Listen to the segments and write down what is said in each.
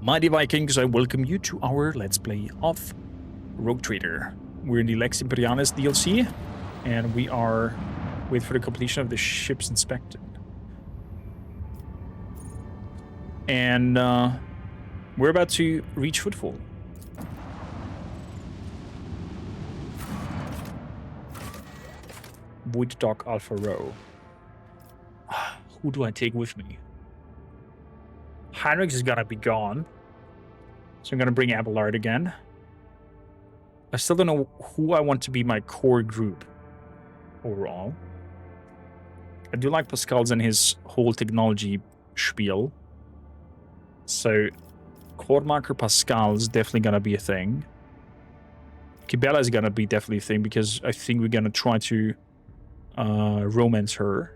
Mighty Vikings, I welcome you to our Let's Play of Rogue Trader. We're in the Lex Imperialis DLC, and we are waiting for the completion of the ship's inspection. And we're about to reach Footfall. Void Dock Alpha Row. Who do I take with me? Heinrich is gonna be gone. So I'm gonna bring Abelard again. I still don't know who I want to be my core group overall. I do like Pascal's and his whole technology spiel. So Cordmarker Pascal is definitely gonna be a thing. Kibella is gonna be definitely a thing because I think we're gonna try to romance her.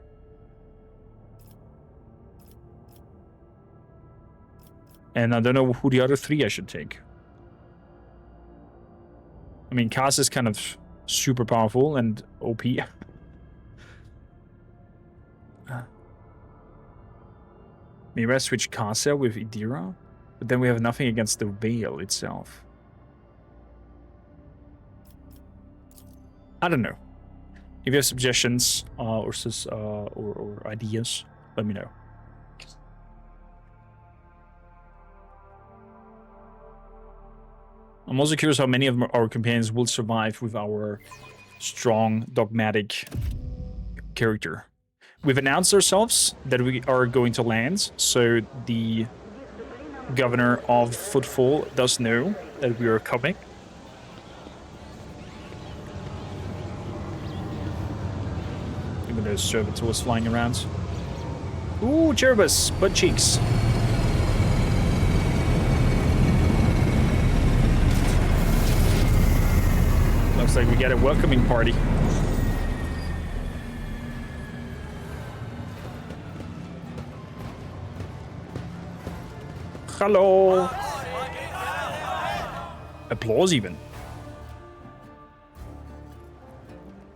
And I don't know who the other three I should take. I mean, Cass is kind of super powerful and OP. Maybe I switch Casa with Idira, but then we have nothing against the Veil itself. I don't know. If you have suggestions or ideas, let me know. I'm also curious how many of our companions will survive with our strong, dogmatic character. We've announced ourselves that we are going to land, so the governor of Footfall does know that we are coming. Even those servitors flying around. Ooh, Cherubus, butt cheeks. Looks like we get a welcoming party. Hello. Applause even.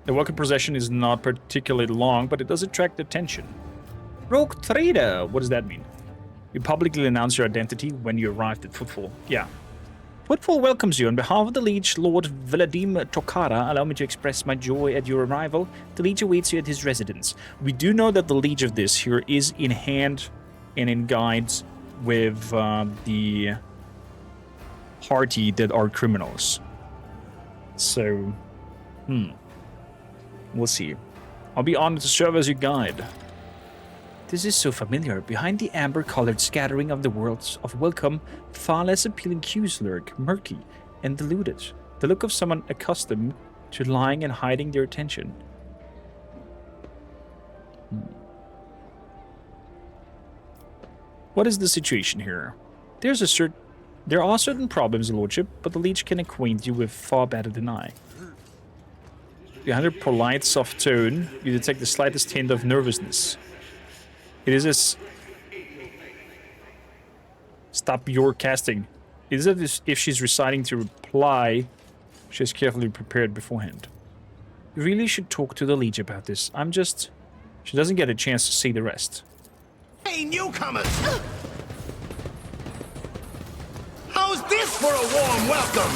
The welcome procession is not particularly long, but it does attract attention. Rogue Trader, what does that mean? You publicly announce your identity when you arrived at Footfall. Yeah. Footfall welcomes you on behalf of the Liege, Lord Vladim Tokara. Allow me to express my joy at your arrival. The Liege awaits you at his residence. We do know that the Liege of this here is in hand and in guides with the party that are criminals. So, we'll see. I'll be honored to serve as your guide. This is so familiar. Behind the amber-colored scattering of the words of welcome, far less appealing cues lurk, murky and diluted. The look of someone accustomed to lying and hiding their attention. What is the situation here? There are certain problems, Lordship, but the Liege can acquaint you with far better than I. Behind her polite, soft tone, you detect the slightest hint of nervousness. It is as... Stop your casting. It is as if she's reciting to reply she has carefully prepared beforehand. You really should talk to the Liege about this. She doesn't get a chance to see the rest. Hey, newcomers! How's this for a warm welcome?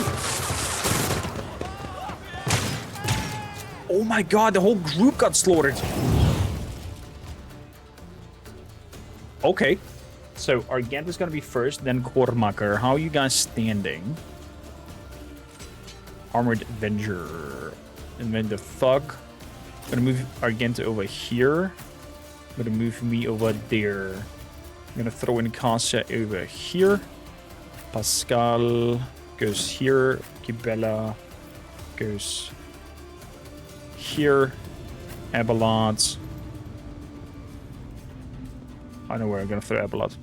Oh my god, the whole group got slaughtered. Okay. So, Argent is gonna be first, then Kormaker. How are you guys standing? Armored Avenger. And then the Thug. I'm gonna move Argent over here. I'm gonna move me over there. I'm gonna throw in Casa over here. Pascal goes here. Kibella goes here. Abelard. I know where I'm gonna throw Abelard.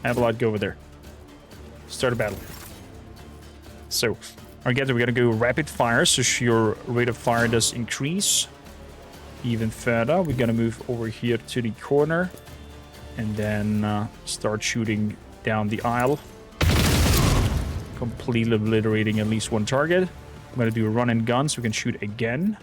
Abelard, go over there. Start a battle. So, again, we're gonna go rapid fire, so your rate of fire does increase even further. We're gonna move over here to the corner and then start shooting down the aisle, completely obliterating at least one target. I'm gonna do a run and gun so we can shoot again.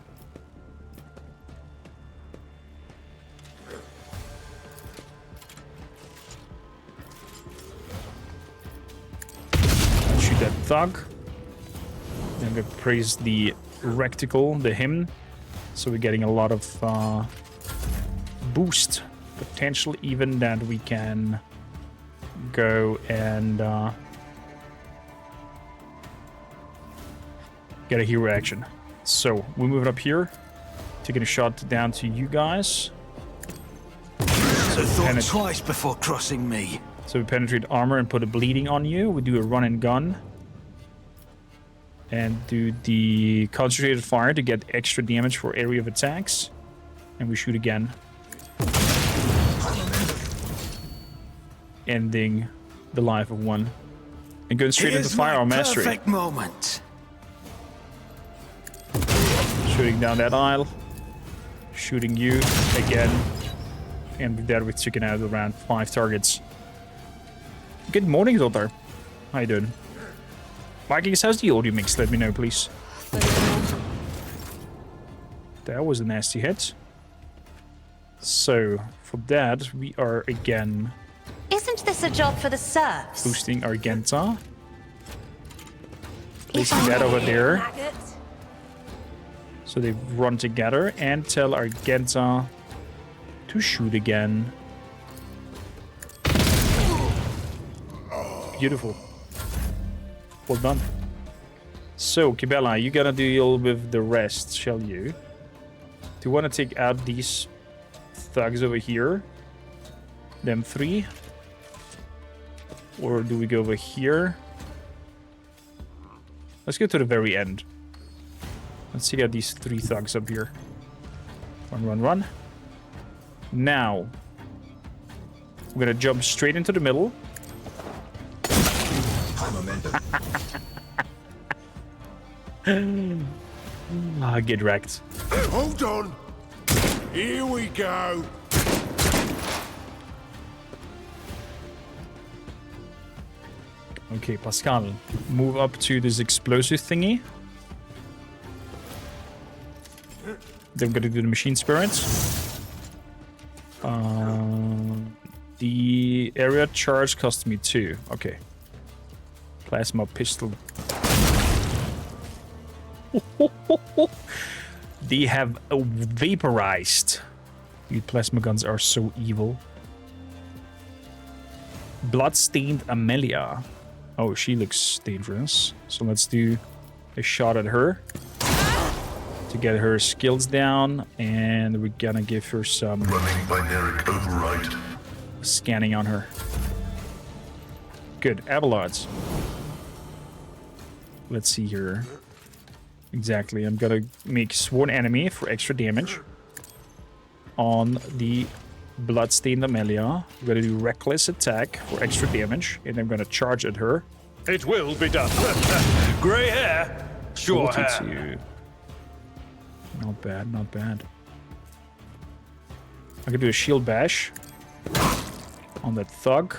thug. Then we praise the recticle, the hymn. So we're getting a lot of boost potential, even that we can go and get a hero action. So we move it up here, taking a shot down to you guys. So thought twice before crossing me. So we penetrate armor and put a bleeding on you. We do a run and gun. And do the concentrated fire to get extra damage for area of attacks. And we shoot again. Ending the life of one. And going straight into firearm mastery. Perfect moment. Shooting down that aisle. Shooting you again. And with that, we've taken out around 5 targets. Good morning, Zotar. How you doing? Vikings, how's the audio mix? Let me know, please. That was a nasty hit. So, for that, we are again... Isn't this a job for the serfs? boosting our Genta. Placing that over there. So they run together and tell our Genta to shoot again. Beautiful. Well done. So, Kibella, you gotta deal with the rest, shall you? Do you want to take out these thugs over here? Them 3? Or do we go over here? Let's go to the very end. Let's take out these 3 thugs up here. Run, run, run. Now, we're gonna jump straight into the middle. Get wrecked. Hold on. Here we go. Okay, Pascal, move up to this explosive thingy. Then we're gonna do the machine spirits. The area charge cost me 2. Okay. Plasma pistol. They have vaporized. These plasma guns are so evil. Bloodstained Amelia. Oh, she looks dangerous. So let's do a shot at her to get her skills down, and we're gonna give her some running binary override. Scanning on her. Good, Abelards. Let's see here. Exactly, I'm gonna make Sworn Enemy for extra damage on the Bloodstained Amelia. We're gonna do Reckless Attack for extra damage, and I'm gonna charge at her. It will be done. Grey hair, sure hair. 42. Not bad, not bad. I could do a Shield Bash on that thug.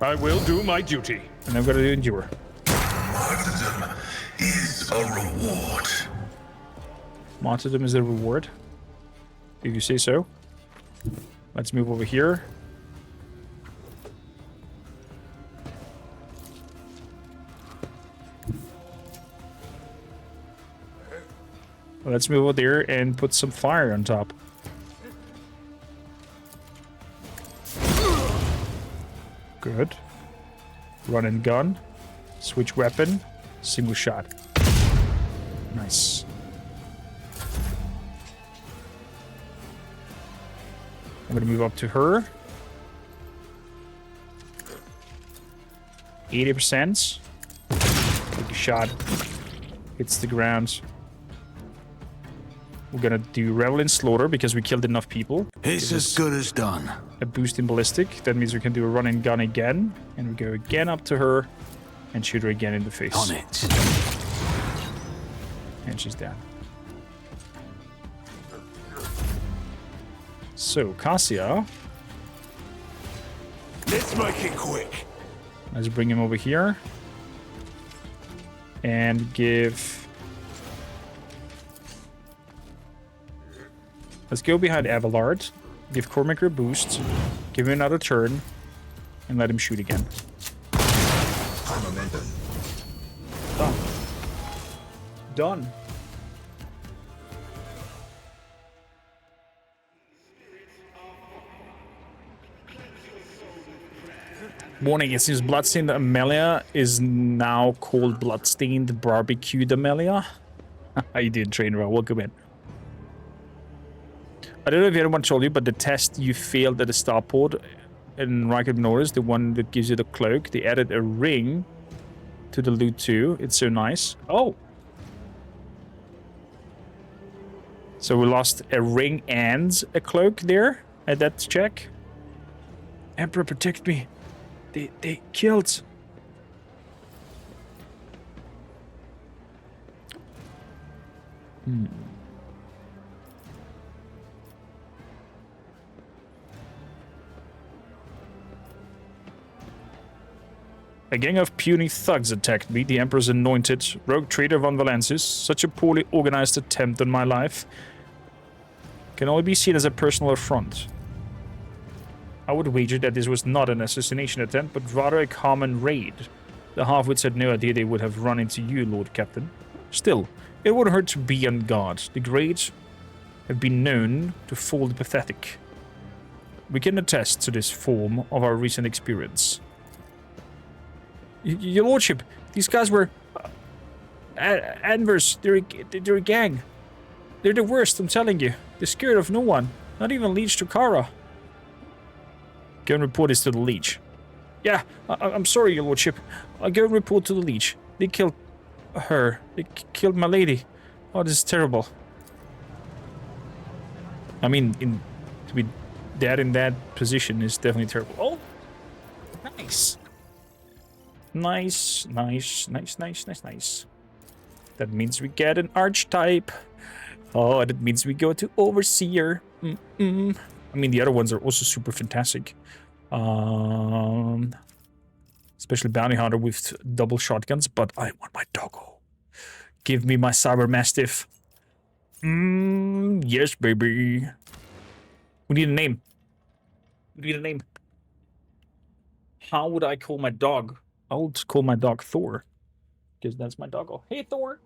I will do my duty. And I'm gonna do Endure. Martyrdom is a reward. Martyrdom is a reward, if you say so. Let's move over here. Let's move over there and put some fire on top. Good. Run and gun. Switch weapon. Single shot. Nice. I'm gonna move up to her. 80%. Take a shot. Hits the ground. We're gonna do Revel in Slaughter because we killed enough people. It's as good as done. A boost in Ballistic. That means we can do a run and gun again. And we go again up to her and shoot her again in the face. On it. And she's down. So, Cassia. Let's make it quick. Let's bring him over here. And give... Let's go behind Abelard. Give Cormac a boost. Give him another turn. And let him shoot again. Done. Done. Warning, it seems Bloodstained Amelia is now called Bloodstained Barbecued Amelia. How you doing, Trainer? Welcome in. I don't know if anyone told you, but the test you failed at the starport in Rikard Norris, the one that gives you the cloak, they added a ring to the loot too. It's so nice. Oh! So we lost a ring and a cloak there at that check. Emperor, protect me. They killed. A gang of puny thugs attacked me, the Emperor's anointed, rogue trader von Valensis. Such a poorly organized attempt on my life can only be seen as a personal affront. I would wager that this was not an assassination attempt, but rather a common raid. The half-wits had no idea they would have run into you, Lord Captain. Still, it wouldn't hurt to be on guard. The great have been known to fool the pathetic. We can attest to this form of our recent experience. Your Lordship, these guys were... Anvers, they're a gang. They're the worst, I'm telling you. They're scared of no one, not even Liege Tukara. Go and report this to the Liege. Yeah, I'm sorry, Your Lordship. I'll go and report to the Liege. They killed her. They killed my lady. Oh, this is terrible. I mean, to be dead in that position is definitely terrible. Oh, nice. Nice. That means we get an archetype. Oh, that means we go to Overseer. I mean, the other ones are also super fantastic. Especially Bounty Hunter with double shotguns, but I want my doggo. Give me my Cyber Mastiff. Yes, baby. We need a name. How would I call my dog? I would call my dog Thor. Because that's my doggo. Hey, Thor.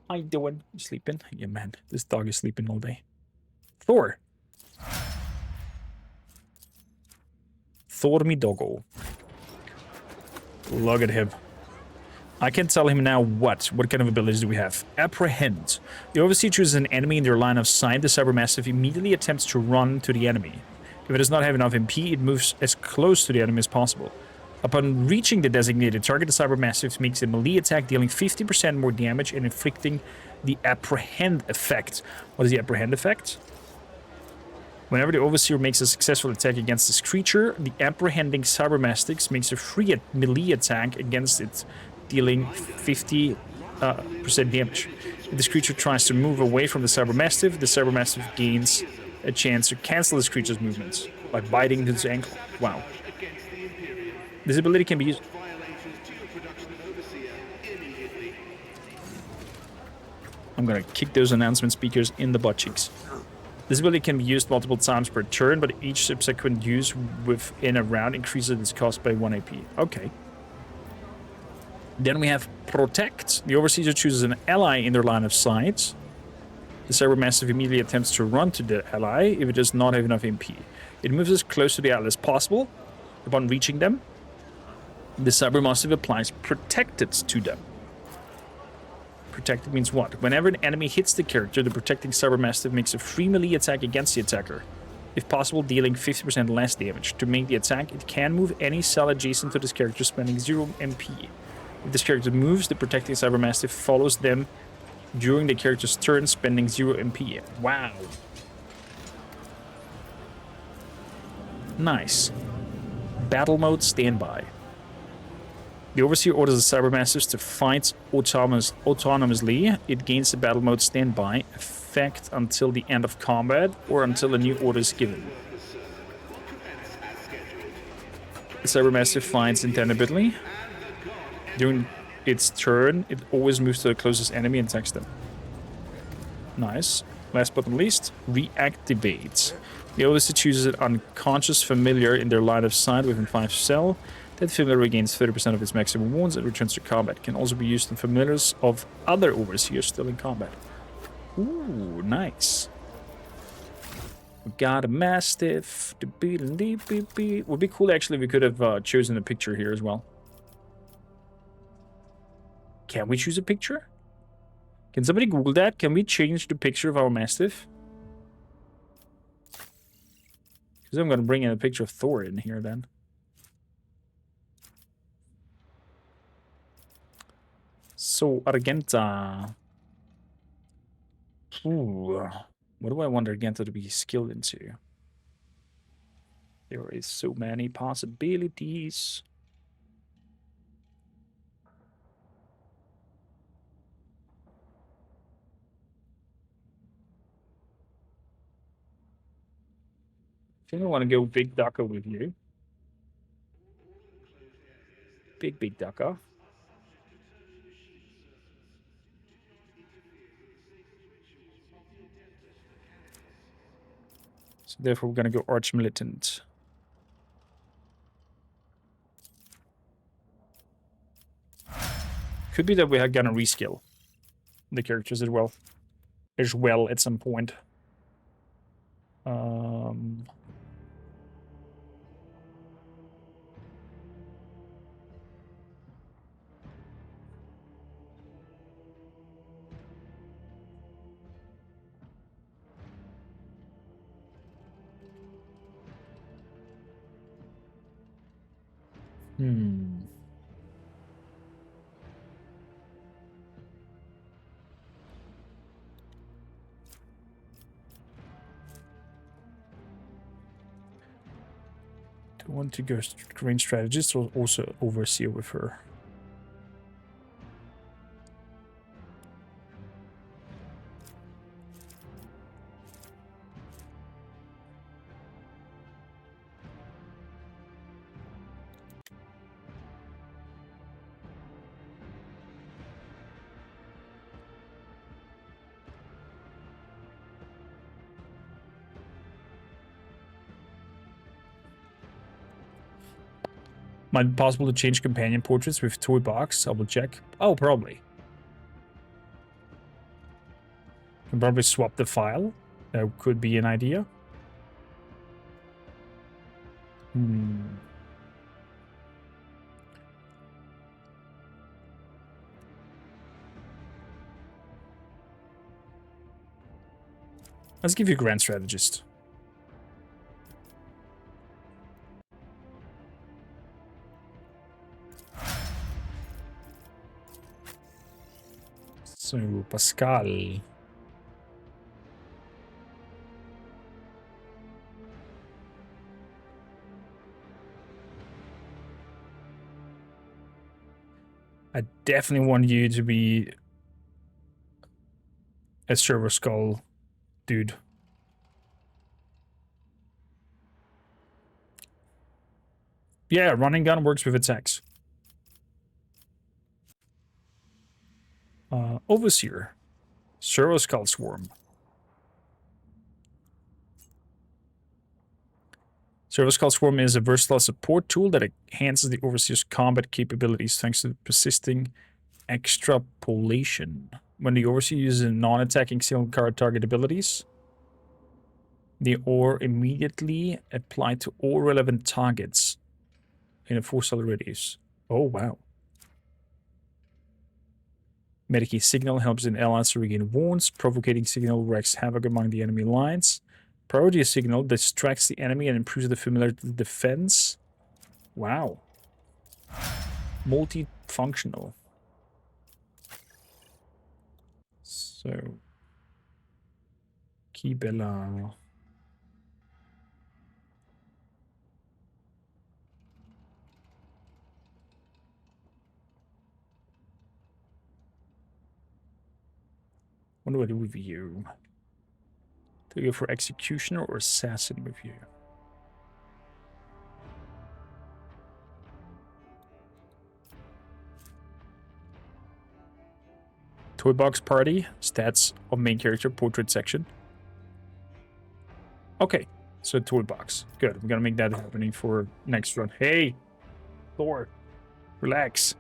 How you doing? You sleeping? Yeah, man. This dog is sleeping all day. Thor. Thor me doggo. Look at him. I can tell him now what kind of abilities do we have. Apprehend. The Overseer chooses an enemy in their line of sight. The Cybermassive immediately attempts to run to the enemy. If it does not have enough MP, it moves as close to the enemy as possible. Upon reaching the designated target, the Cybermassive makes a melee attack, dealing 50% more damage and inflicting the Apprehend effect. What is the Apprehend effect? Whenever the Overseer makes a successful attack against this creature, the Apprehending Cybermastics makes a free melee attack against it, dealing 50% damage. If this creature tries to move away from the Cybermastiff gains a chance to cancel this creature's movements by biting into its ankle. Wow. This ability can be used... I'm gonna kick those announcement speakers in the butt cheeks. This ability can be used multiple times per turn, but each subsequent use within a round increases its cost by 1 AP. Okay. Then we have Protect. The Overseer chooses an ally in their line of sight. The Cybermassive immediately attempts to run to the ally if it does not have enough MP. It moves as close to the ally as possible. Upon reaching them, the Cybermassive applies Protected to them. Protected means what? Whenever an enemy hits the character, the protecting Cybermassive makes a free melee attack against the attacker. If possible, dealing 50% less damage. To make the attack, it can move any cell adjacent to this character, spending 0 MP. If this character moves, the protecting Cybermassive follows them during the character's turn, spending 0 MP. Wow. Nice. Battle mode standby. The Overseer orders the Cybermassives to fight autonomously. It gains the battle mode standby effect until the end of combat or until a new order is given. The Cybermassive fights independently. During its turn, it always moves to the closest enemy and attacks them. Nice. Last but not least, reactivate. The overseer chooses an unconscious familiar in their line of sight within 5 cell. That familiar regains 30% of its maximum wounds and returns to combat. Can also be used on familiars of other overseers still in combat. Ooh, nice. We got a Mastiff. Would be cool actually if we could have chosen a picture here as well. Can we choose a picture? Can somebody Google that? Can we change the picture of our Mastiff? Because I'm going to bring in a picture of Thor in here then. So, Argenta. Ooh. What do I want Argenta to be skilled into? There is so many possibilities. I think I want to go Big Ducker with you. Big Ducker. So therefore we're going to go Arch Militant. Could be that we are going to reskill the characters as well at some point. Do I want to go green strategist or also overseer with her? Might be possible to change companion portraits with toy box. I will check. Oh, probably. Can probably swap the file. That could be an idea. Let's give you Grand Strategist. So, Pascal. I definitely want you to be a Server Skull dude. Yeah, running gun works with attacks. Overseer. Servo Skull Swarm. Servo Skull Swarm is a versatile support tool that enhances the Overseer's combat capabilities thanks to the persisting extrapolation. When the Overseer uses non-attacking single card target abilities, they are immediately applied to all relevant targets in a 4-cell radius. Oh, wow. Medicaid Signal helps in allies to regain wounds. Provocating Signal wreaks havoc among the enemy lines. Priority Signal distracts the enemy and improves the familiar defense. Wow. Multifunctional. So. Kibela. What do I do with you? Do I go for Executioner or Assassin with you? Toy Box Party, stats of main character, portrait section. Okay, so toy box. Good. We're gonna make that happening for next run. Hey, Thor, relax.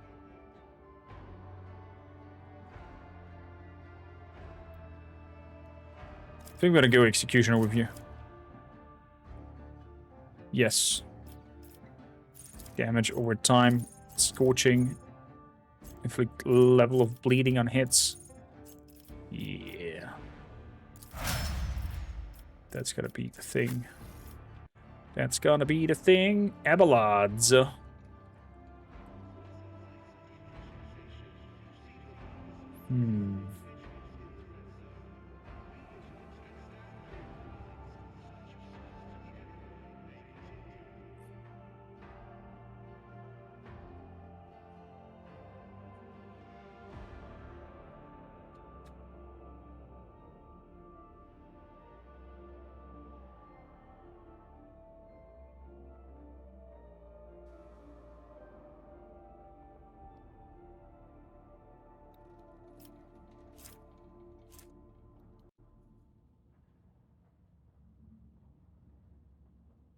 I think we're gonna go executioner with you. Yes. Damage over time. Scorching. Inflict level of bleeding on hits. Yeah. That's gonna be the thing. That's gonna be the thing. Abelards.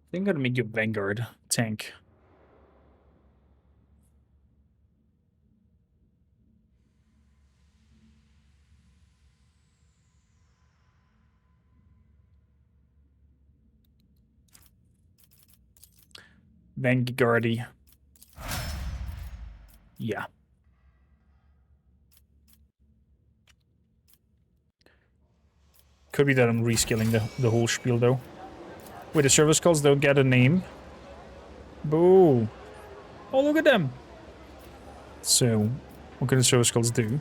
I think I'm gonna make you Vanguard tank. Vanguardy. Yeah. Could be that I'm reskilling the whole spiel though. Wait, the service calls don't get a name. Boo. Oh, look at them. So, what can the service calls do?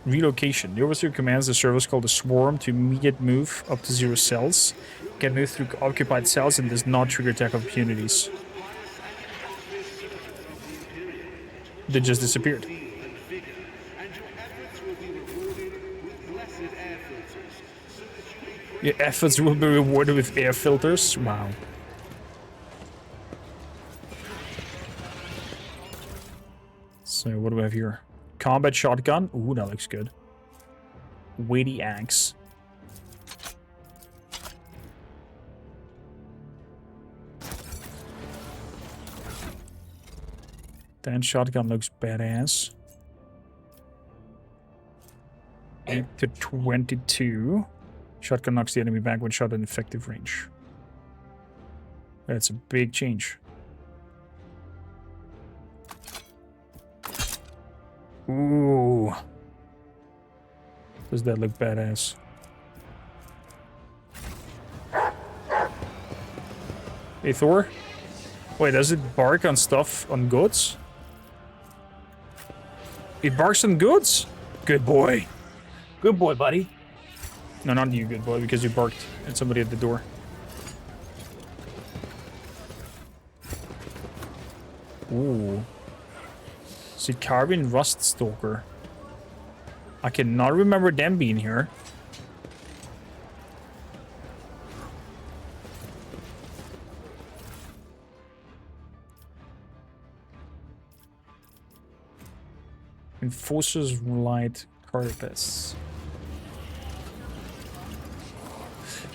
Relocation. The overseer commands the service call to swarm to immediate move up to 0 cells. Can move through occupied cells and does not trigger attack opportunities. They just disappeared. Your efforts will be rewarded with air filters. Wow. So what do we have here? Combat shotgun. Ooh, that looks good. Weighty axe. Then shotgun looks badass. 8 to 22. Shotgun knocks the enemy back when shot at effective range. That's a big change. Ooh. Does that look badass? Hey, Thor? Wait, does it bark on stuff, on goods? It barks on goods? Good boy. Good boy, buddy. No, not you, good boy, because you barked at somebody at the door. Ooh. Sicarian Rust Stalker. I cannot remember them being here. Enforcer's Light Carapace.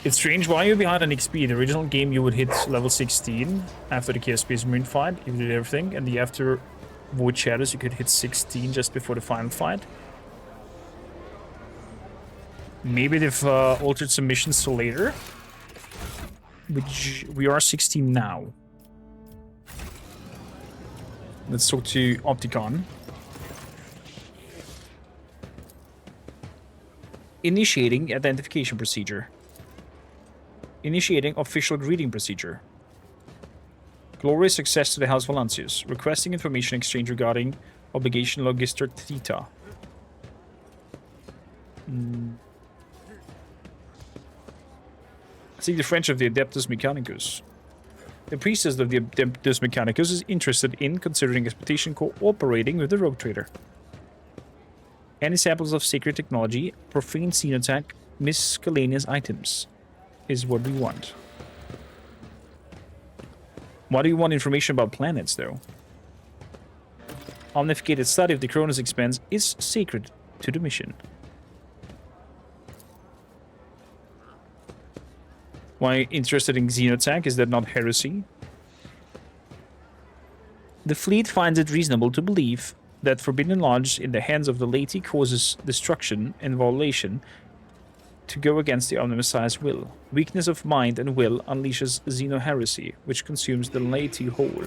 It's strange, why are you behind on XP? The original game you would hit level 16 after the Chaos Space Marine fight, you did everything, and the after Void Shadows you could hit 16 just before the final fight. Maybe they've altered some missions to later. Which we are 16 now. Let's talk to Opticon. Initiating identification procedure. Initiating official greeting procedure. Glorious success to the House Valancius. Requesting information exchange regarding obligation Logister Theta. Seek the friendship of the Adeptus Mechanicus. The priestess of the Adeptus Mechanicus is interested in considering expedition cooperating with the Rogue Trader. Any samples of sacred technology, profane xenotac, miscellaneous items is what we want. Why do you want information about planets, though? Omnificated study of the Cronus expanse is sacred to the mission. Why interested in Xenotech? Is that not heresy? The fleet finds it reasonable to believe that Forbidden Lodge in the hands of the laity causes destruction and violation to go against the Omni-Messiah's will. Weakness of mind and will unleashes Xeno-heresy, which consumes the laity whole.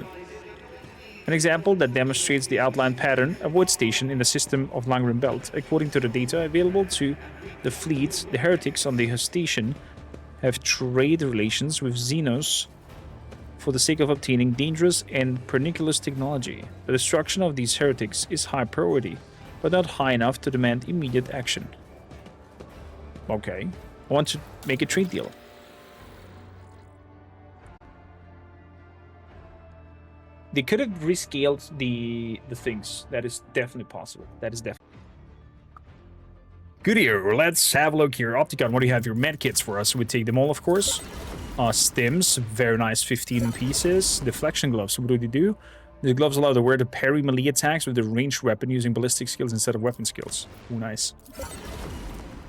An example that demonstrates the outlined pattern, a void station in the system of Langren Belt. According to the data available to the fleet, the heretics on the station have trade relations with Xenos for the sake of obtaining dangerous and pernicious technology. The destruction of these heretics is high priority, but not high enough to demand immediate action. Okay, I want to make a trade deal. They could have rescaled the things. That is definitely possible. That is definitely. Good here. Let's have a look here. Opticon, what do you have? Your medkits for us. We take them all, of course. Stims, very nice, 15 pieces. Deflection gloves, what do they do? The gloves allow the wearer to parry melee attacks with a ranged weapon using ballistic skills instead of weapon skills. Ooh, nice.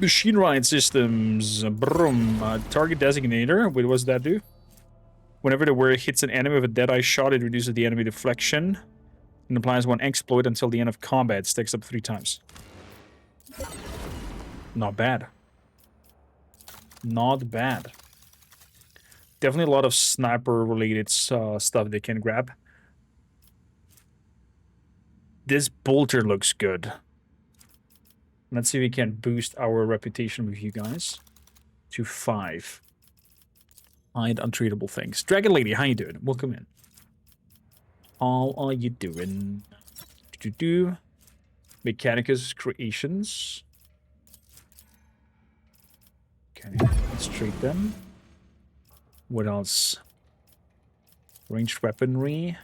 Machine ride systems. Brum. Target designator. Wait, what does that do? Whenever the wearer hits an enemy with a dead-eye shot, it reduces the enemy deflection and applies one exploit until the end of combat. Stacks up 3 times. Not bad. Not bad. Definitely a lot of sniper-related stuff they can grab. This bolter looks good. Let's see if we can boost our reputation with you guys to 5. Hide untreatable things. Dragon Lady, how you doing? Welcome in. How are you doing? Mechanicus Creations. Okay, let's trade them. What else? Ranged weaponry.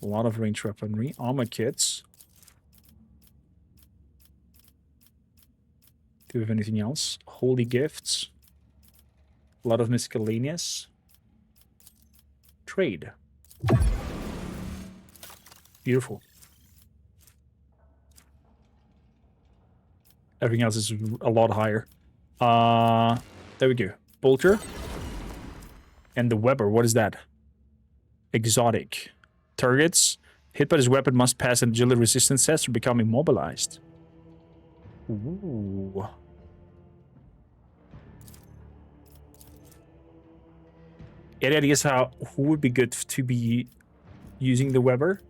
A lot of ranged weaponry. Armor kits. Do we have anything else? Holy gifts. A lot of miscellaneous. Trade. Beautiful. Everything else is a lot higher. There we go. Bolter. And the Weber, what is that? Exotic. Targets hit by this weapon must pass an agility resistance test or become immobilized. Ooh. Any ideas who would be good to be using the Weber?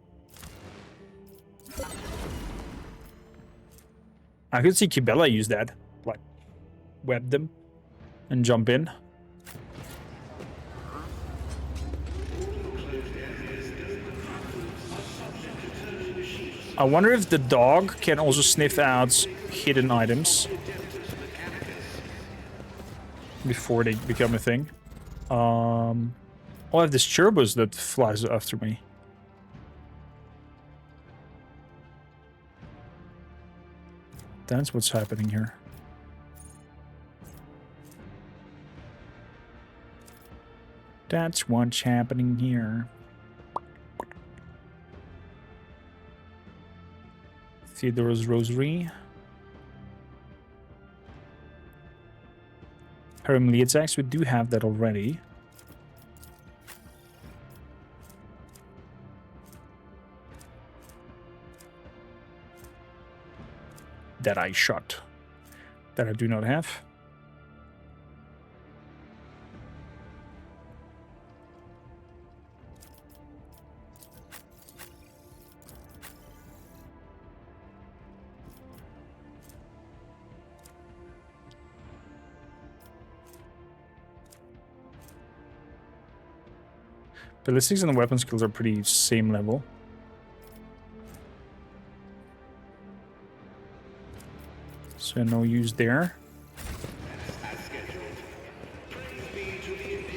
I could see Kibella use that. Like, web them and jump in. I wonder if the dog can also sniff out hidden items before they become a thing. Oh, I have this Cherbus that flies after me. That's what's happening here. That's what's happening here. Theodora's Rosary. Paramilitary attacks, we do have that already. That I shot. That I do not have. Ballistics and the weapon skills are pretty same level. So no use there.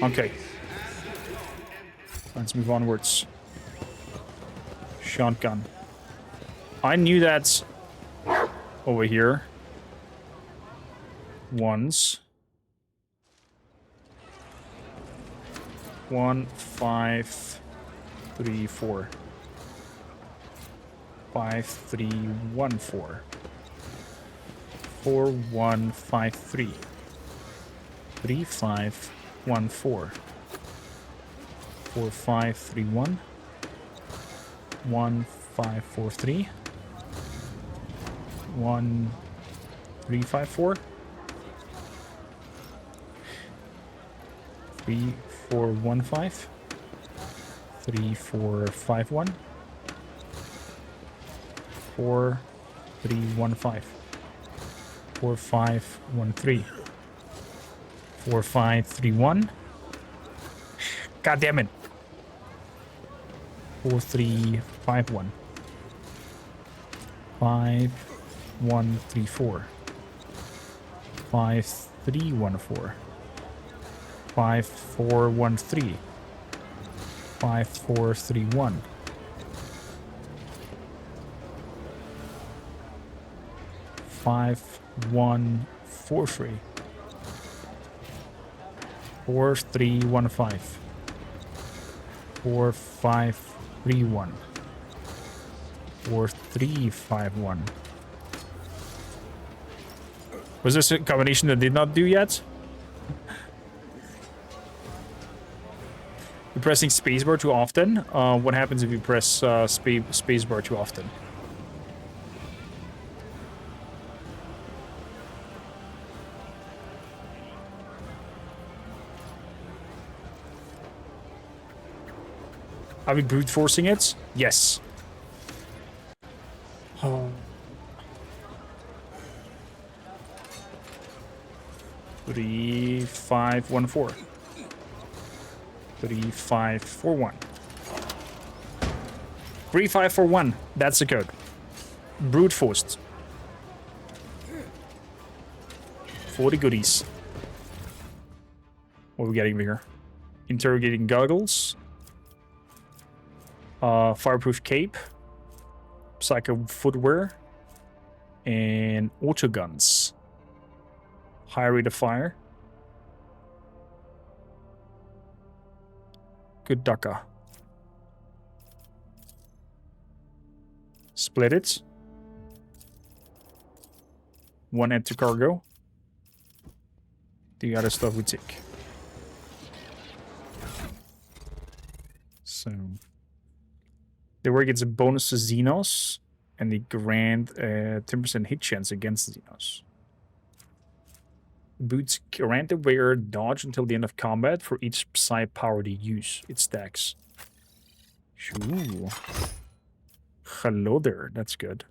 Okay. Let's move onwards. Shotgun. I knew that's over here. Once. 1, 5, 3, 4. 5, 3, 1, 4. 4, 1, 5, 3. 3514. 4531. 1543. 1354. 3415. 3451. 4315. 4513. 4531. God damn it. 4351. 5134. 5314. 5413. 5431. 5143. 4315. 4531. 4351. Was this a combination that did not do yet? You're pressing spacebar too often? What happens if you press spacebar too often? Are we brute forcing it? Yes. Oh. 3514. 3541. 3541. That's the code. Brute forced. 40 goodies. What are we getting here? Interrogating goggles. Fireproof cape. Psycho footwear. And auto guns. High rate of fire. Good ducker. Split it. One add to cargo. The other stuff we take. So the war gets a bonus to Xenos, and the grant 10% hit chance against Xenos. Boots grant the wearer dodge until the end of combat for each psi power they use. It stacks. Ooh. Hello there. That's good.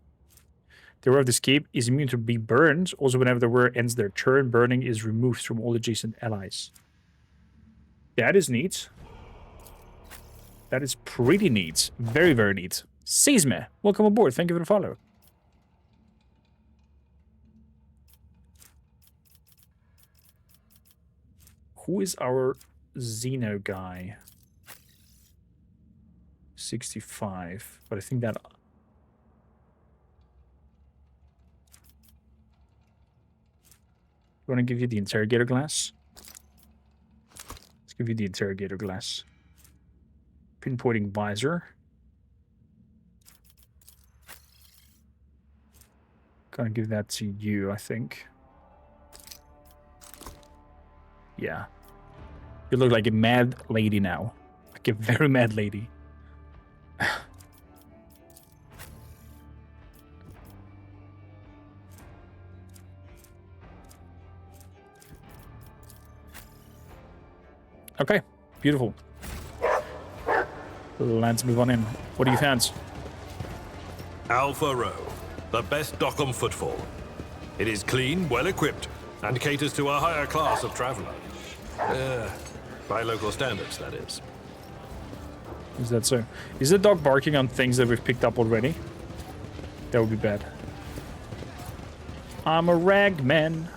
The wearer of this cape is immune to be burned. Also, whenever the wearer ends their turn, burning is removed from all adjacent allies. That is neat. That is pretty neat. Very, very neat. Seisme, welcome aboard. Thank you for the follow. Who is our Xeno guy? 65. But I think that... You want to give you the interrogator glass? Let's give you the interrogator glass. Pinpointing visor. Gonna give that to you, I think. Yeah. You look like a mad lady now. Like a very mad lady. Okay, beautiful. Let's move on in. What do you fancy? Alpha Row, the best dock on Footfall. It is clean, well equipped, and caters to a higher class of traveler. By local standards, that is. Is that so? Is the dog barking on things that we've picked up already? That would be bad. I'm a ragman.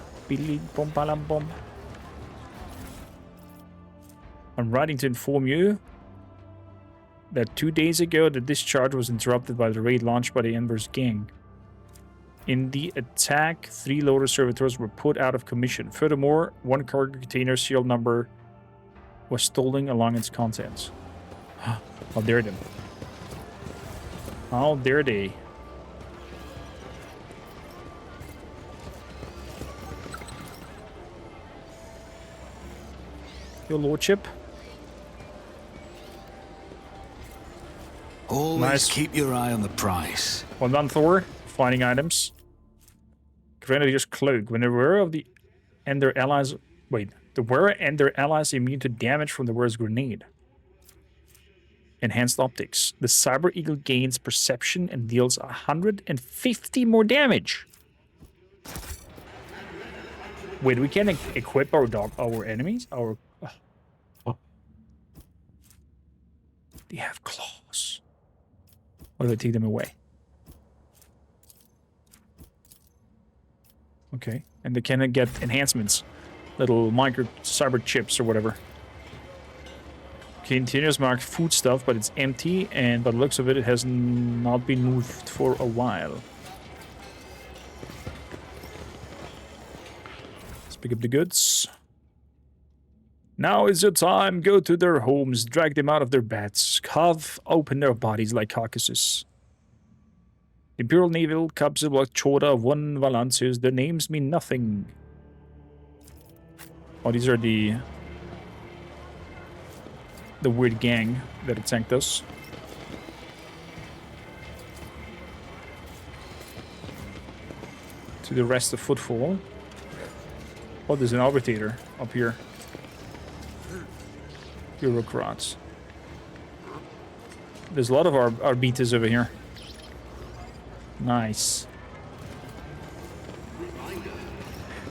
I'm writing to inform you that 2 days ago the discharge was interrupted by the raid launched by the Ember's gang. In the attack, 3 loader servitors were put out of commission. Furthermore, 1 cargo container serial number was stolen along its contents. How dare them? How dare they? Your lordship. Always Nice. keep your eye on the price. Well done, Thor. Finding items. Grenadier's cloak. When the wearer of the and their allies. Wait. The wearer and their allies immune to damage from the wearer's grenade. Enhanced optics. The Cyber Eagle gains perception and deals 150 more damage. Wait, we can equip our enemies? They have claws. What do I take them away? Okay, and they can get enhancements. Little micro cyber chips or whatever. Continuous marked food stuff, but it's empty, and by the looks of it, it has not been moved for a while. Let's pick up the goods. Now is your time. Go to their homes, drag them out of their beds, carve open their bodies like carcasses. The Imperial Naval Kapsel Chora 1 Valancius, their names mean nothing. Oh, these are the weird gang that attacked us. To the rest of Footfall. Oh, there's an arbitrator up here. Bureaucrats. There's a lot of arbites over here. Nice.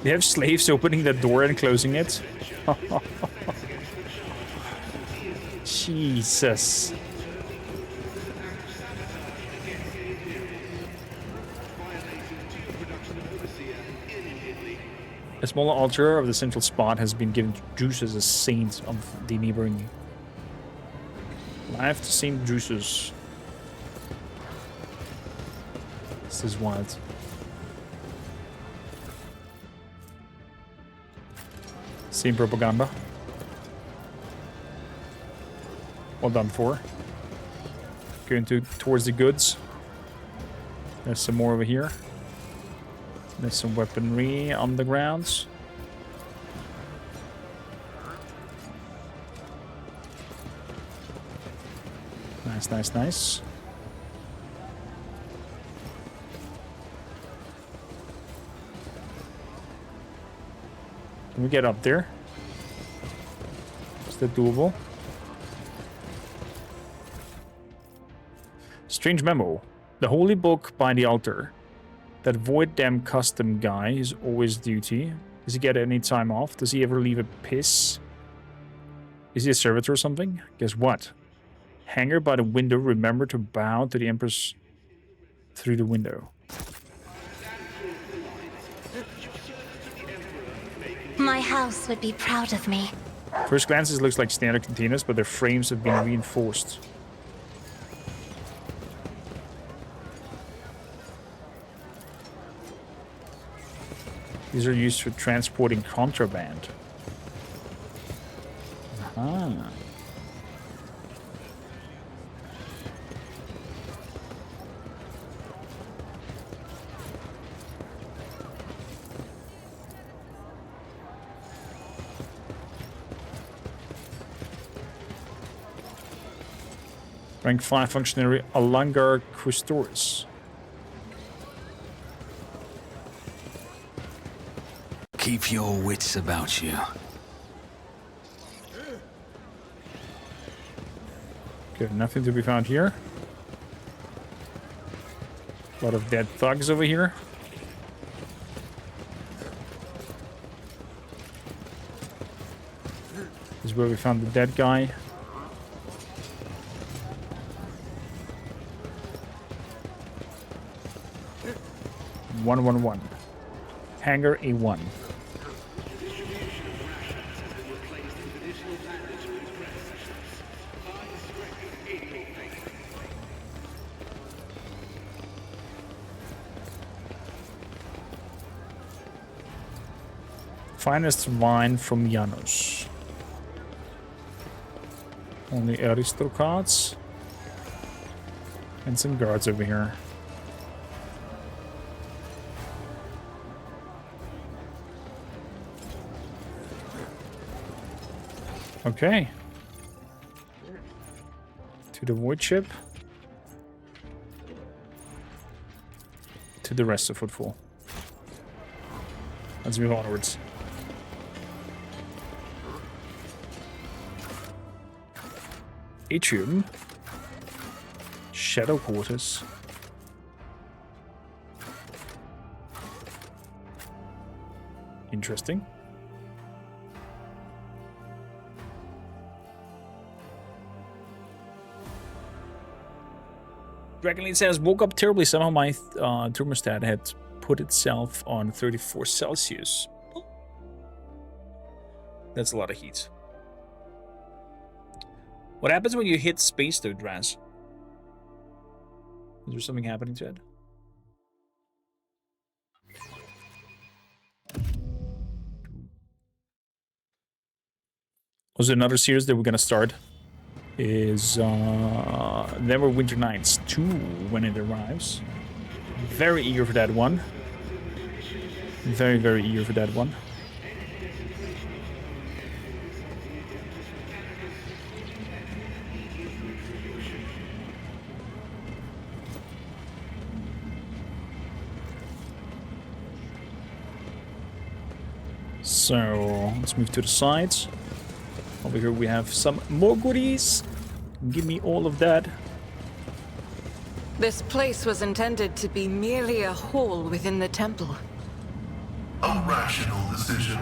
They have slaves opening the door and closing it. Jesus. A small altar of the central spot has been given to Drusus as a saint of the neighboring. Life to Saint Drusus. This is wild. Same propaganda. Well done, Thor. Going towards the goods. There's some more over here. There's some weaponry on the grounds. Nice, nice, nice. Can we get up there? Is that doable? Strange memo. The holy book by the altar. That void damn custom guy is always duty. Does he get any time off? Does he ever leave a piss? Is he a servitor or something? Guess what? Hanger by the window, remember to bow to the Empress through the window. My house would be proud of me. First glance, it looks like standard containers, but their frames have been reinforced. These are used for transporting contraband. Aha. Rank 5 functionary Alangar Quaestoris. Keep your wits about you. Good, nothing to be found here. A lot of dead thugs over here. This is where we found the dead guy. (111) Hangar A1. Finest wine from Janos. Only aristocrats. And some guards over here. Okay. To the void ship. To the rest of Footfall. Let's move onwards. Atrium. Shadow quarters. Interesting. Dragonlane says, woke up terribly. Somehow my thermostat had put itself on 34 Celsius. That's a lot of heat. What happens when you hit space though, Draz? Is there something happening to it? Was there another series that we're gonna start? Is Neverwinter Nights 2 when it arrives. Very eager for that one. Very, very eager for that one. So let's move to the sides. Over here we have some more goodies. Give me all of that. This place was intended to be merely a hole within the temple. A rational decision.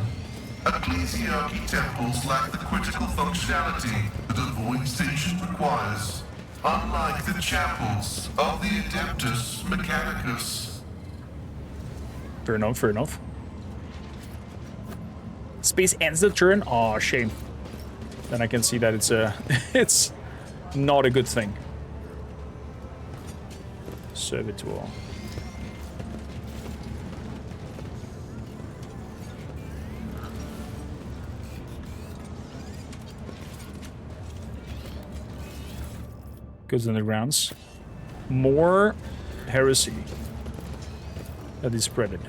Ecclesiarchy temples lack the critical functionality that a void station requires, unlike the chapels of the Adeptus Mechanicus. Fair enough, fair enough. Space ends the turn? Aw, shame. Then I can see that it's it's not a good thing. Servitor. Goes in the grounds. More heresy that is spreaded.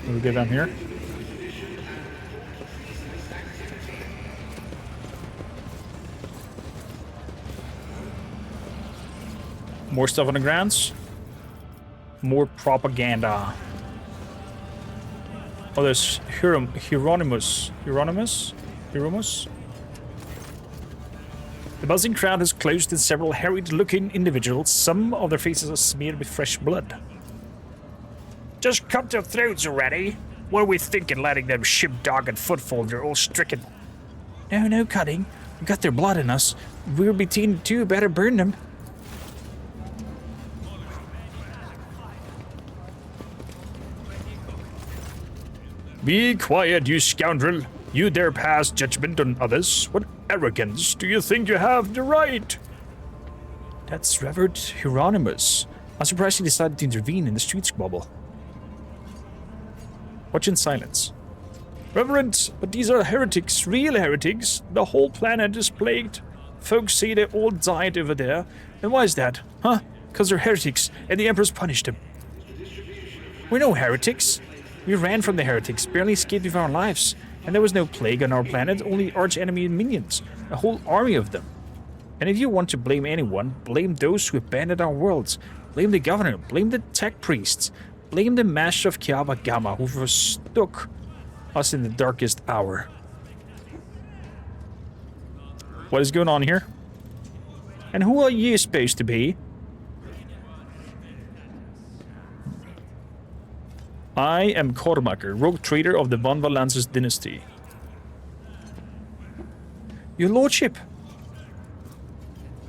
Let me get down here. More stuff on the grounds. More propaganda. Oh, there's Hieronymus. Hieronymus? The buzzing crowd has closed in several harried-looking individuals. Some of their faces are smeared with fresh blood. Just cut their throats already. What are we thinking, letting them ship dog and Footfall? They're all stricken. No cutting. We got their blood in us. We're between the two. Better burn them. Be quiet, you scoundrel. You dare pass judgment on others? What arrogance do you think you have the right? That's Reverend Hieronymus. I'm surprised he decided to intervene in the street squabble. Watch in silence. Reverend, but these are heretics, real heretics. The whole planet is plagued. Folks say they all died over there. And why is that? Huh? Because they're heretics, and the Emperor's punished them. We're no heretics. We ran from the heretics, barely escaped with our lives. And there was no plague on our planet, only arch-enemy minions. A whole army of them. And if you want to blame anyone, blame those who abandoned our worlds. Blame the governor, blame the tech priests. Blame the master of Kiaba Gamma who forsook us in the darkest hour. What is going on here? And who are you supposed to be? I am Kormaker, rogue trader of the Von Valances dynasty. Your lordship.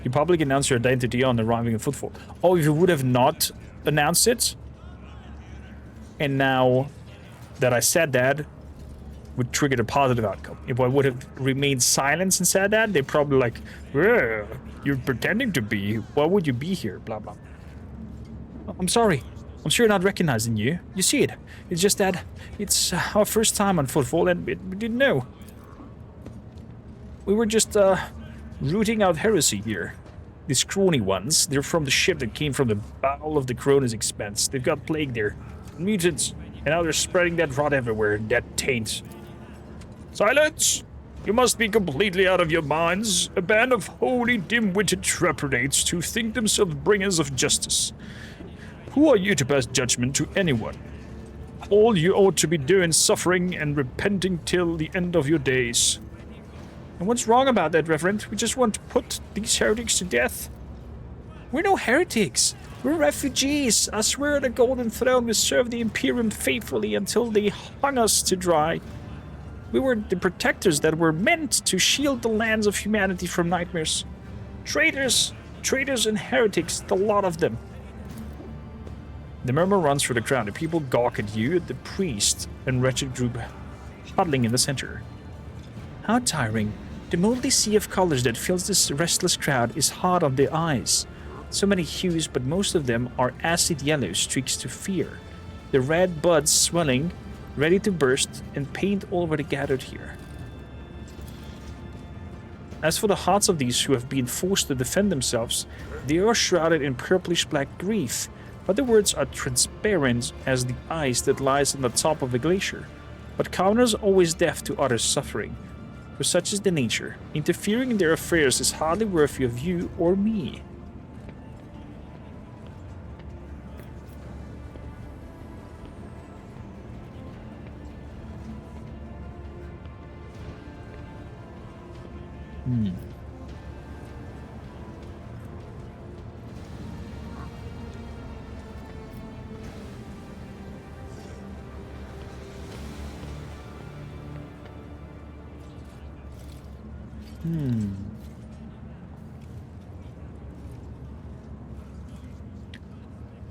You publicly announced your identity on arriving at Footfall. Oh, if you would have not announced it, and now that I said that, would trigger a positive outcome. If I would have remained silent and said that, they'd probably like, you're pretending to be. Why would you be here? Blah, blah. I'm sorry. I'm sure not recognizing you. You see it. It's just that it's our first time on Footfall and we didn't know. We were just rooting out heresy here. These scrawny ones, they're from the ship that came from the bowel of the Cronus Expanse. They've got plague there. Mutants. And now they're spreading that rot everywhere. That taint. Silence! You must be completely out of your minds. A band of wholly dim-witted reprobates who think themselves bringers of justice. Who are you to pass judgment to anyone? All you ought to be doing suffering and repenting till the end of your days. And what's wrong about that, Reverend? We just want to put these heretics to death. We're no heretics. We're refugees. I swear on the Golden Throne we served the Imperium faithfully until they hung us to dry. We were the protectors that were meant to shield the lands of humanity from nightmares. Traitors and heretics, the lot of them. The murmur runs through the crowd. The people gawk at you, at the priest and wretched group huddling in the center. How tiring. The moldy sea of colors that fills this restless crowd is hard on the eyes. So many hues, but most of them are acid yellow streaks to fear. The red buds swelling, ready to burst, and paint all over the gathered here. As for the hearts of these who have been forced to defend themselves, they are shrouded in purplish-black grief, but the words are transparent as the ice that lies on the top of a glacier. But commoners are always deaf to others' suffering, for such is the nature. Interfering in their affairs is hardly worthy of you or me.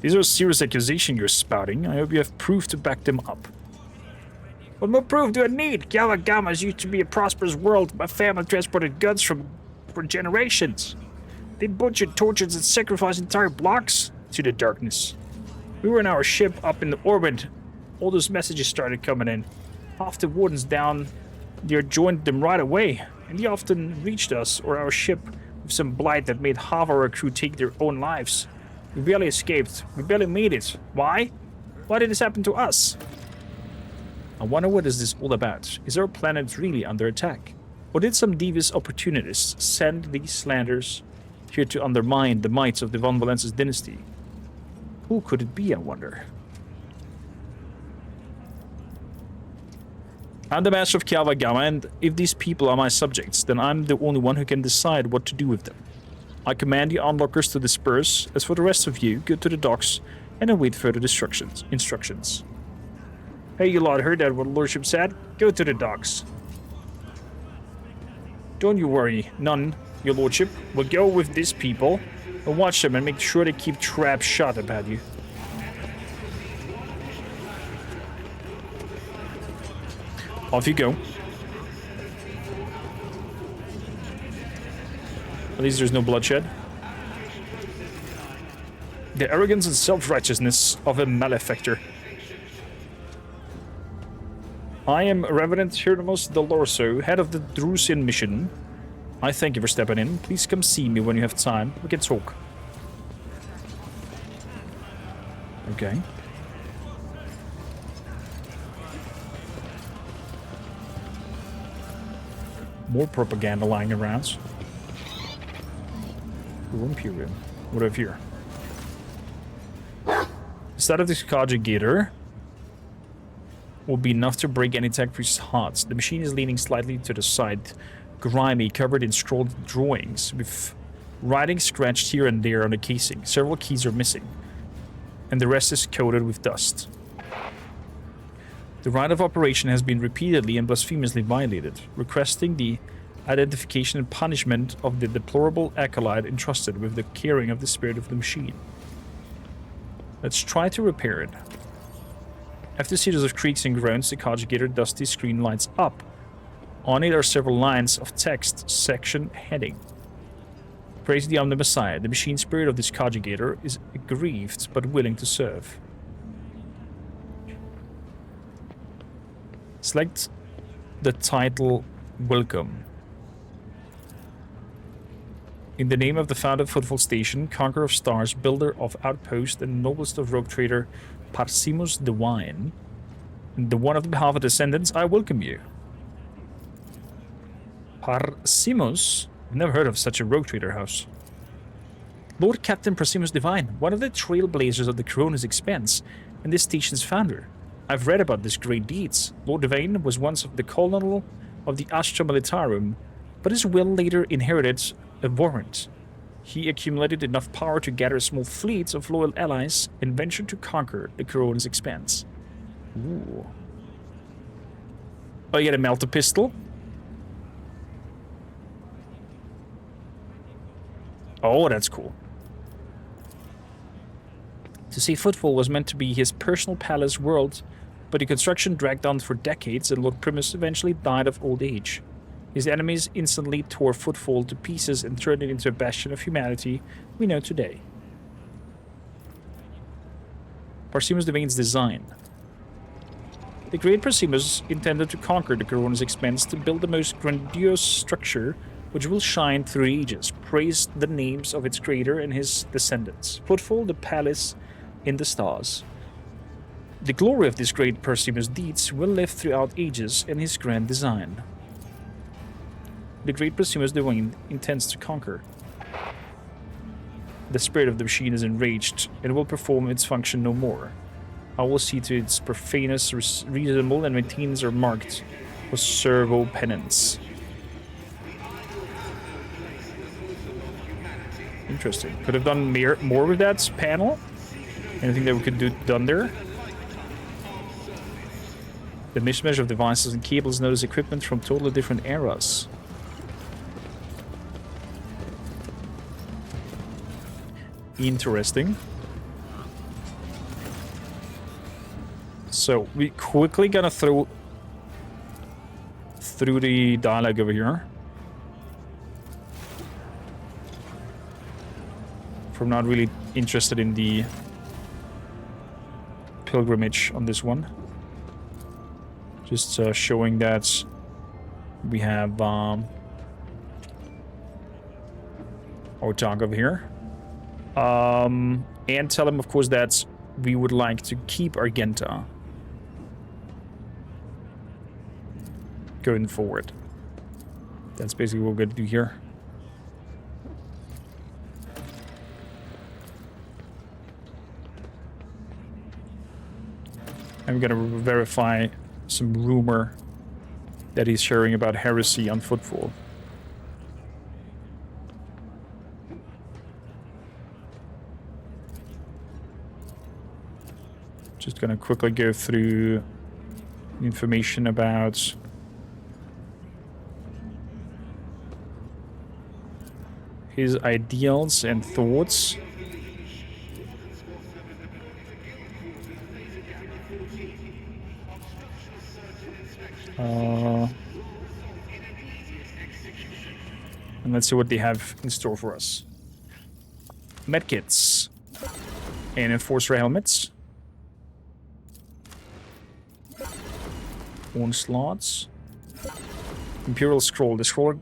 These are serious accusations you're spouting. I hope you have proof to back them up. What more proof do I need? Galagamas used to be a prosperous world. My family transported goods for generations. They butchered, tortured, and sacrificed entire blocks to the darkness. We were in our ship up in the orbit. All those messages started coming in. Half the wardens down there joined them right away, and they often reached us or our ship with some blight that made half our crew take their own lives. We barely escaped. We barely made it. Why? Why did this happen to us? I wonder what is this all about. Is our planet really under attack? Or did some devious opportunists send these slanders here to undermine the might of the Von Valence's dynasty? Who could it be, I wonder? I'm the master of Calvagama, and if these people are my subjects, then I'm the only one who can decide what to do with them. I command the onlookers to disperse. As for the rest of you, go to the docks and await further instructions. Hey, you lot, heard that what Lordship said? Go to the docks. Don't you worry, none, your Lordship. We'll go with these people and watch them and make sure they keep traps shut about you. Off you go. At least there's no bloodshed. The arrogance and self-righteousness of a malefactor. I am Reverend Hieronymus Delorso, head of the Drusian mission. I thank you for stepping in. Please come see me when you have time. We can talk. Okay. More propaganda lying around. Imperium. What have here? The start of this conjugator will be enough to break any tech priest's hearts. The machine is leaning slightly to the side, grimy, covered in scrolled drawings, with writing scratched here and there on the casing. Several keys are missing, and the rest is coated with dust. The right of operation has been repeatedly and blasphemously violated, requesting the identification and punishment of the deplorable acolyte entrusted with the caring of the spirit of the machine. Let's try to repair it. After a series of creaks and groans, the conjugator dusty screen lights up. On it are several lines of text, section, heading. Praise the Omni Messiah. The machine spirit of this conjugator is aggrieved but willing to serve. Select the title Welcome. In the name of the founder of Footfall Station, conqueror of stars, builder of outpost, and noblest of rogue trader Parsimus the Wine, the one of the behalf of descendants, I welcome you. Parsimus? Never heard of such a rogue trader house. Lord Captain Parsimus Divine, one of the trailblazers of the Corona's expense, and this station's founder. I've read about his great deeds. Lord Divine was once the colonel of the Astra Militarum, but his will later inherited a warrant. He accumulated enough power to gather small fleets of loyal allies and ventured to conquer the Corona's expanse. Ooh. Oh, you get a melter pistol? Oh, that's cool. To say Footfall was meant to be his personal palace world, but the construction dragged on for decades and Lord Primus eventually died of old age. His enemies instantly tore Footfall to pieces and turned it into a bastion of humanity we know today. Parsimus Divine's design. The great Parsimus intended to conquer the Corona's expense to build the most grandiose structure which will shine through the ages, praised the names of its creator and his descendants. Footfall, the palace in the stars. The glory of this great Parsimus deeds will live throughout ages in his grand design. The great Parsimus Divine intends to conquer. The spirit of the machine is enraged and will perform its function no more. I will see to its profaneness reasonable and maintains are marked for servo penance. Interesting. Could have done more with that panel. Anything that we could do done there? The mishmash of devices and cables notice equipment from totally different eras. Interesting. So we quickly gonna throw through the dialogue over here. If I'm not really interested in the pilgrimage on this one. Just showing that we have our talk over here. And tell him, of course, that we would like to keep Argenta going forward. That's basically what we're going to do here. I'm going to verify some rumor that he's sharing about heresy on Footfall. Just gonna quickly go through information about his ideals and thoughts. And let's see what they have in store for us. Medkits and enforcer helmets. Onslaughts. Imperial Scroll. The scroll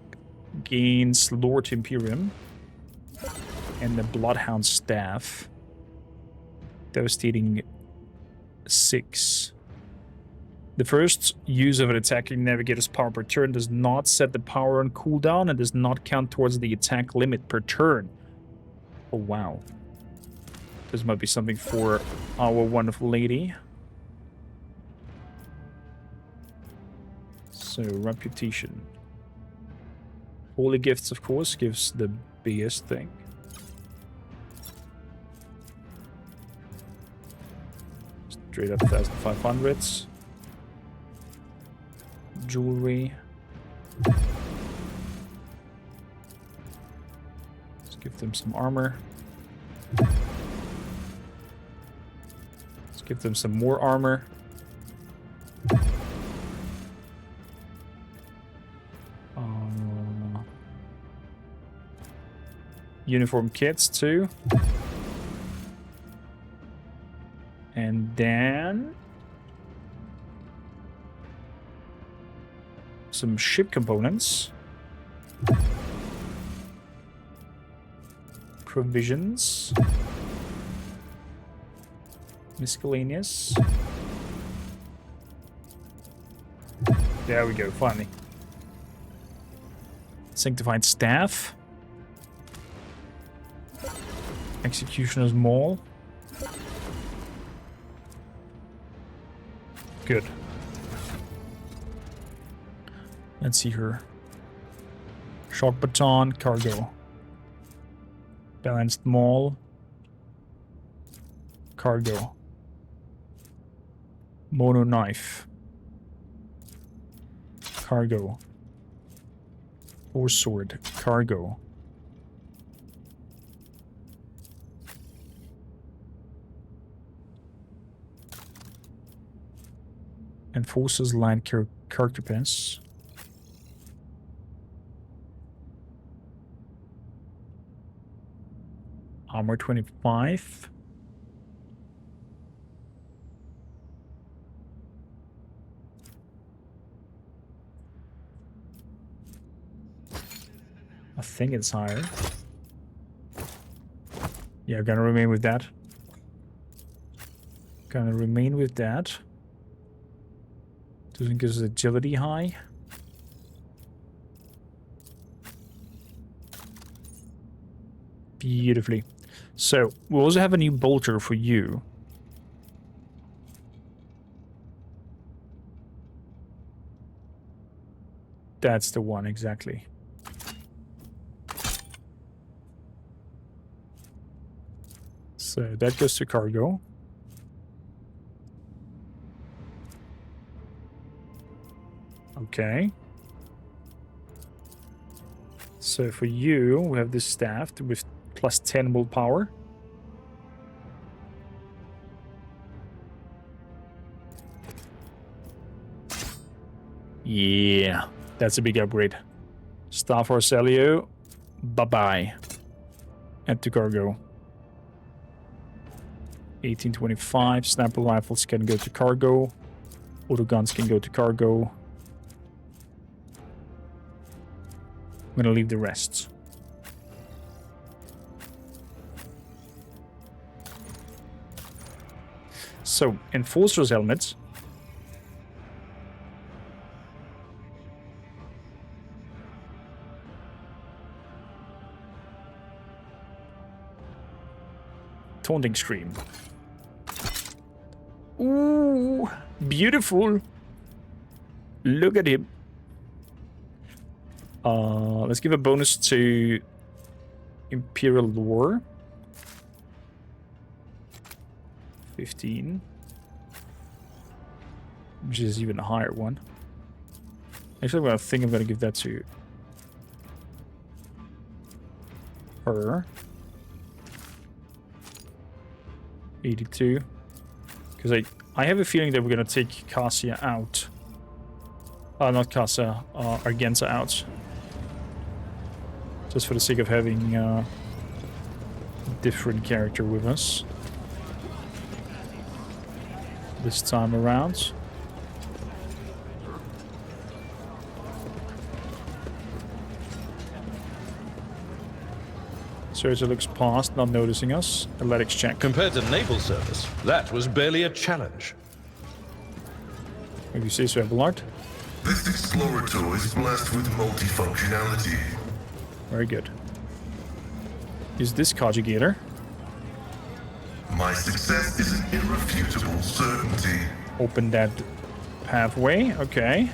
gains Lore to Imperium. And the Bloodhound Staff. Devastating 6. The first use of an attacking navigator's power per turn does not set the power on cooldown and does not count towards the attack limit per turn. Oh wow. This might be something for our wonderful lady. So, reputation. Holy Gifts, of course, gives the biggest thing. Straight up 1,500s. Jewelry. Let's give them some armor. Let's give them some more armor. Uniform kits too. And then some ship components. Provisions. Miscellaneous. There we go, finally. Sanctified Staff. Executioner's Maul. Good. Let's see her. Shock Baton, Cargo. Balanced Maul. Cargo. Mono Knife. Cargo. Horse Sword. Cargo. Enforces Line Character Pass. Armor 25. I think it's higher. Yeah, gonna remain with that. Gonna remain with that. Doesn't give us agility high. Beautifully. So, we also have a new bolter for you. That's the one, exactly. So, that goes to cargo. Okay. So, for you, we have this staff with plus 10 willpower. Yeah, that's a big upgrade. Staff Arcelio, bye-bye. Add to cargo. 1825, sniper rifles can go to cargo. Auto guns can go to cargo. I'm gonna leave the rest. So, Enforcer's helmets. Taunting Scream. Ooh, beautiful. Look at him. Let's give a bonus to Imperial Lore. 15. Which is even a higher one. Actually, I think I'm gonna give that to her. 82. Because I have a feeling that we're gonna take Cassia out. Not Cassia, Argenza out. Just for the sake of having a different character with us. This time around. Surgeon looks past, not noticing us. Athletics check. Compared to naval service, that was barely a challenge. Maybe you say so, Abelard. This explorator is blessed with multifunctionality. Very good. Use this conjugator. My success is an irrefutable certainty. Open that pathway. Okay.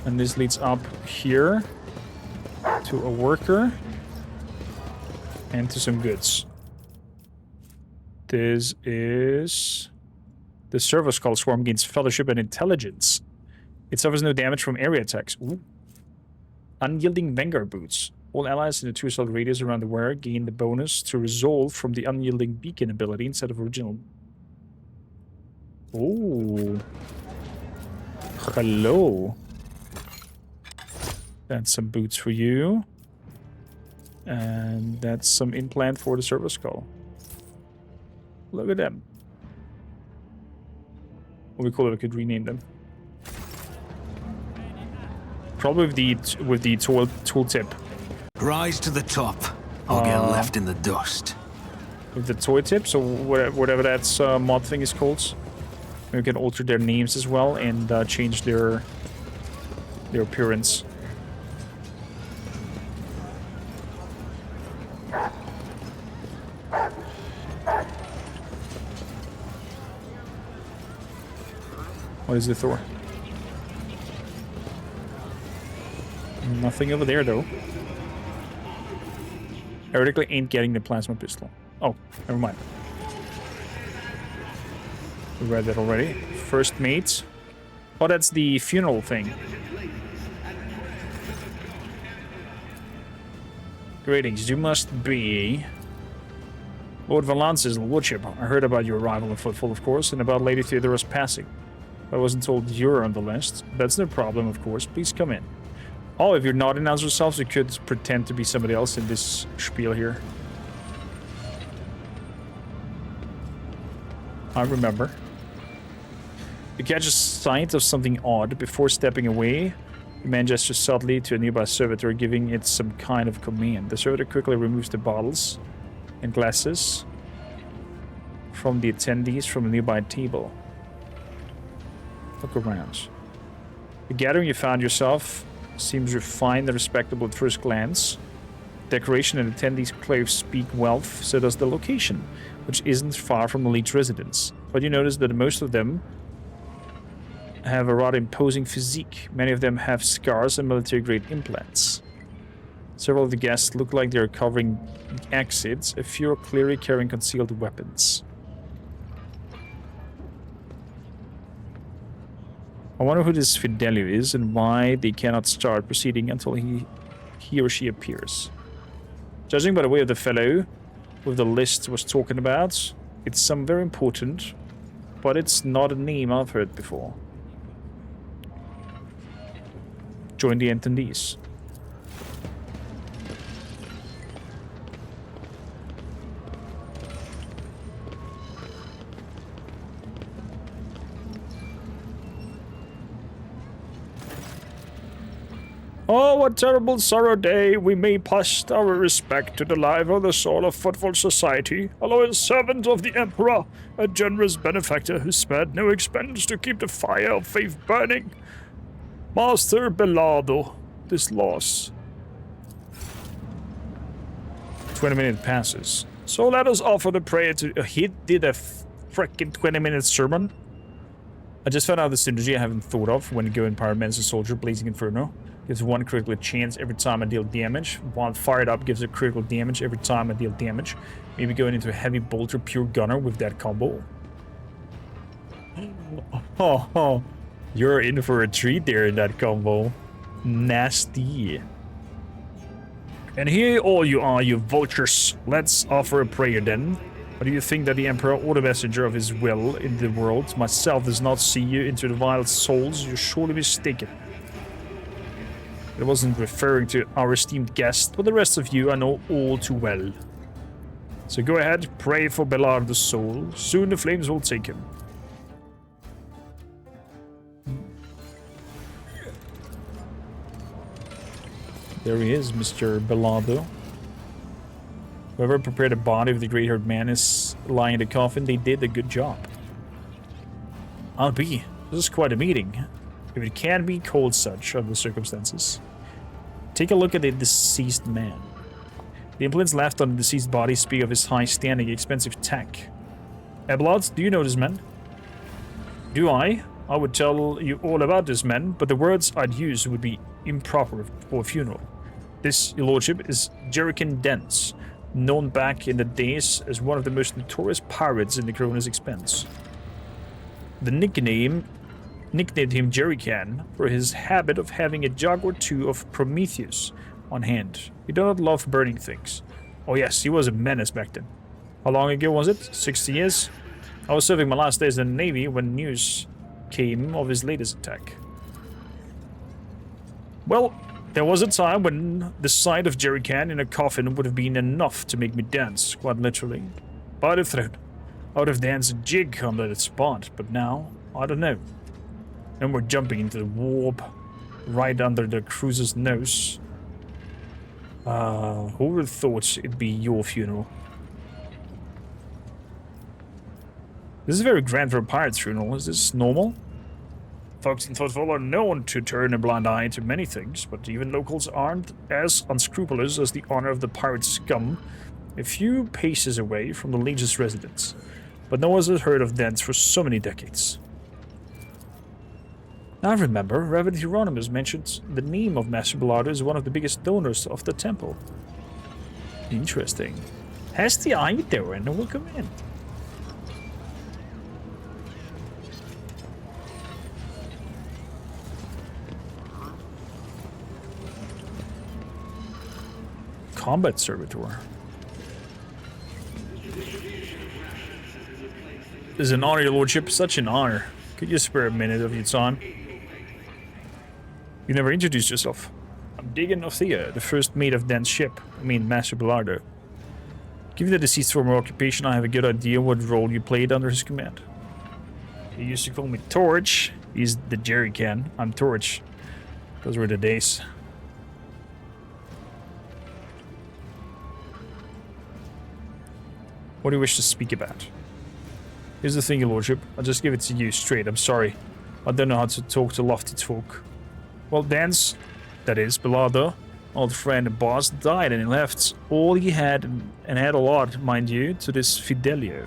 And this leads up here to a worker and to some goods. This is the Servo Skull Swarm gains fellowship and intelligence. It suffers no damage from area attacks. Ooh. Unyielding Vanguard Boots. All allies in the 2-cell radius around the wearer gain the bonus to resolve from the Unyielding Beacon ability instead of original. Oh. Hello. That's some boots for you. And that's some implant for the Servo Skull. Look at them. What we call it, we could rename them. Probably with the tooltip. Rise to the top. I'll get left in the dust. With the toy tips or whatever that mod thing is called. We can alter their names as well and change their appearance. What is the Thor? Nothing over there though. Theoretically ain't getting the plasma pistol. Oh, never mind. We read that already. First mate. Oh, that's the funeral thing. Greetings, you must be Lord Valance's lordship. I heard about your arrival in Footfall, of course, and about Lady Theodora's passing. I wasn't told you're on the list. That's no problem, of course. Please come in. Oh, if you're not announced yourselves, you could pretend to be somebody else in this spiel here. I remember. You catch a sight of something odd. Before stepping away, the man gestures subtly to a nearby servitor, giving it some kind of command. The servitor quickly removes the bottles and glasses from the attendees from a nearby table. Look around. The gathering you found yourself seems refined and respectable at first glance. Decoration and attendees' clothes speak wealth, so does the location, which isn't far from elite residence. But you notice that most of them have a rather imposing physique. Many of them have scars and military-grade implants. Several of the guests look like they are covering the exits. A few are clearly carrying concealed weapons. I wonder who this Fidelio is and why they cannot start proceeding until he or she appears. Judging by the way of the fellow with the list was talking about, it's some very important, but it's not a name I've heard before. Join the attendees. Oh, what terrible sorrow day! We may pass our respect to the life of the soul of Footfall Society, a loyal servant of the Emperor, a generous benefactor who spared no expense to keep the fire of faith burning. Master Bellardo, this loss. 20 minutes passes. So let us offer the prayer to... he did a freaking 20-minute sermon. I just found out the synergy I haven't thought of when going Pyromancer Soldier, Blazing Inferno. Gives one critical chance every time I deal damage, while Fired Up gives a critical damage every time I deal damage. Maybe going into a Heavy Bolter Pure Gunner with that combo. Oh, you're in for a treat there in that combo. Nasty. And here all you are, you vultures. Let's offer a prayer then. Or do you think that the Emperor or the messenger of his will in the world, myself, does not see you into the vile souls? You're surely mistaken. I wasn't referring to our esteemed guest, but the rest of you I know all too well. So go ahead, pray for Bellardo's soul. Soon the flames will take him. There he is, Mr. Bellardo. Whoever prepared the body of the great-haired man is lying in the coffin. They did a good job. I'll be. This is quite a meeting. If it can be called such under the circumstances. Take a look at the deceased man. The implements left on the deceased body speak of his high-standing, expensive tech. Eblot, do you know this man? Do I? I would tell you all about this man, but the words I'd use would be improper for a funeral. This, your lordship, is Jerican Dents, known back in the days as one of the most notorious pirates in the Corona's expense. The nicknamed him Jerrycan for his habit of having a jug or two of Prometheus on hand. He did not love burning things. Oh yes, he was a menace back then. How long ago was it? 60 years? I was serving my last days in the Navy when news came of his latest attack. Well, there was a time when the sight of Jerrycan in a coffin would have been enough to make me dance, quite literally. By the throat. I would have danced a jig under that spot, but now, I don't know. And we're jumping into the warp right under the cruiser's nose. Who would have thought it'd be your funeral? This is very grand for a pirate's funeral. Is this normal? Folks in Footfall are known to turn a blind eye to many things, but even locals aren't as unscrupulous as the honor of the pirate scum a few paces away from the Legion's residence. But no one has heard of Dance for so many decades. I remember, Reverend Hieronymus mentioned the name of Master Bellardo as one of the biggest donors of the temple. Interesting. Has the eye there and we'll come in. Combat servitor. This is an honor, your lordship. Such an honor. Could you spare a minute of your time? You never introduced yourself. I'm Digan of Thea, the first mate of Dan's ship. I mean, Master Bellardo. Given the deceased's former occupation, I have a good idea what role you played under his command. He used to call me Torch. He's the jerry can. I'm Torch. Those were the days. What do you wish to speak about? Here's the thing, your lordship. I'll just give it to you straight. I'm sorry. I don't know how to talk to lofty folk. Well, Dan's, that is, Bellardo, old friend and boss, died and he left all he had, and had a lot, mind you, to this Fidelio.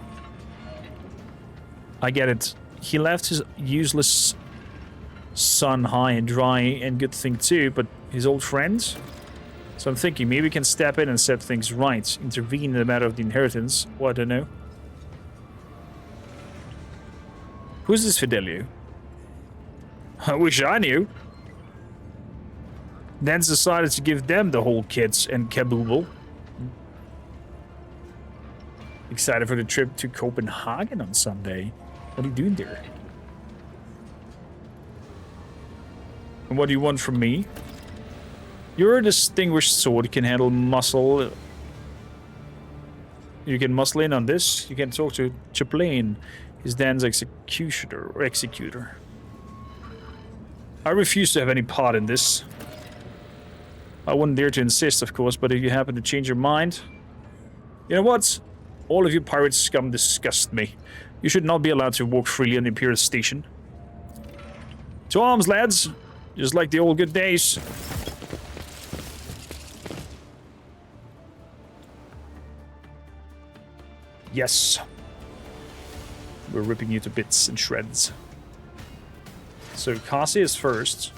I get it. He left his useless son high and dry, and good thing too, but his old friend? So I'm thinking maybe we can step in and set things right, intervene in the matter of the inheritance. Well, I don't know. Who's this Fidelio? I wish I knew. Dan's decided to give them the whole kits and caboodle. Excited for the trip to Copenhagen on Sunday. What are you doing there? And what do you want from me? You're a distinguished sword, can handle muscle. You can muscle in on this. You can talk to Chaplain. He's Dan's executor. I refuse to have any part in this. I wouldn't dare to insist, of course, but if you happen to change your mind... You know what? All of you pirate scum disgust me. You should not be allowed to walk freely on the Imperial station. To arms, lads! Just like the old good days. Yes. We're ripping you to bits and shreds. So Kasi is first.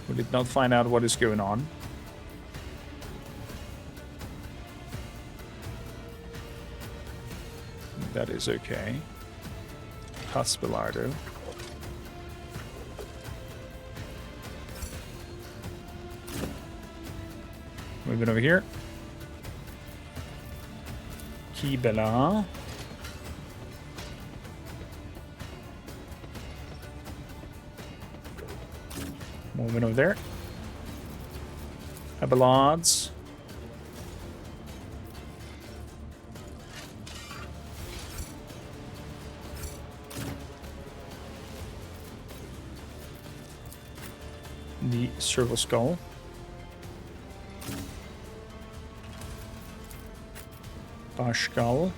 We did not find out what is going on. That is okay. Bellardo. Moving over here. Kibela. Moving over there. Abelards. The Serval Skull. Bashkal.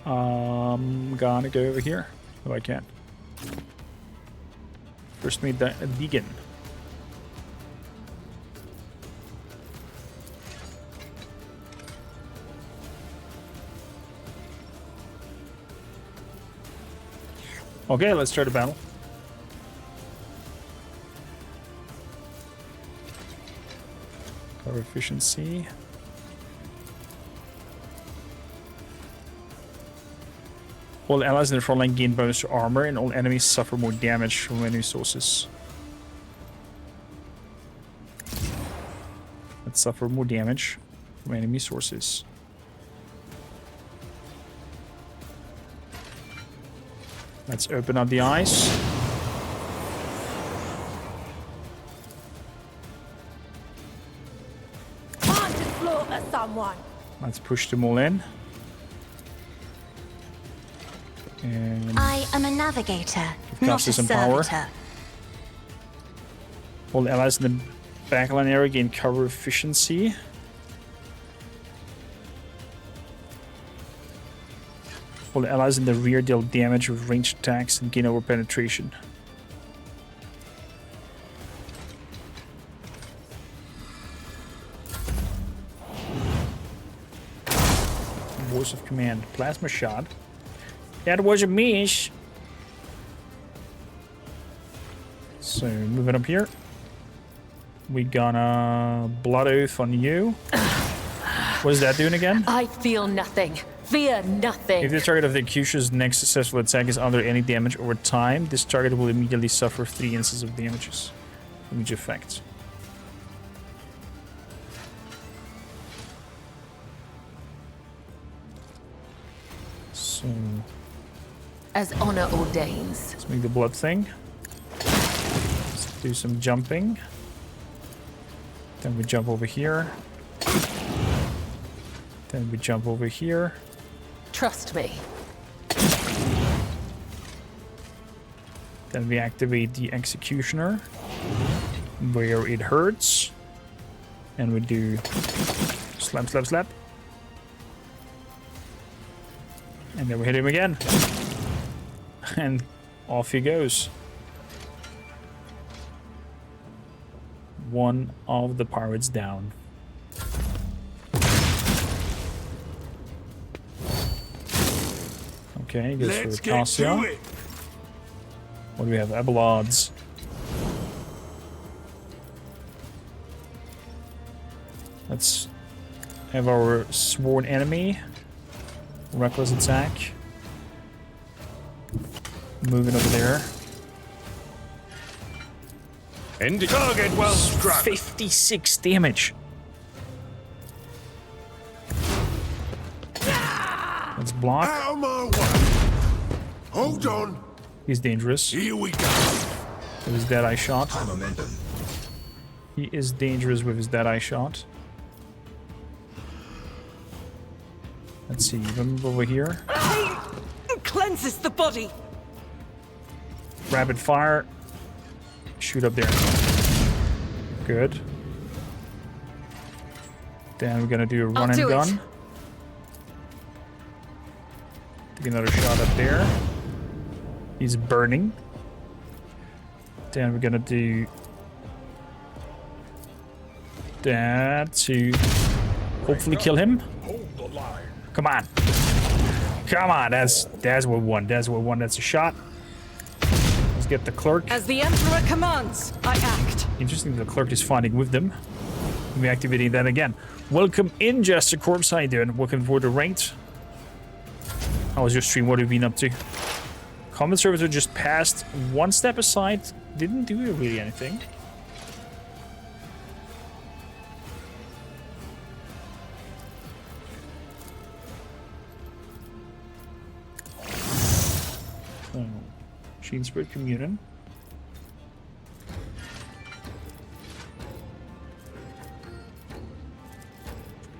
I'm gonna go over here if I can. First meet the Deegan. Okay, let's start a battle. Power efficiency. All allies in the front line gain bonus to armor, and all enemies suffer more damage from enemy sources. Let's suffer more damage from enemy sources. Let's open up the eyes. Want to slaughter someone? Let's push them all in. And I am a navigator, not cost a us some power. servitor. all the allies in the backline area gain cover efficiency. All the allies in the rear deal damage with ranged attacks and gain over penetration. Voice of command. Plasma shot. That was a miss. So, moving up here. We gonna Blood Oath on you. What is that doing again? I feel nothing. Fear nothing. If the target of the accuser's next successful attack is under any damage over time, this target will immediately suffer 3 instances of damages. Damage effects. So, As honor ordains. let's make the blood thing. Let's do some jumping. Then we jump over here. Then we jump over here. Trust me. Then we activate the Executioner, where it hurts. And we do slap, slap, slap. And then we hit him again. And off he goes. One of the pirates down. Okay, goes Let's for get to Cassia. it. What do we have? Abelards. Let's have our sworn enemy. Reckless attack. Moving over there. End it. Target well struck. 56 damage. Let's block. Out of my way. Hold on. He's dangerous. Here we go. With his Deadeye shot. He is dangerous with his Deadeye shot. Let's see, move over here. Pain cleanses the body. Rapid fire. Shoot up there. Good. Then we're gonna do a run and do it. gun. Take another shot up there. He's burning. Then we're gonna do that to hopefully kill him. Come on. Come on, that's what we want. That's what we want. That's a shot. Let's get the clerk. As the Emperor commands, I act. Interesting, the clerk is fighting with them. We're activating that again. Welcome in, Jester Corpse. How you doing? Welcome for the ranked. How was your stream? What have you been up to? Common Servitor just passed one step aside. Didn't do really anything. Oh. Machine Spirit Communion.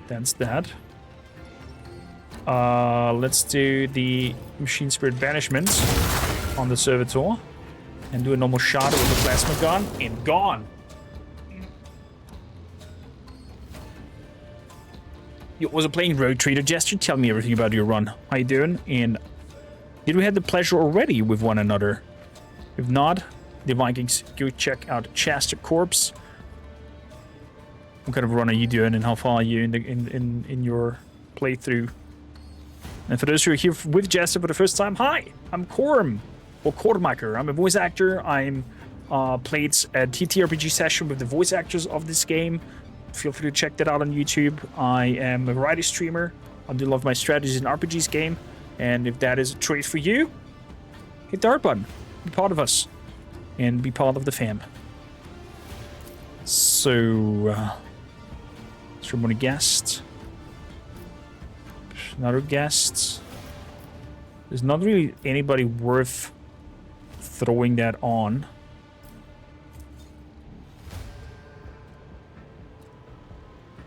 That's that. Let's do the Machine Spirit Banishment on the Servitor. And do a normal shot with the plasma gun. And gone! You was playing Road Trader Jester? Tell me everything about your run. How you doing? And did we have the pleasure already with one another? If not, the Vikings, go check out Chester Corpse. What kind of run are you doing, and how far are you in your playthrough? And for those who are here with Jester for the first time, hi, I'm Corm, or Cormaker. I'm a voice actor. I'm played a TTRPG session with the voice actors of this game. Feel free to check that out on YouTube. I am a variety streamer. I do love my strategies in RPGs game. And if that is a trait for you, hit the heart button. Be part of us. And be part of the fam. So, someone a guest. Another guest. There's not really anybody worth throwing that on.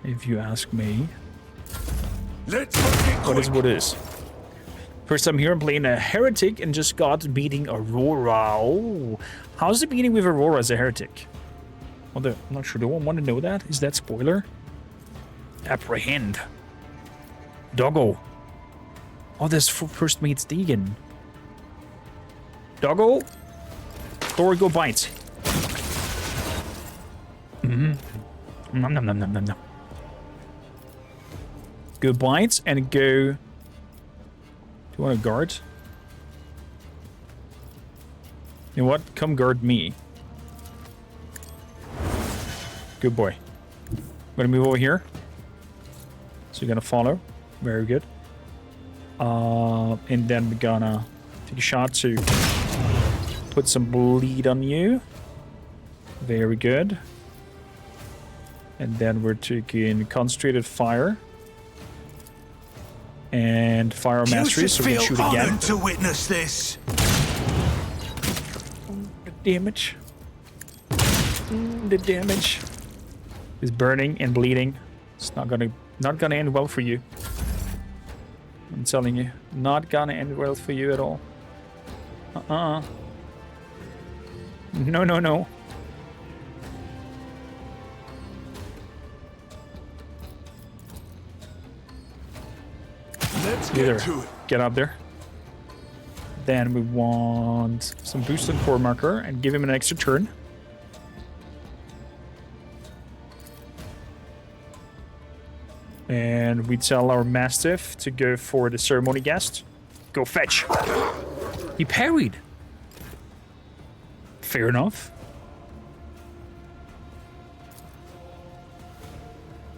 If you ask me. Let's make it What is quick. what is? First time here, I'm playing a heretic and just got beating Aurora. Oh, how's the beating with Aurora as a heretic? Well, I'm not sure. Do I want to know that? Is that spoiler? Apprehend. Doggo. Oh, this first mate's Deegan. Doggo. Thor, go bite. Nom nom nom nom nom nom. Go bites and go. Do you want to guard? You know what? Come guard me. Good boy. I'm gonna move over here. So you're gonna follow. Very good. And then we're gonna take a shot to put some bleed on you. Very good. And then we're taking concentrated fire. And fire mastery, so we can shoot again. To witness this. The damage. The damage is burning and bleeding. It's not gonna end well for you. I'm telling you, not gonna end well for you at all. No, no, no. Let's Either get to it. get up there. Then we want some boost on core marker and give him an extra turn. And we tell our Mastiff to go for the ceremony guest. Go fetch. He parried. Fair enough.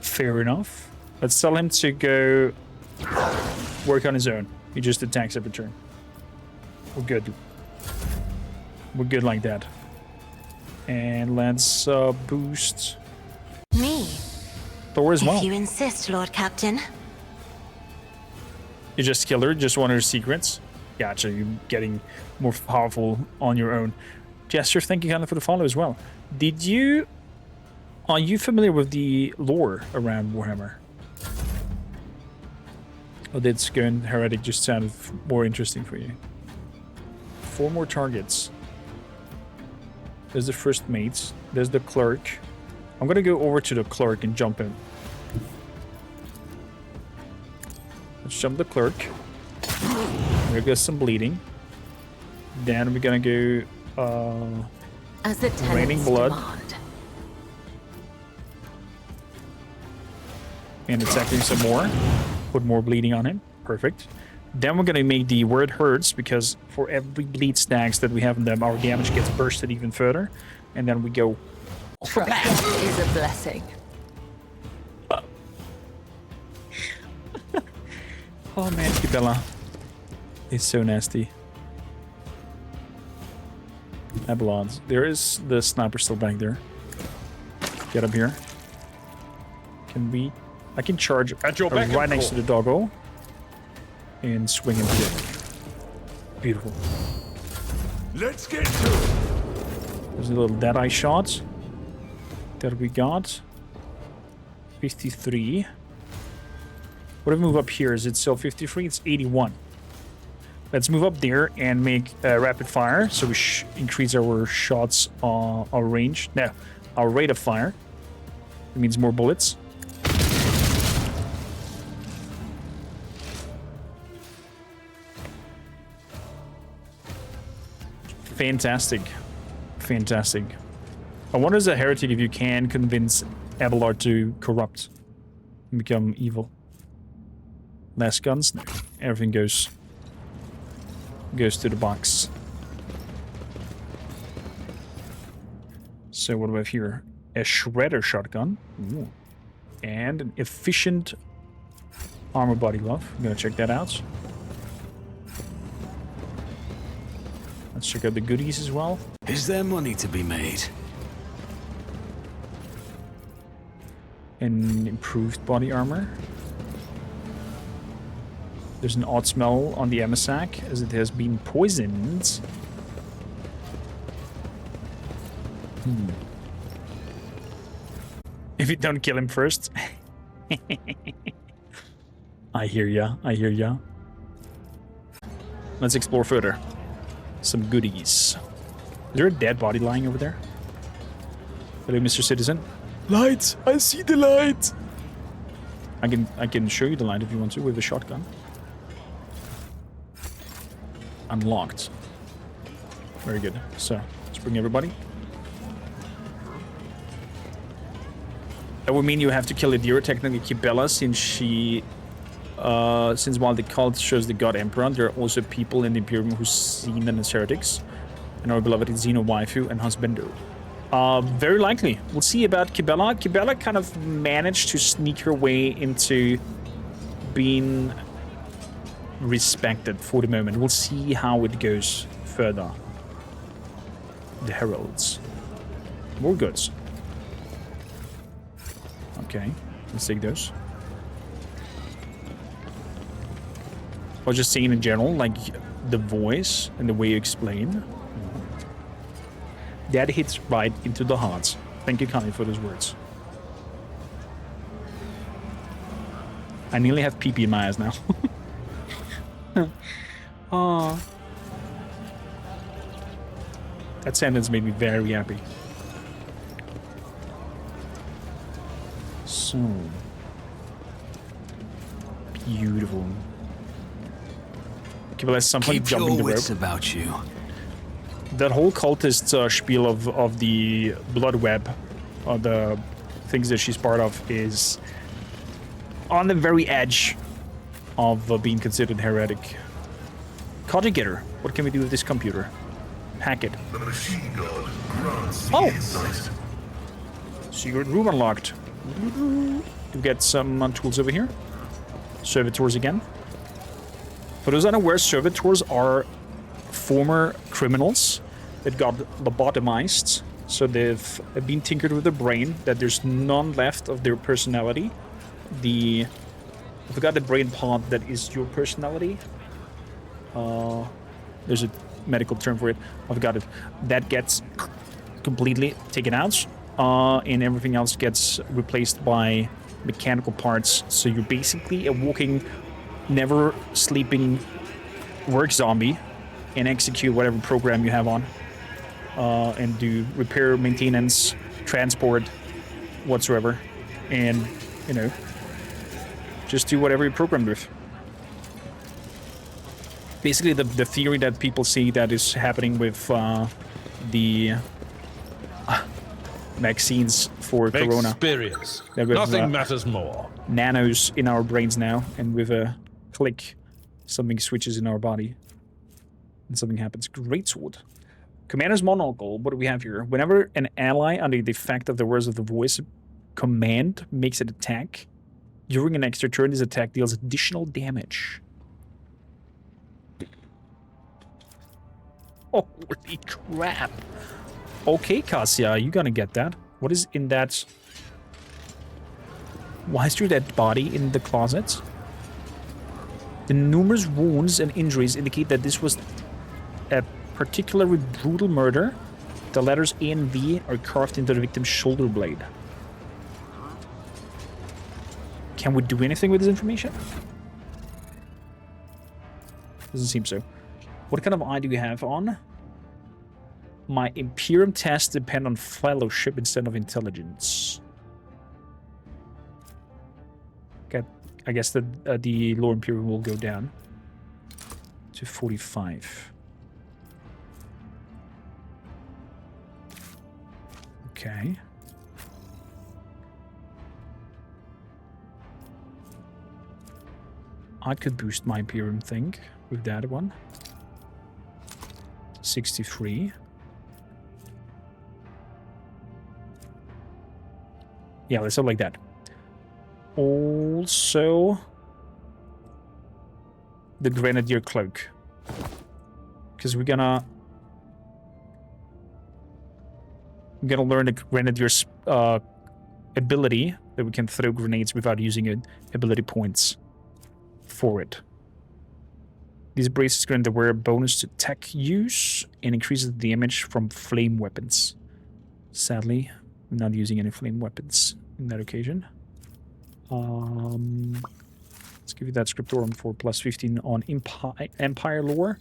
Fair enough. Let's tell him to go work on his own. He just attacks every turn. We're good. We're good like that. And let's boost Me, Thor as well. if you insist, Lord Captain. You just killed her, just want her secrets. Gotcha, you're getting more powerful on your own. Jester, thank you kind of for the follow as well. Are you familiar with the lore around Warhammer? Or did Skern Heretic just sound more interesting for you? 4 more targets. There's the first mate. There's the clerk. I'm gonna go over to the clerk and jump in. Let's jump the clerk. We're gonna get some bleeding. Then we're gonna go As the raining tenants blood. demand. And attacking some more. Put more bleeding on him. Perfect. Then we're gonna make the word hurts, because for every bleed stacks that we have in them, our damage gets bursted even further. And then we go. Trust is a blessing. Oh man, Kibella is so nasty. Abalons. There is the sniper still back there. Get up here. Can we? I can charge right next to the doggo and swing him here. Beautiful. Let's get to it. There's a little dead-eye shot that we got. 53. What if we move up here? Is it still 53? It's 81. Let's move up there and make rapid fire, so we increase our shots, our range. No, our rate of fire. It means more bullets. Fantastic. Fantastic. I wonder as a heretic if you can convince Abelard to corrupt and become evil. Less guns? No. Everything goes to the box. So what do we have here? A shredder shotgun. Ooh. And an efficient armor body glove. I'm gonna check that out. Let's check out the goodies as well. Is there money to be made? An improved body armor. There's an odd smell on the Emisac as it has been poisoned. If you don't kill him first. I hear ya. I hear ya. Let's explore further. Some goodies. Is there a dead body lying over there? Hello, Mr. Citizen. Lights! I see the light! I can show you the light if you want to with a shotgun. Unlocked. Very good. So, let's bring everybody. That would mean you have to kill a deer, technically Kibella, since she... since while the cult shows the god Emperor, there are also people in the Imperium who see them as heretics. And our beloved Xeno waifu and husbando. Very likely. We'll see about Kibella. Kibella kind of managed to sneak her way into being respected for the moment. We'll see how it goes further. The heralds. More goods. Okay, let's take those. I was just saying in general, like the voice and the way you explain. That hits right into the heart. Thank you, Connie, for those words. I nearly have pee-pee in my eyes now. Oh. That sentence made me very happy. So beautiful. Okay, well, that's something jumping the rope. About you. That whole cultist spiel of the blood web, or the things that she's part of, is on the very edge of being considered heretic. Conjugator, what can we do with this computer? Hack it. The machine god grants Oh! insight. Secret room unlocked. You get some tools over here. Servitors again. For those unaware, servitors are former criminals that got lobotomized. So they've been tinkered with their brain, that there's none left of their personality. I forgot the brain part that is your personality. There's a medical term for it. I forgot it. That gets completely taken out. And everything else gets replaced by mechanical parts. So you're basically a walking, never sleeping work zombie and execute whatever program you have on. And do repair, maintenance, transport, whatsoever. And, you know, just do whatever you're programmed with. Basically, the theory that people see that is happening with the vaccines for Corona. Experience. That we have, Nothing matters more. Nanos in our brains now, and with a click, something switches in our body. And something happens. Greatsword. Commander's Monocle. What do we have here? Whenever an ally under the effect of the words of the voice command makes an attack, during an extra turn, this attack deals additional damage. Holy crap. Okay, Cassia, you're gonna get that. What is in that? Why is there that body in the closet? The numerous wounds and injuries indicate that this was a particularly brutal murder. The letters A and V are carved into the victim's shoulder blade. Can we do anything with this information? Doesn't seem so. What kind of eye do we have on? My Imperium tests depend on fellowship instead of intelligence. Okay, I guess the lower Imperium will go down to 45. Okay. I could boost my Imperium thing with that one. 63. Yeah, let's have like that. Also, the Grenadier Cloak. Because we're gonna learn the Grenadier's ability that we can throw grenades without using ability points for it. These braces grant the wearer bonus to tech use and increases the damage from flame weapons. Sadly, I'm not using any flame weapons in that occasion. Let's give you that scriptorum for plus 15 on Empire lore.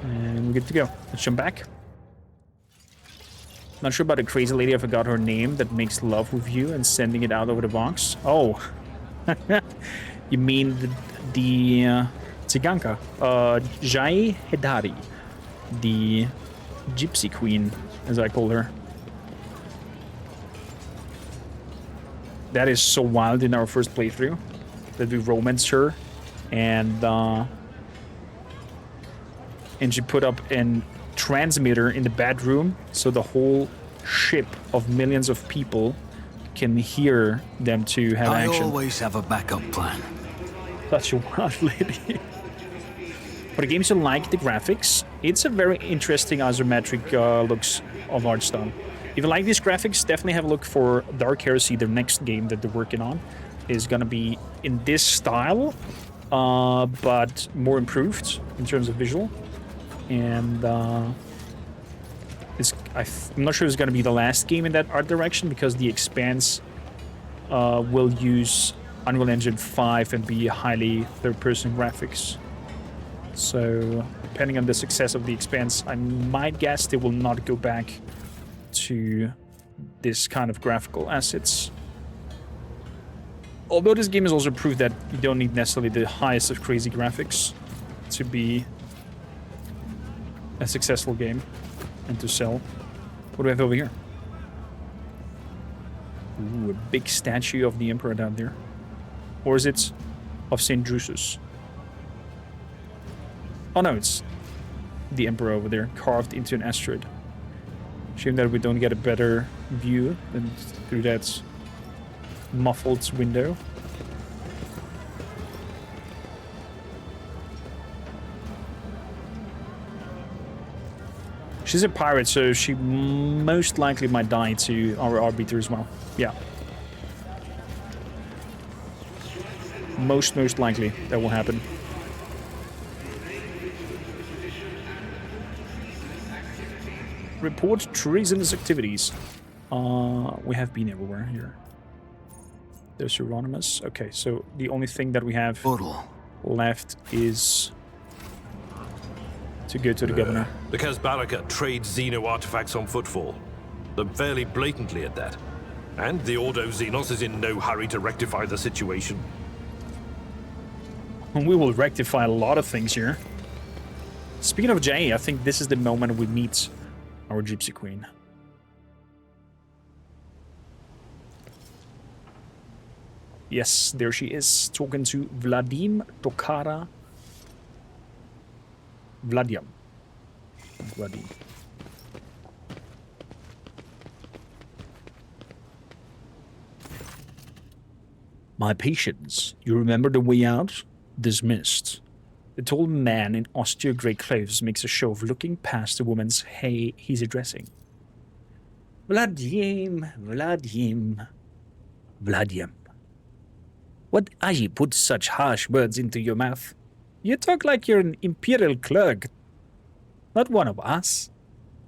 And we're good to go. Let's jump back. Not sure about the crazy lady, I forgot her name, that makes love with you and sending it out over the box. Oh. You mean the Tsiganka. Jai Hedari. The Gypsy Queen, as I call her. That is so wild in our first playthrough. That we romanced her. And she put up an transmitter in the bedroom, so the whole ship of millions of people can hear them to have action. I always have a backup plan. Such a wild lady. For the games who like the graphics, it's a very interesting isometric looks of Archstone. If you like these graphics, definitely have a look for Dark Heresy. The next game that they're working on is gonna be in this style, but more improved in terms of visual. And I'm not sure it's going to be the last game in that art direction, because The Expanse will use Unreal Engine 5 and be highly third-person graphics. So, depending on the success of The Expanse, I might guess they will not go back to this kind of graphical assets. Although this game has also proved that you don't need necessarily the highest of crazy graphics to be a successful game and to sell. What do we have over here? Ooh, a big statue of the Emperor down there. Or is it of St. Drusus? Oh no, it's the Emperor over there, carved into an asteroid. Shame that we don't get a better view than through that muffled window. She's a pirate, so she most likely might die to our arbiter as well. Yeah. Most likely that will happen. Report treasonous activities. We have been everywhere here. There's Euronymous. Okay, so the only thing that we have left is to go to the governor. The Kazbaraka trades Xeno artifacts on Footfall. Them fairly blatantly at that. And the Ordo Xenos is in no hurry to rectify the situation. We will rectify a lot of things here. Speaking of Jay, I think this is the moment we meet our Gypsy Queen. Yes, there she is, talking to Vladim Tokara. Vladim. My patience, you remember the way out? Dismissed. The tall man in austere grey clothes makes a show of looking past the woman's hay he's addressing. Vladim. What Aji put such harsh words into your mouth? You talk like you're an imperial clerk, not one of us.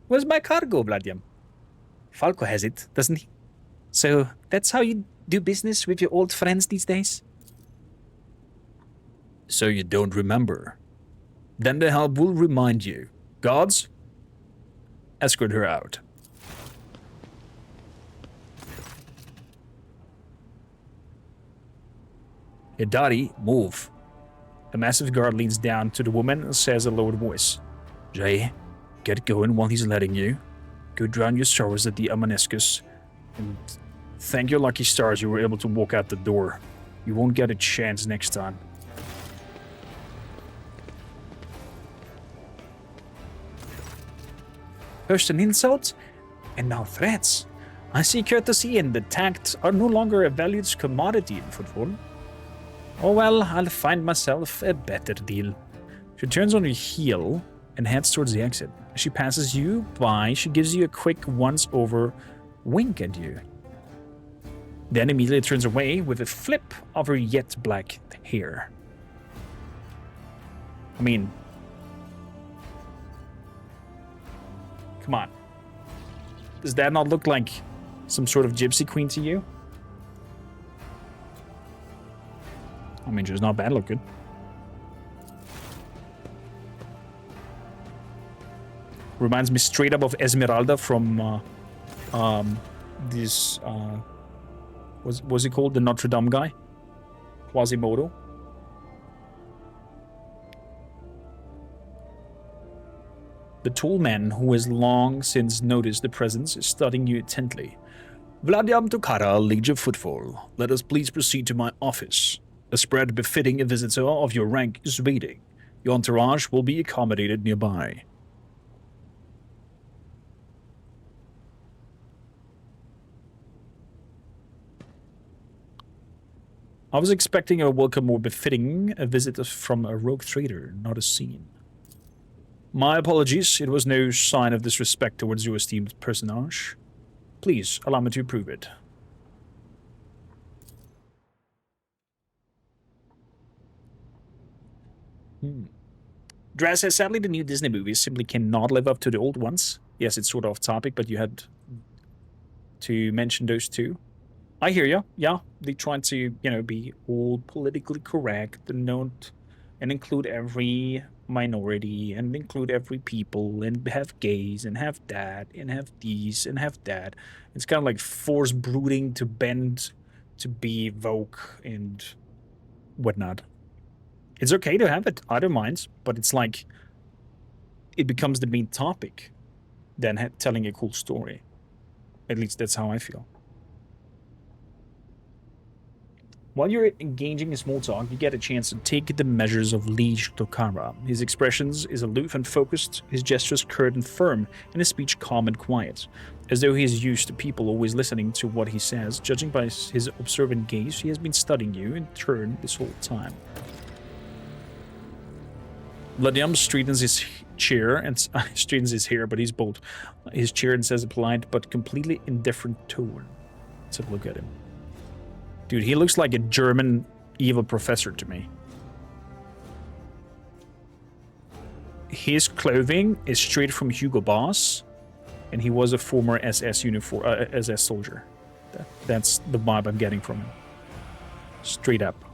Where's my cargo, Vladim? Falco has it, doesn't he? So that's how you do business with your old friends these days? So you don't remember? Then the help will remind you. Guards, escort her out. Hidari, move. A massive guard leans down to the woman and says in a lowered voice, Jay, get going while he's letting you. Go drown your sorrows at the Amanescus, and thank your lucky stars you were able to walk out the door. You won't get a chance next time. First an insult, and now threats. I see courtesy and the tact are no longer a valued commodity in Footfall. Oh well, I'll find myself a better deal. She turns on her heel and heads towards the exit. As she passes you by, she gives you a quick once-over wink at you. Then immediately turns away with a flip of her yet black hair. I mean, come on. Does that not look like some sort of gypsy queen to you? I mean, she's not bad looking. Reminds me straight up of Esmeralda from this was he called the Notre Dame guy? Quasimodo. The tall man, who has long since noticed the presence, is studying you intently. Vladiam Tokara, Liege of Footfall, let us please proceed to my office. A spread befitting a visitor of your rank is waiting. Your entourage will be accommodated nearby. I was expecting a welcome more befitting a visit from a rogue trader, not a scene. My apologies, it was no sign of disrespect towards your esteemed personage. Please, allow me to prove it. Draz says, sadly the new Disney movies simply cannot live up to the old ones. Yes, it's sort of off topic, but you had to mention those two. I hear you. Yeah, they try to, you know, be all politically correct and note and include every minority and include every people and have gays and have that and have these and have that. It's kind of like force brooding to bend to be woke and whatnot. It's okay to have it, I don't mind, but it's like it becomes the main topic than telling a cool story. At least that's how I feel. While you're engaging in small talk, you get a chance to take the measures of Liege Tokara. His expressions is aloof and focused, his gestures curt and firm, and his speech calm and quiet. As though he is used to people always listening to what he says, judging by his observant gaze, he has been studying you in turn this whole time. Vladiam straightens his chair and straightens his hair, but he's bold. His chair and says a polite but completely indifferent tone. Let's have a look at him. Dude, he looks like a German evil professor to me. His clothing is straight from Hugo Boss, and he was a former SS SS soldier. That's the vibe I'm getting from him. Straight up.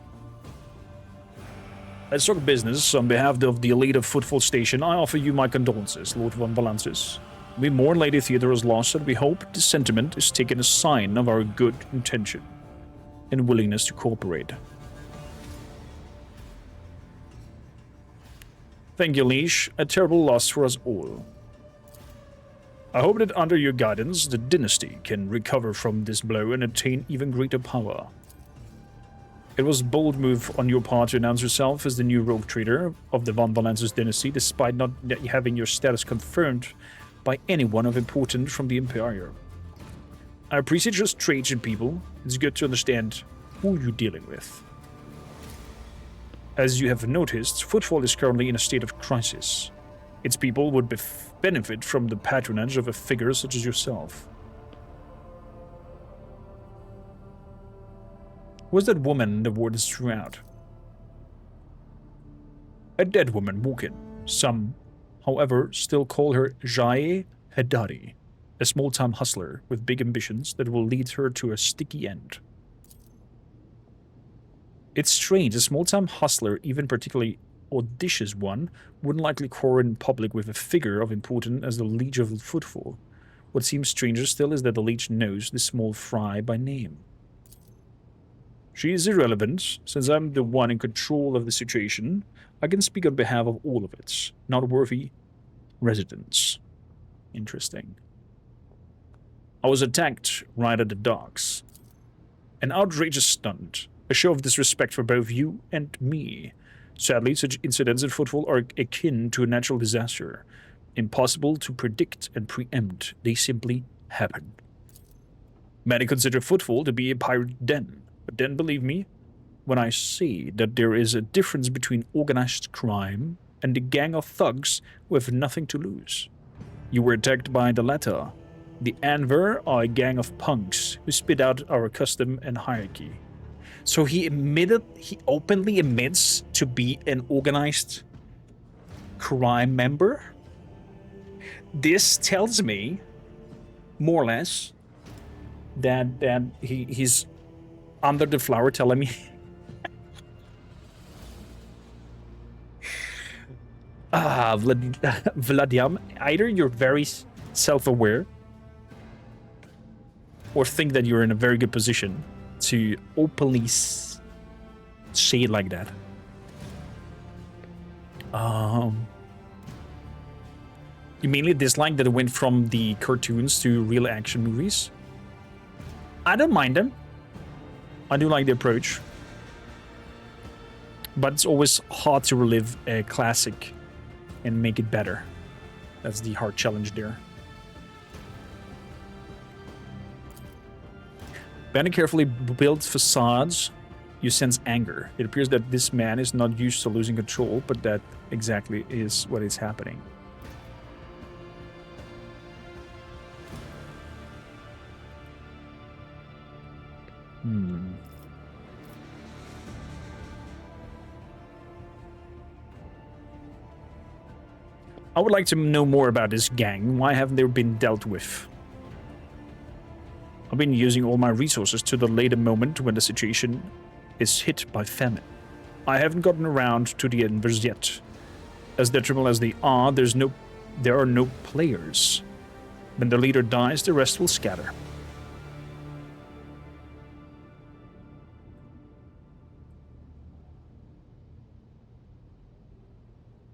Let's talk business. On behalf of the elite of Footfall Station, I offer you my condolences, Lord von Valances. We mourn Lady Theodora's loss, and we hope this sentiment is taken as a sign of our good intention and willingness to cooperate. Thank you, Liege. A terrible loss for us all. I hope that under your guidance, the dynasty can recover from this blow and attain even greater power. It was a bold move on your part to announce yourself as the new rogue trader of the von Valances dynasty, despite not having your status confirmed by anyone of importance from the Empire. I appreciate your Trajan people. It's good to understand who you're dealing with. As you have noticed, Footfall is currently in a state of crisis. Its people would benefit from the patronage of a figure such as yourself. Who was that woman the wardens threw out? A dead woman walking. Some, however, still call her Jae Hedari. A small-time hustler with big ambitions that will lead her to a sticky end. It's strange, a small-time hustler, even particularly audacious one, wouldn't likely quarrel in public with a figure of importance as the Liege of Footfall. What seems stranger still is that the Liege knows the small fry by name. She is irrelevant, since I'm the one in control of the situation. I can speak on behalf of all of its not-worthy residents. Interesting. I was attacked right at the docks. An outrageous stunt, a show of disrespect for both you and me. Sadly, such incidents in Footfall are akin to a natural disaster. Impossible to predict and preempt, they simply happen. Many consider Footfall to be a pirate den, but then believe me when I say that there is a difference between organized crime and a gang of thugs who have nothing to lose. You were attacked by the latter. The Anver are a gang of punks who spit out our custom and hierarchy. So he openly admits to be an organized crime member? This tells me, more or less, that he's under the flower telling me Vladiam, either you're very self-aware or think that you're in a very good position to openly say it like that. You mainly dislike that it went from the cartoons to real action movies? I don't mind them. I do like the approach. But it's always hard to relive a classic and make it better. That's the hard challenge there. Behind carefully built facades, you sense anger. It appears that this man is not used to losing control, but that exactly is what is happening. I would like to know more about this gang. Why haven't they been dealt with? I've been using all my resources to the later moment when the situation is hit by famine. I haven't gotten around to the embers yet. As detrimental as they are, there are no players. When the leader dies, the rest will scatter.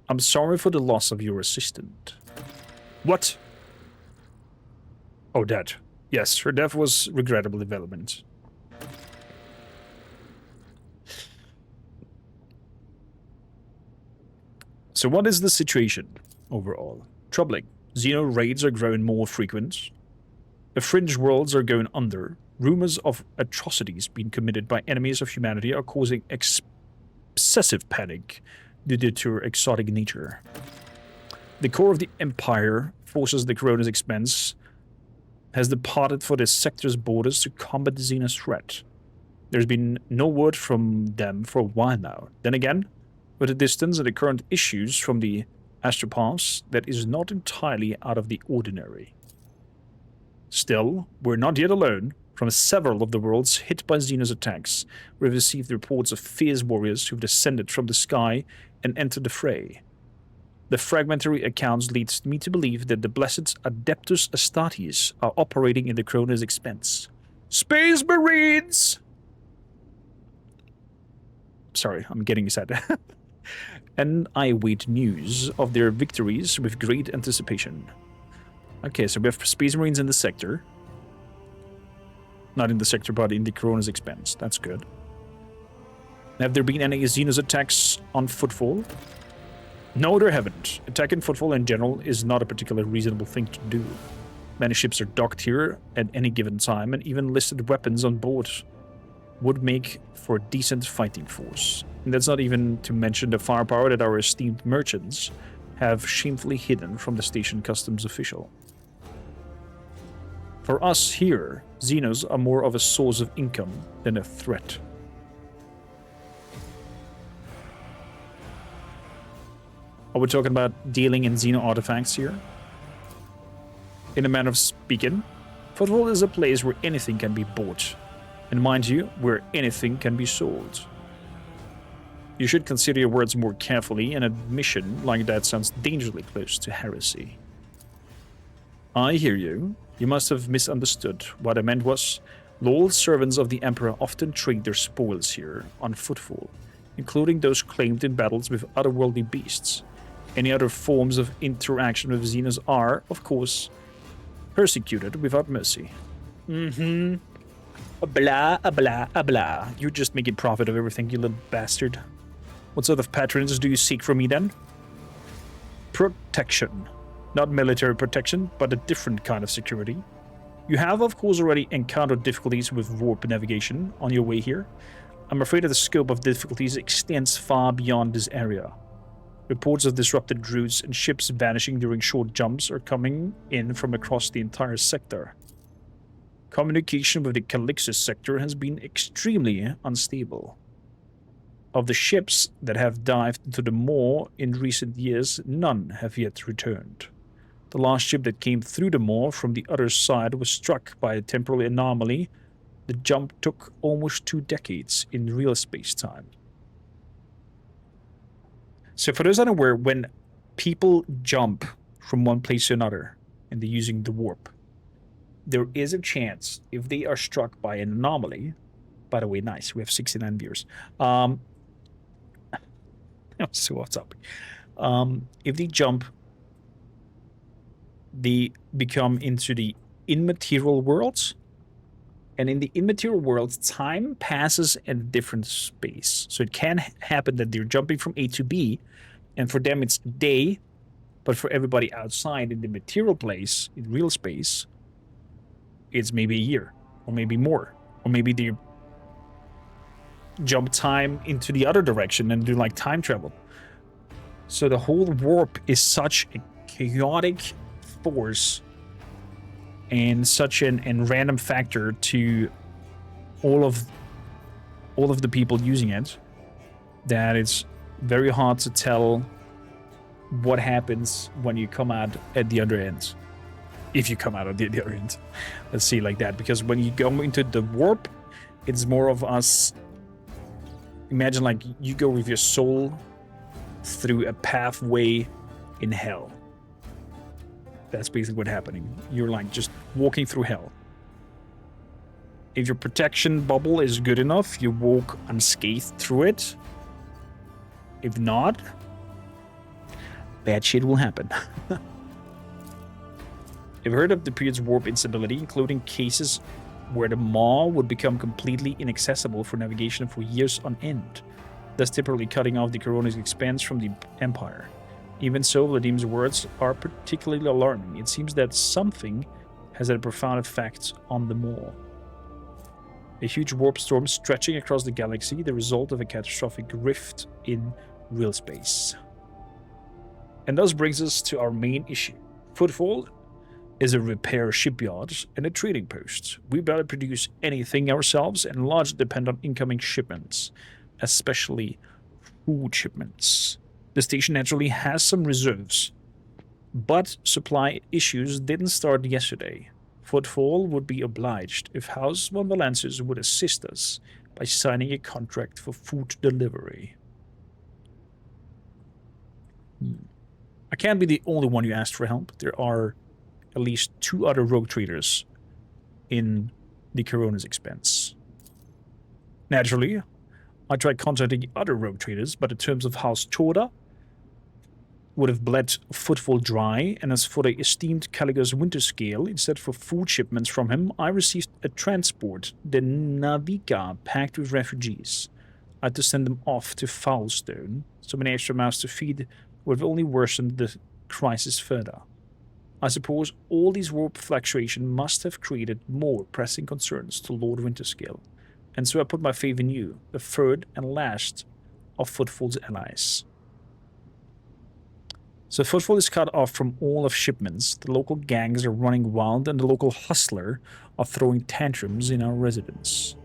I'm sorry for the loss of your assistant. What? Oh, that. Yes, her death was regrettable development. So what is the situation overall? Troubling. Xeno raids are growing more frequent. The fringe worlds are going under. Rumors of atrocities being committed by enemies of humanity are causing excessive panic due to their exotic nature. The core of the Empire, forces at the Corona's expense, has departed for this sector's borders to combat the Xenos threat. There's been no word from them for a while now. Then again, with the distance and the current issues from the astropaths, that is not entirely out of the ordinary. Still, we're not yet alone. From several of the worlds hit by Xenos attacks, we've received reports of fierce warriors who've descended from the sky and entered the fray. The fragmentary accounts leads me to believe that the blessed Adeptus Astartes are operating in the Krona's expense. Space Marines! Sorry, I'm getting excited. And I await news of their victories with great anticipation. Okay, so we have Space Marines in the sector. Not in the sector, but in the Corona's expense. That's good. Have there been any Xenos attacks on Footfall? No, there haven't. Attacking Footfall in general is not a particularly reasonable thing to do. Many ships are docked here at any given time, and even listed weapons on board would make for a decent fighting force. And that's not even to mention the firepower that our esteemed merchants have shamefully hidden from the station customs official. For us here, Xenos are more of a source of income than a threat. Are we talking about dealing in Xeno artifacts here? In a manner of speaking, Footfall is a place where anything can be bought. And mind you, where anything can be sold. You should consider your words more carefully. An admission like that sounds dangerously close to heresy. I hear you. You must have misunderstood. What I meant was, loyal servants of the Emperor often trade their spoils here on Footfall, including those claimed in battles with otherworldly beasts. Any other forms of interaction with Xenos are, of course, persecuted without mercy. Blah, blah, blah. You're just making profit of everything, you little bastard. What sort of patronage do you seek from me then? Protection. Not military protection, but a different kind of security. You have, of course, already encountered difficulties with warp navigation on your way here. I'm afraid that the scope of difficulties extends far beyond this area. Reports of disrupted routes and ships vanishing during short jumps are coming in from across the entire sector. Communication with the Calixus sector has been extremely unstable. Of the ships that have dived into the Maw in recent years, none have yet returned. The last ship that came through the Maw from the other side was struck by a temporal anomaly. The jump took almost 2 decades in real space-time. So for those unaware, when people jump from one place to another and they're using the warp, there is a chance if they are struck by an anomaly. By the way, nice, we have 69 viewers. That was so off topic. If they jump, they become into the immaterial worlds, and in the immaterial worlds, time passes at a different space. So it can happen that they're jumping from A to B, and for them it's day, but for everybody outside in the material place, in real space, it's maybe a year, or maybe more, or maybe they jump time into the other direction and do like time travel. So the whole warp is such a chaotic force and such an random factor to all of the people using it that it's very hard to tell what happens when you come out at the other end. If you come out at the other end. Let's see like that. Because when you go into the warp, it's more of us. Imagine like you go with your soul through a pathway in hell. That's basically what's happening. You're like just walking through hell. If your protection bubble is good enough, you walk unscathed through it. If not, bad shit will happen. I've heard of the period's warp instability, including cases where the maw would become completely inaccessible for navigation for years on end, thus typically cutting off the Corona's expanse from the Empire. Even so, Vladim's words are particularly alarming. It seems that something has had a profound effect on the maw. A huge warp storm stretching across the galaxy, the result of a catastrophic rift in real space. And thus brings us to our main issue. Footfall is a repair shipyard and a trading post. We barely produce anything ourselves and largely depend on incoming shipments, especially food shipments. The station naturally has some reserves, but supply issues didn't start yesterday. Footfall would be obliged if House von Valensis would assist us by signing a contract for food delivery. I can't be the only one who asked for help. There are at least 2 other rogue traders in the Corona's expense. Naturally, I tried contacting other rogue traders, but the terms of House Choda would have bled Footfall dry, and as for the esteemed Caligo's winter scale, instead for food shipments from him, I received a transport, the Navika, packed with refugees. I had to send them off to Foulstone. So many extra mouths to feed would have only worsened the crisis further. I suppose all these warp fluctuations must have created more pressing concerns to Lord Winterscale, and so I put my faith in you, the third and last of Footfall's allies. So Footfall is cut off from all of shipments, the local gangs are running wild, and the local hustler are throwing tantrums in our residence.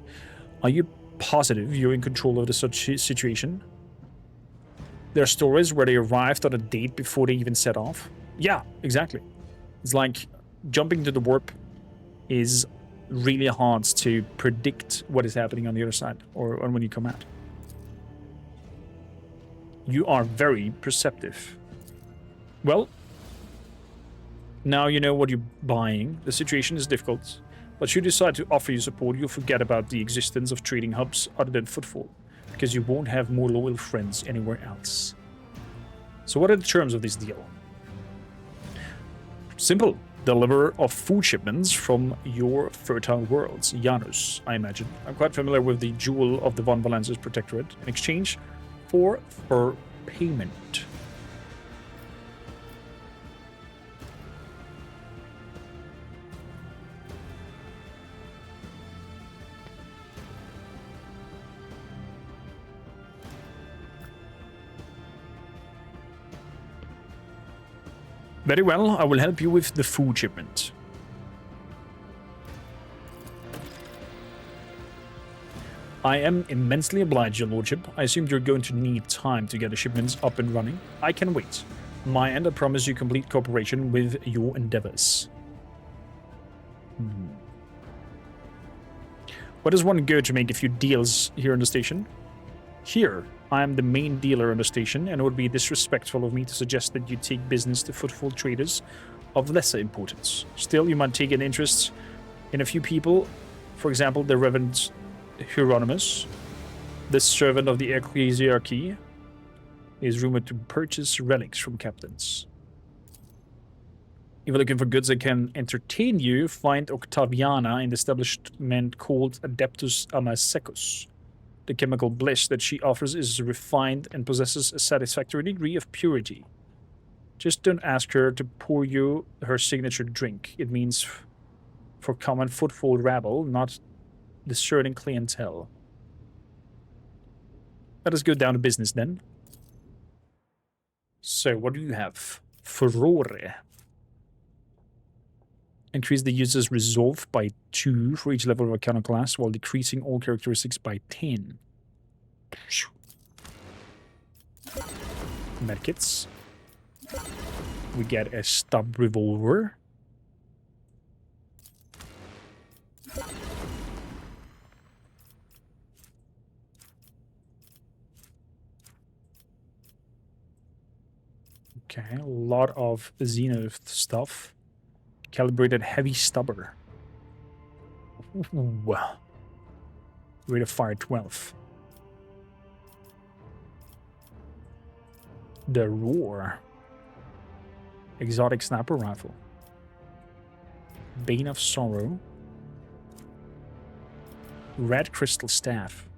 Are you positive you're in control of the such situation? There are stories where they arrived on a date before they even set off. Yeah, exactly. It's like jumping to the warp is really hard to predict what is happening on the other side or when you come out. You are very perceptive. Well, now you know what you're buying. The situation is difficult, but should you decide to offer you support, you'll forget about the existence of trading hubs other than Footfall, because you won't have more loyal friends anywhere else. So what are the terms of this deal? Simple. Deliver of food shipments from your fertile worlds, Janus, I imagine. I'm quite familiar with the jewel of the Von Valensis Protectorate in exchange for fur payment. Very well, I will help you with the food shipment. I am immensely obliged, your lordship. I assumed you're going to need time to get the shipments up and running. I can wait. On my end, I promise you complete cooperation with your endeavors. Where does one go to make a few deals here in the station? Here, I am the main dealer on the station, and it would be disrespectful of me to suggest that you take business to Footfall traders of lesser importance. Still, you might take an interest in a few people. For example, the Reverend Hieronymus, the servant of the Ecclesiarchy, is rumored to purchase relics from captains. If you're looking for goods that can entertain you, find Octaviana in the establishment called Adeptus Amasecus. The chemical bliss that she offers is refined and possesses a satisfactory degree of purity. Just don't ask her to pour you her signature drink. It means for common Footfall rabble, not discerning clientele. Let us go down to business then. So, what do you have? Furore. Increase the user's resolve by 2 for each level of Arcana class, while decreasing all characteristics by 10. Medkits. We get a stub revolver. Okay, a lot of Xeno stuff. Calibrated heavy stubber. Ooh. Rate of fire 12. The roar. Exotic sniper rifle. Bane of sorrow. Red crystal staff.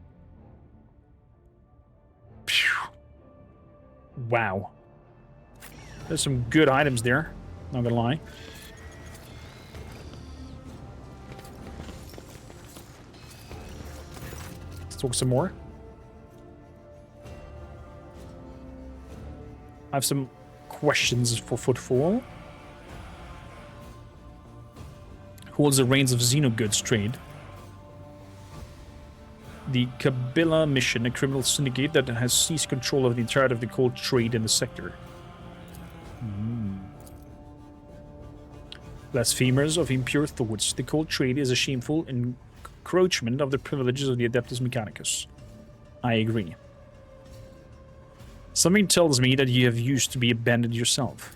Phew. Wow. There's some good items there, not gonna lie. Let's talk some more. I have some questions for Footfall. Who holds the reins of Xenogoods trade? The Kabila mission, a criminal syndicate that has seized control of the entirety of the gold trade in the sector. Blasphemers of impure thoughts. The gold trade is a shameful encroachment of the privileges of the Adeptus Mechanicus. I agree. Something tells me that you have used to be a bandit yourself.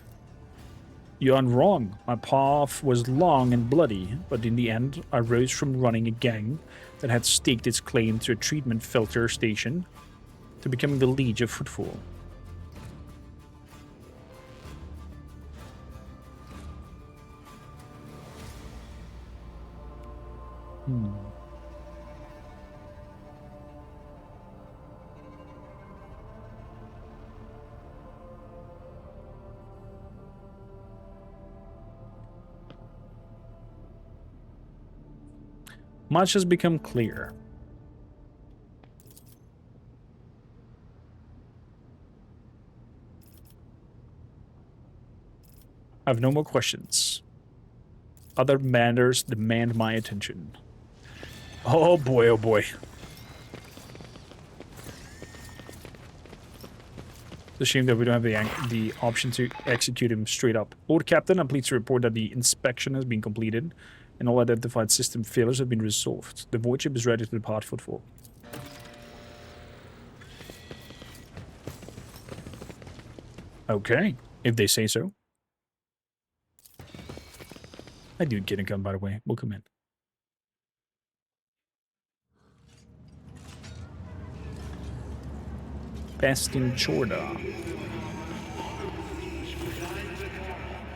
You aren't wrong. My path was long and bloody, but in the end, I rose from running a gang that had staked its claim to a treatment filter station to becoming the liege of Footfall. Much has become clear. I have no more questions. Other matters demand my attention. Oh boy, oh boy. It's a shame that we don't have the option to execute him straight up. Lord Captain, I'm pleased to report that the inspection has been completed and all identified system failures have been resolved. The void ship is ready to depart Footfall. Okay, if they say so. I do get a gun, by the way. We'll come in. Bastin Chorda.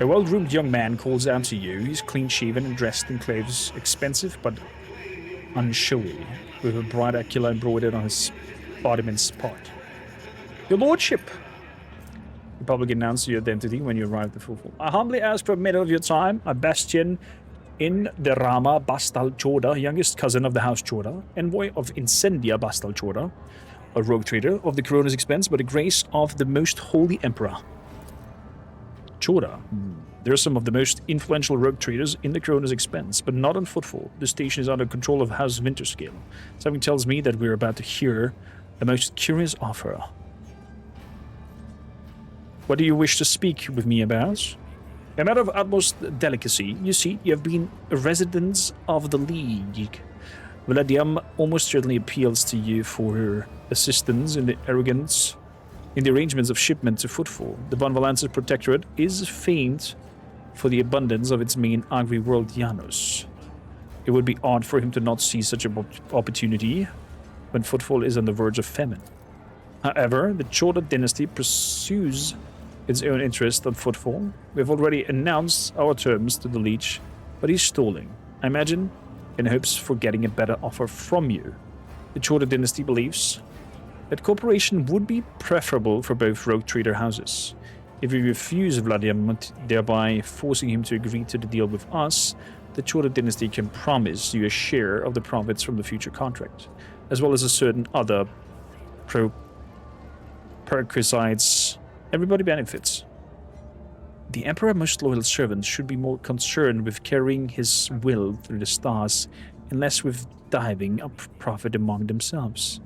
A well-groomed young man calls out to you. He's clean-shaven and dressed in clothes, expensive but unshowy, with a bright Aquila embroidered on his bodiman's part. Your lordship! You publicly announce your identity when you arrive at Footfall. I humbly ask for a minute of your time. I'm Bastian in the Rama Bastal Chorda, youngest cousin of the House Chorda, envoy of Incendia Bastal Chorda, a rogue trader of the Corona's expense by the grace of the most holy emperor. Chorda. There are some of the most influential rogue traders in the Corona's expense, but not on Footfall. The station is under control of House Winterscale. Something tells me that we're about to hear a most curious offer. What do you wish to speak with me about? A matter of utmost delicacy. You see, you have been residents of the League. Vladiam almost certainly appeals to you for her assistance in the arrangements of shipment to Footfall. The Von Valance's protectorate is famed for the abundance of its main agri-world Janos. It would be odd for him to not see such an opportunity when Footfall is on the verge of famine. However, the Chota dynasty pursues its own interest on Footfall. We have already announced our terms to the Leech, but he's stalling. I imagine in hopes for getting a better offer from you. The Chota dynasty believes that cooperation would be preferable for both rogue trader houses. If we refuse Vladimir, thereby forcing him to agree to the deal with us, the Chota dynasty can promise you a share of the profits from the future contract, as well as a certain other perquisites. Everybody benefits. The Emperor's most loyal servants should be more concerned with carrying his will through the stars and less with diving up profit among themselves.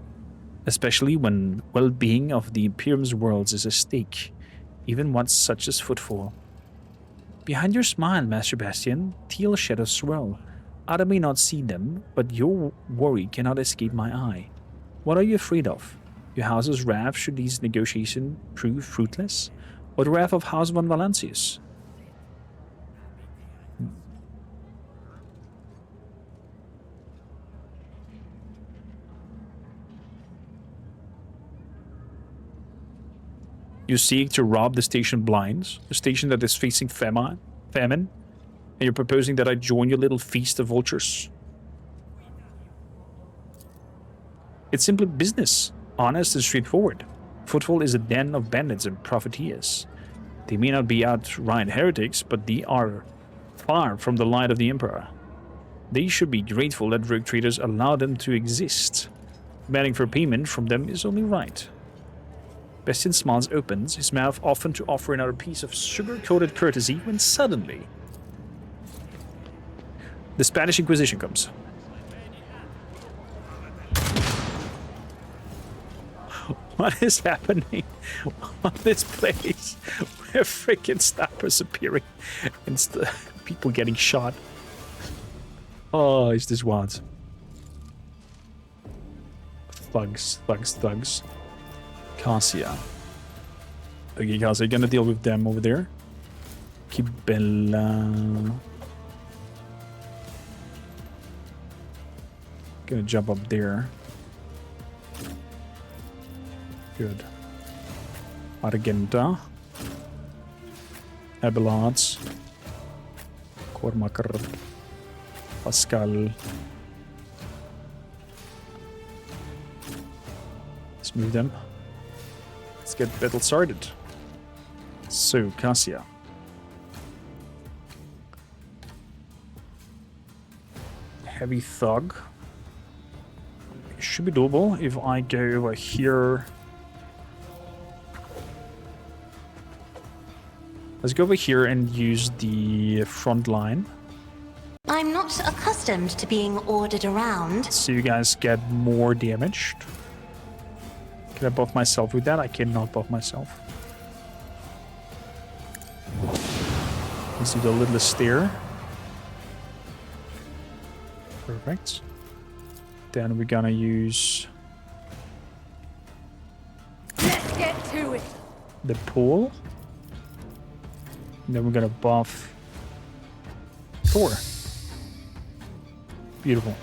Especially when well-being of the Imperium's worlds is at stake, even one such as Footfall. Behind your smile, Master Bastian, teal shadows swirl. I may not see them, but your worry cannot escape my eye. What are you afraid of? Your house's wrath should these negotiations prove fruitless? Or the wrath of House von Valancius? You seek to rob the station blinds, the station that is facing famine, and you're proposing that I join your little feast of vultures. It's simply business, honest and straightforward. Footfall is a den of bandits and profiteers. They may not be outright heretics, but they are far from the light of the Emperor. They should be grateful that rogue traders allow them to exist. Demanding for payment from them is only right. Bastian's smile opens, his mouth often to offer another piece of sugar-coated courtesy when suddenly the Spanish Inquisition comes. What is happening on this place? Where freaking snappers appearing and people getting shot? Oh, is this wild? Thugs. Cassia. Okay, Cassia, you're gonna deal with them over there. Kibella. Gonna jump up there. Good. Argenta. Abelards. Cormaker. Pascal. Let's move them. Let's get battle started. So, Cassia. Heavy thug. Should be doable if I go over here. Let's go over here and use the front line. I'm not accustomed to being ordered around. So you guys get more damaged. Can I buff myself with that? I cannot buff myself. Let's do the little stair. Perfect. Then we're gonna use... Let's get to it. The pool. And then we're gonna buff Thor. Beautiful.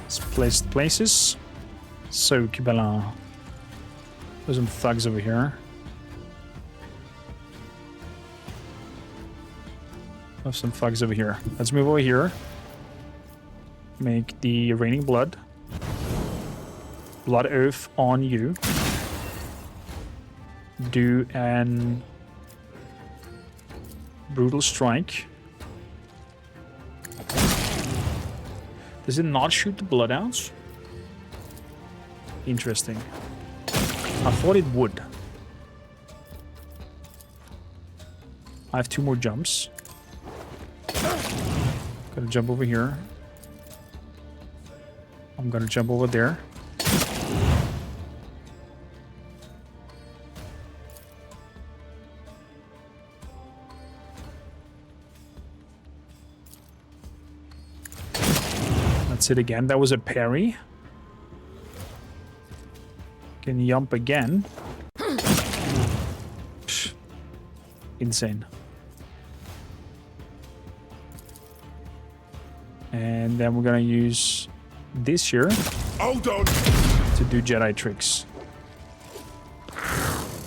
Let's place the places. So, Kibela. There's some thugs over here. There's some thugs over here. Let's move over here. Make the raining blood. Blood oath on you. Do an brutal strike. Does it not shoot the blood out? Interesting. I thought it would. I have 2 more jumps. Gotta jump over here. I'm gonna jump over there. That's it again. That was a parry. Can jump again. Psh. Insane. And then we're gonna use this here Hold on. to do Jedi tricks.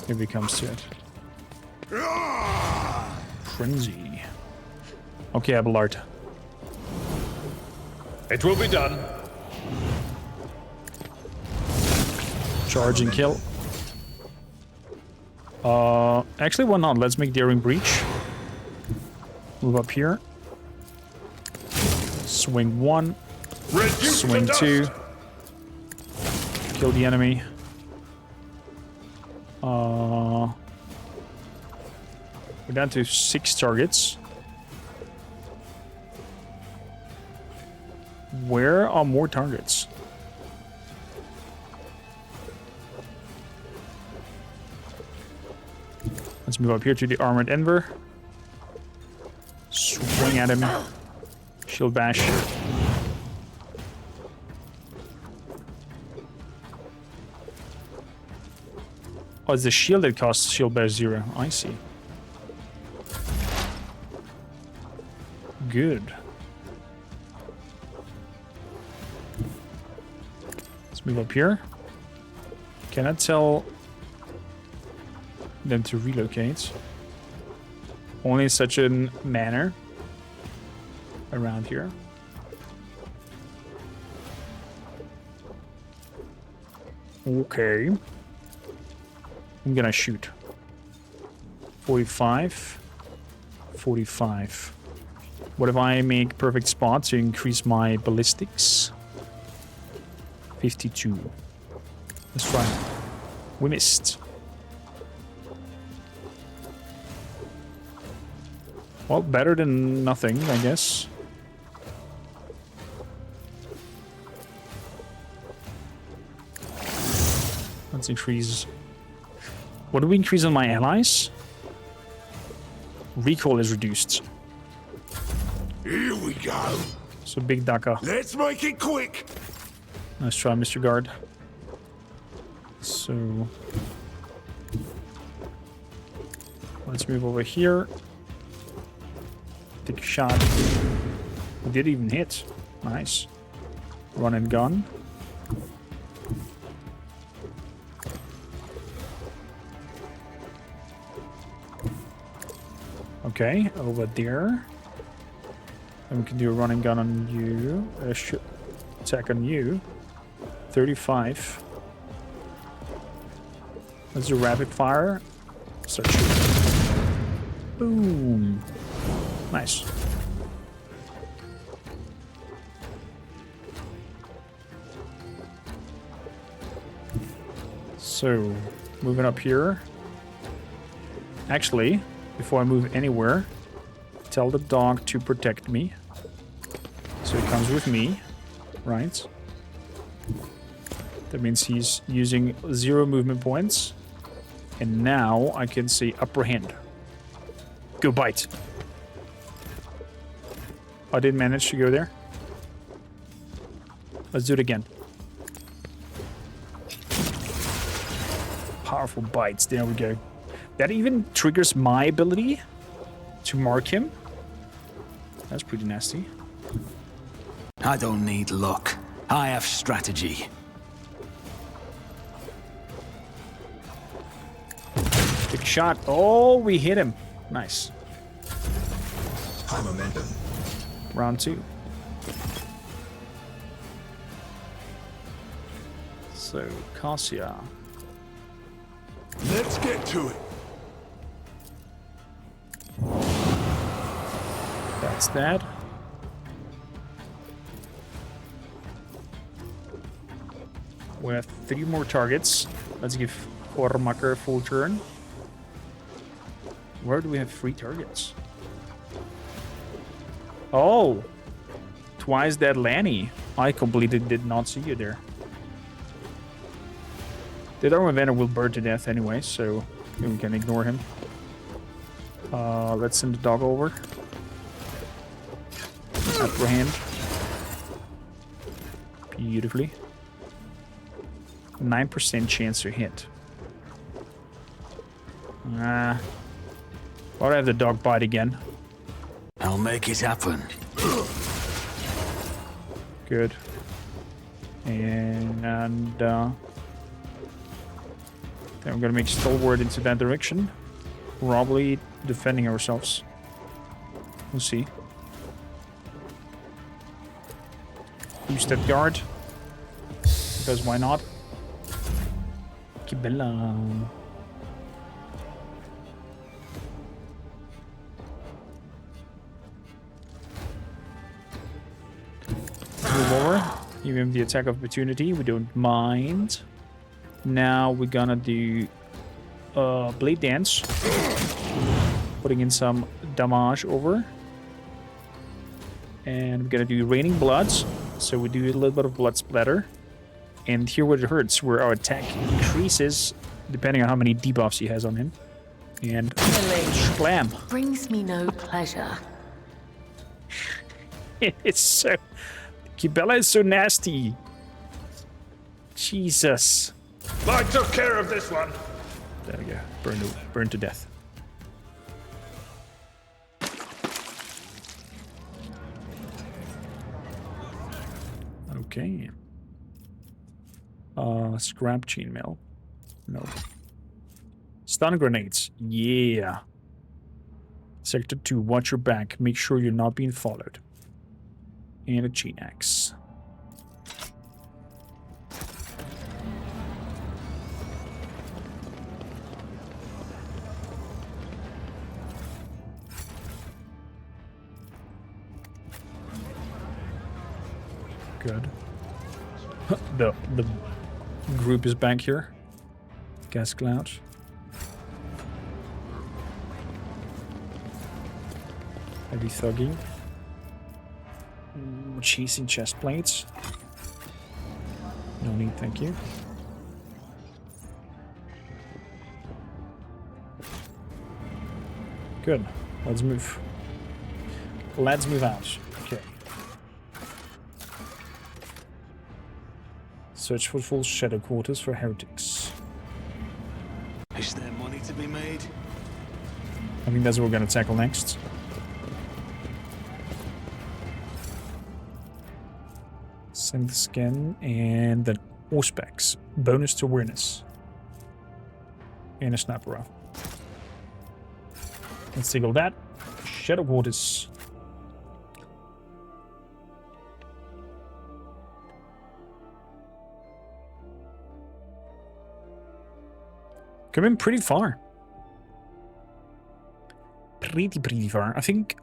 If it comes to it. Frenzy. Okay, Abelard. It will be done. Charge and kill. Actually, why not? Let's make Daring Breach. Move up here. Swing 1. Swing 2. Kill the enemy. We're down to 6 targets. Where are more targets? Let's move up here to the Armored Enver. Swing at him. Shield bash. Oh, it's the shield that costs shield bash 0. I see. Good. Let's move up here. Can I tell them to relocate? Only in such a manner around here. Okay. I'm gonna shoot. 45. 45. What if I make perfect spot to increase my ballistics? 52. Let's try. We missed. Well, better than nothing, I guess. Let's increase. What do we increase on my allies? Recoil is reduced. Here we go. So big Daka. Let's make it quick. Let's try Mr. Guard. So let's move over here. Take a shot. We did even hit. Nice. Run and gun. Okay, over there. And we can do a run and gun on you. Attack on you. 35. Let's do rapid fire. Start shooting. Boom. Nice. So, moving up here. Actually, before I move anywhere, tell the dog to protect me. So he comes with me, right? That means he's using 0 movement points. And now I can say upper hand. Go bite. I didn't manage to go there. Let's do it again. Powerful bites. There we go. That even triggers my ability to mark him. That's pretty nasty. I don't need luck. I have strategy. Big shot. Oh, we hit him. Nice. High momentum. Round 2. So, Cassia. Let's get to it. That's that. We have 3 more targets. Let's give Kormaker a full turn. Where do we have 3 targets? Oh! Twice that Lanny. I completely did not see you there. The Darwin Venom will burn to death anyway, so we can ignore him. Let's send the dog over. Apprehend. Beautifully. 9% chance to hit. Why do I have the dog bite again? I'll make it happen. Good. And then we're gonna make stalwart into that direction. Probably defending ourselves. We'll see. Boost that guard. Because why not? Kibella. Move over. Give him the attack of opportunity. We don't mind. Now we're gonna do blade dance. Putting in some damage over. And we're gonna do raining bloods. So we do a little bit of blood splatter. And here where it hurts, where our attack increases depending on how many debuffs he has on him. And slam. Brings me no pleasure. It's so... Kibella is so nasty. Jesus. I took care of this one. There we go. Burn to death. Okay. Scrap chainmail. No. Stun grenades. Yeah. Sector 2, watch your back. Make sure you're not being followed. And a chain axe. Good. The group is back here. Gas cloud. Heavy thugging. Chasing chest plates. No need, thank you. Good. Let's move. Let's move out. Okay. Search Footfall shadow quarters for heretics. Is there money to be made? I think that's what we're gonna tackle next. Synth skin and then Auspex. Bonus to awareness. And a sniper rifle. Let's take all that. Shadow quarters. Coming pretty far. Pretty far. I think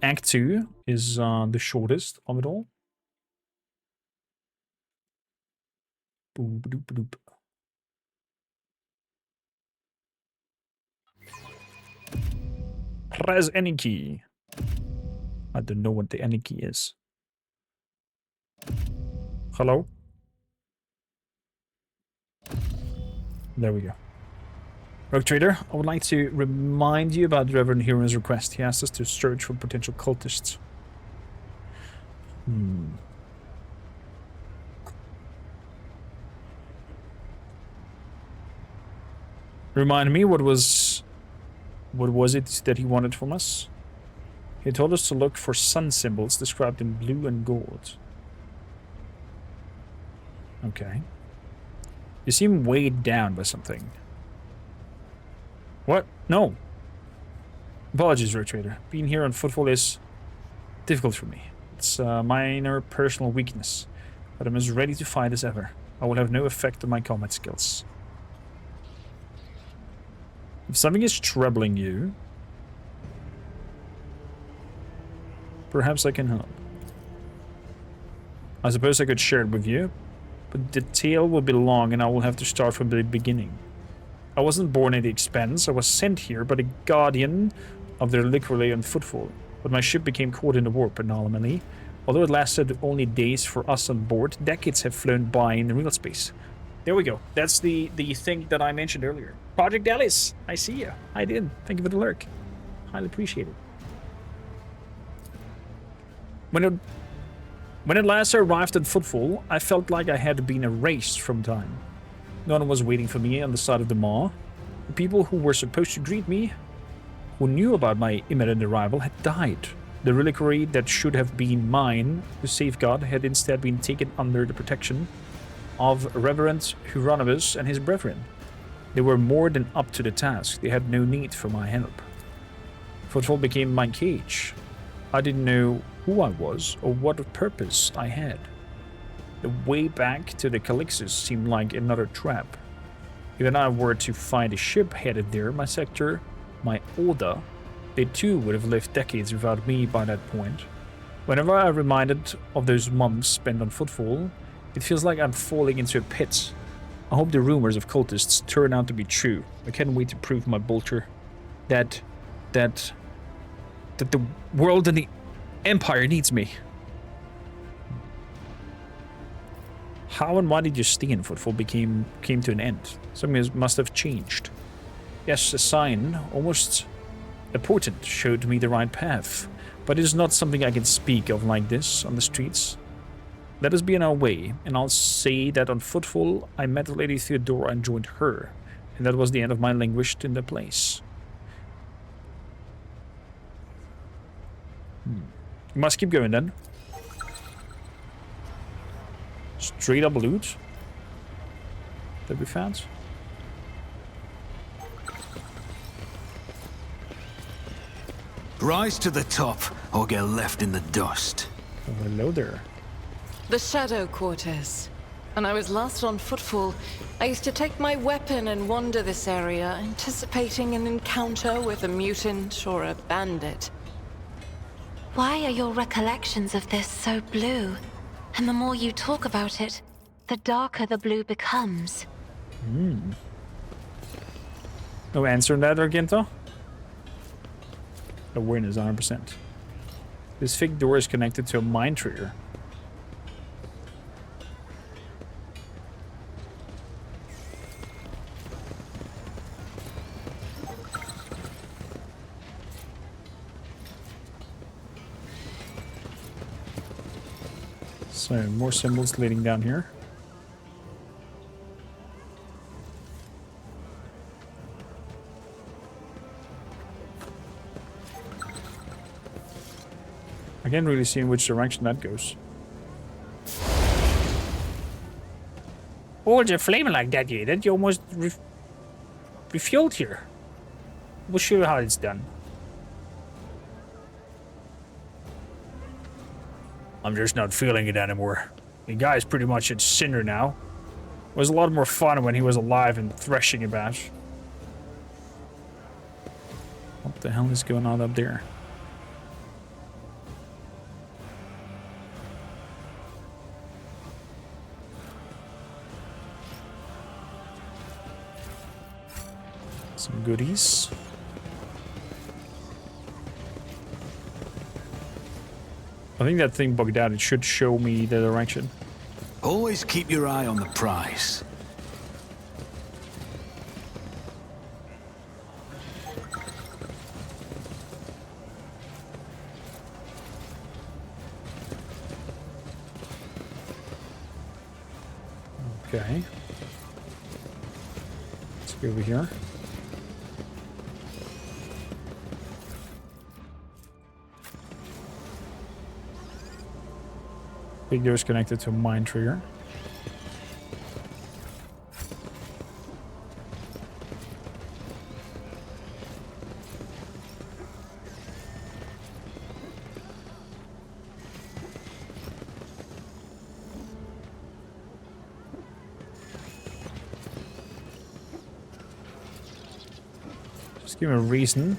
Act 2 is the shortest of it all. Boop, boop, boop. Press any key. I don't know what the any key is. Hello? There we go. Rogue Trader, I would like to remind you about Reverend Heron's request. He asked us to search for potential cultists. Remind me, what was it that he wanted from us? He told us to look for sun symbols described in blue and gold. Okay. You seem weighed down by something. What? No. Apologies, Rogue Trader. Being here on Footfall is difficult for me. It's a minor personal weakness, but I'm as ready to fight as ever. I will have no effect on my combat skills. If something is troubling you, perhaps I can help. I suppose I could share it with you, but the tale will be long and I will have to start from the beginning. I wasn't born at the expense. I was sent here by the guardian of the relic relay on Footfall, but my ship became caught in the warp anomaly. Although it lasted only days for us on board, decades have flown by in the real space. There we go. That's the thing that I mentioned earlier. Project Alice, I see you. I did. Thank you for the lurk. Highly appreciate it. When at last I arrived at Footfall, I felt like I had been erased from time. No one was waiting for me on the side of the maw. The people who were supposed to greet me, who knew about my imminent arrival, had died. The reliquary that should have been mine to safeguard had instead been taken under the protection of Reverend Hieronymus and his brethren. They were more than up to the task. They had no need for my help. Footfall became my cage. I didn't know who I was or what purpose I had. The way back to the Calixus seemed like another trap. If I were to find a ship headed there, my sector, my order, they too would have lived decades without me by that point. Whenever I'm reminded of those months spent on Footfall, it feels like I'm falling into a pit. I hope the rumors of cultists turn out to be true. I can't wait to prove my bolter that the world and the Empire needs me. How and why did your stay in Footfall came to an end? Something must have changed. Yes, a sign, almost a portent, showed me the right path, but it is not something I can speak of like this on the streets. Let us be on our way, and I'll say that on Footfall I met Lady Theodora and joined her, and that was the end of my languish in the place. You must keep going then. Straight up loot that we found. Rise to the top or get left in the dust. Oh, hello there. The Shadow Quarters. When I was last on Footfall, I used to take my weapon and wander this area, anticipating an encounter with a mutant or a bandit. Why are your recollections of this so blue? And the more you talk about it, the darker the blue becomes. No answer in that, Argento? Awareness 100%. This fake door is connected to a mind trigger. So, more symbols leading down here. I can't really see in which direction that goes. Oh, it's a flame like that, yeah. That you almost refueled here. We'll show you how it's done. I'm just not feeling it anymore. The guy's pretty much a cinder now. It was a lot more fun when he was alive and threshing about. What the hell is going on up there? Some goodies. I think that thing bugged out. It should show me the direction. Always keep your eye on the prize. Okay. Let's go over here. Big door is connected to a mind trigger. Just give him a reason.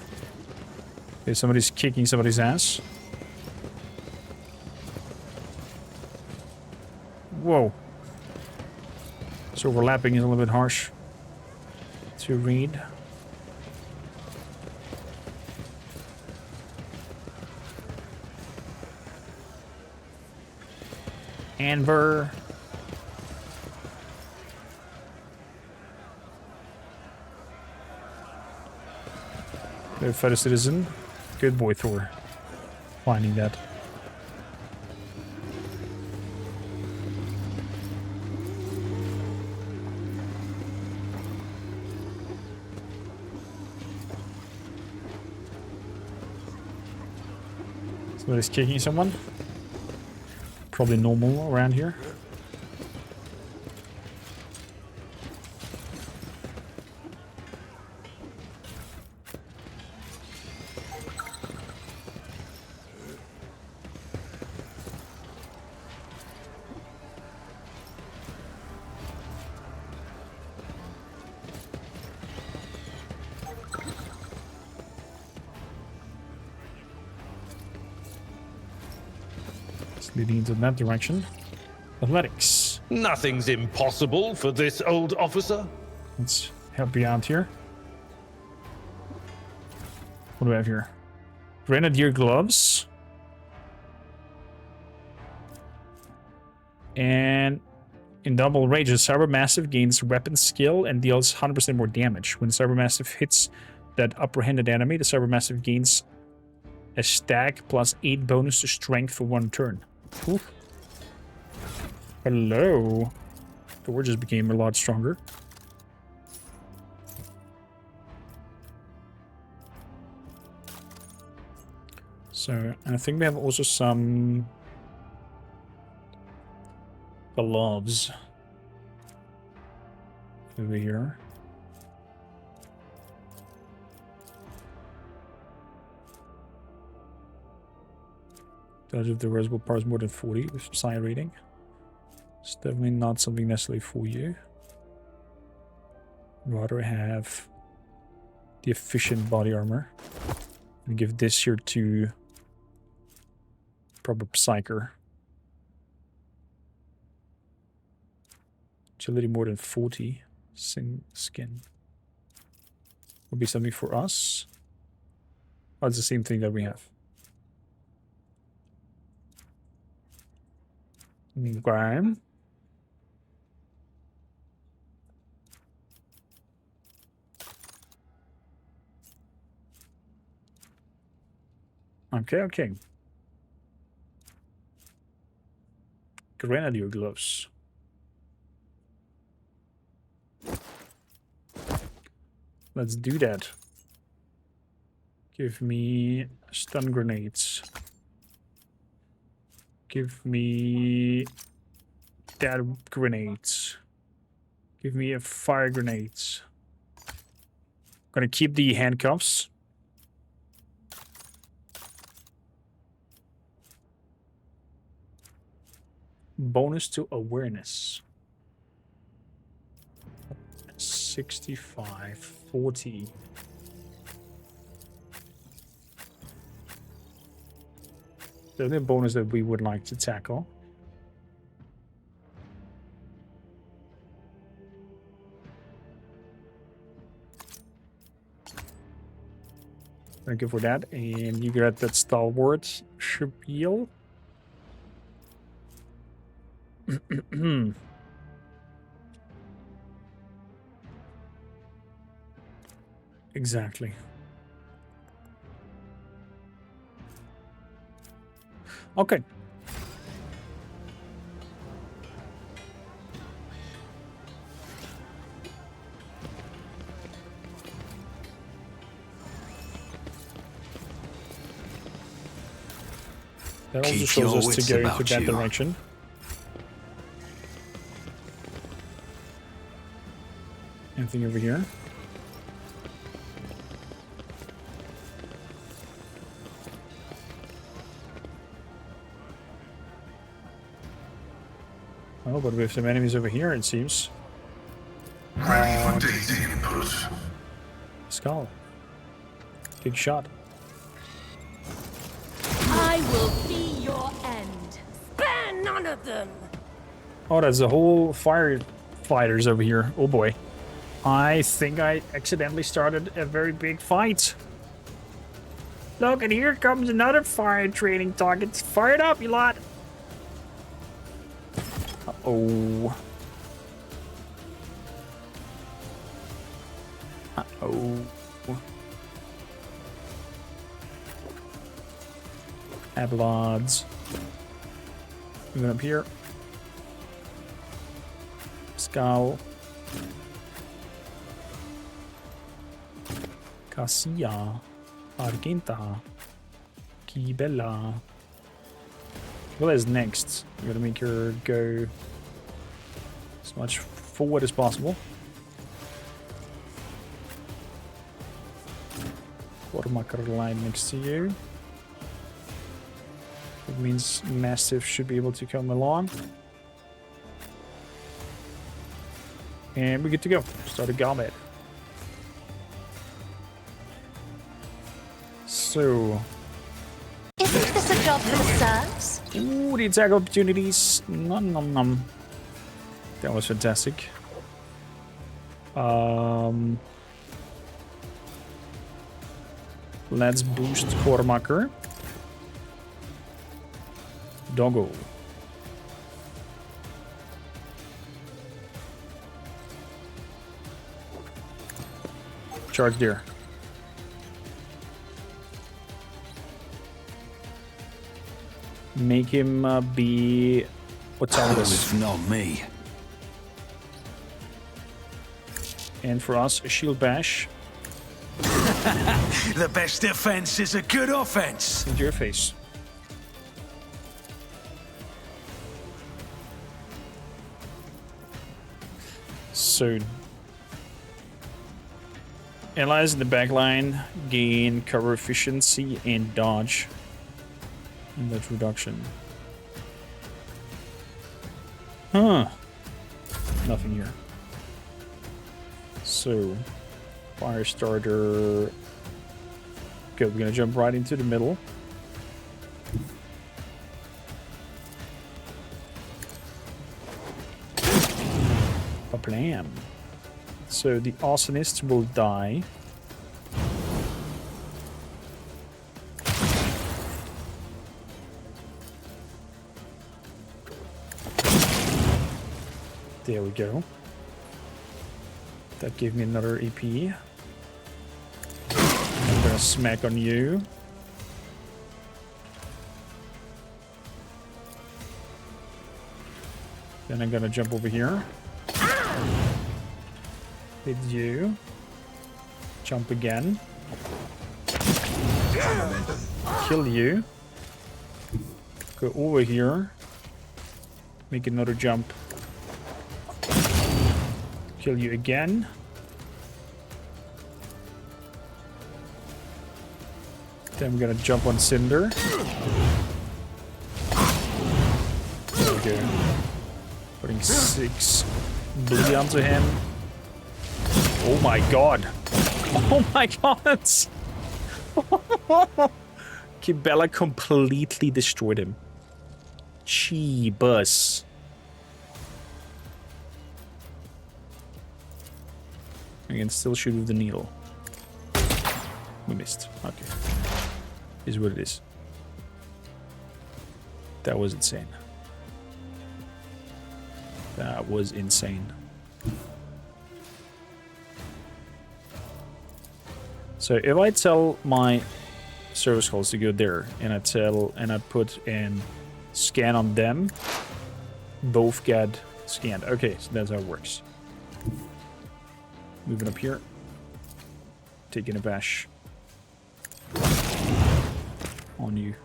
Okay, somebody's kicking somebody's ass. Whoa. This overlapping is a little bit harsh to read. Anver. Verified a citizen. Good boy, Thor. Finding that. Somebody's kicking someone. Probably normal around here. Leading into that direction. Athletics. Nothing's impossible for this old officer. Let's help you out here. What do we have here? Grenadier gloves. And in double rage, the Cybermassive gains weapon skill and deals 100% more damage. When the Cybermassive hits that upper-handed enemy, the Cybermassive gains a stack plus 8 bonus to strength for 1 turn. Oof. Hello. The word just became a lot stronger. So, and I think we have also some gloves over here. Dodge of the reservoir parts more than 40 with psi rating. It's definitely not something necessarily for you. Rather have the efficient body armor. And give this here to proper psyker. Agility more than 40. Skin. Would be something for us. Oh, it's the same thing that we have. Okay. Okay. Grenadier gloves. Let's do that. Give me stun grenades. Give me that grenades. Give me a fire grenades. Gonna keep the handcuffs. Bonus to awareness. 65, 40. There's a bonus that we would like to tackle. Thank you for that. And you get that stalwart spiel. Exactly. Okay. That also shows us to go into that direction. Anything over here? Oh, but we have some enemies over here, it seems. Ready for data input. Skull. Big shot. I will be your end. Spare none of them. Oh, there's a whole firefighters over here. Oh boy. I think I accidentally started a very big fight. Look, and here comes another fire training target. Fire it up, you lot. Uh-oh. Uh-oh. Ablods. Moving up here. Skull. Cassia. Argenta. Chi bella. Well, is next. I'm gonna make her go as much forward as possible. Quartermacher line next to you. It means Mastiff should be able to come along. And we're good to go. Start a combat. So. Isn't this a job for the serfs? Ooh, the attack opportunities. Nom nom nom. That was fantastic. Let's boost Kormaker. Doggo. Charge there. Make him be... What's all this? Not me. And for us, a shield bash. The best defense is a good offense. Into your face. So, allies in the backline gain cover efficiency and dodge. And that's reduction. Huh. Nothing here. So, fire starter. Good, we're gonna jump right into the middle. Blam. So the arsonist will die. There we go. That gave me another AP. I'm gonna smack on you. Then I'm gonna jump over here. Hit you. Jump again. Kill you. Go over here. Make another jump. Kill you again. Then we're gonna jump on Cinder. There we go. Putting 6 bleed onto him. Oh my god. Oh my god. Kibella completely destroyed him. Cheebus. I can still shoot with the needle. We missed. Okay. Is what it is. That was insane. That was insane. So if I tell my service calls to go there, and I put in scan on them, both get scanned. Okay, so that's how it works. Moving up here, taking a bash on you,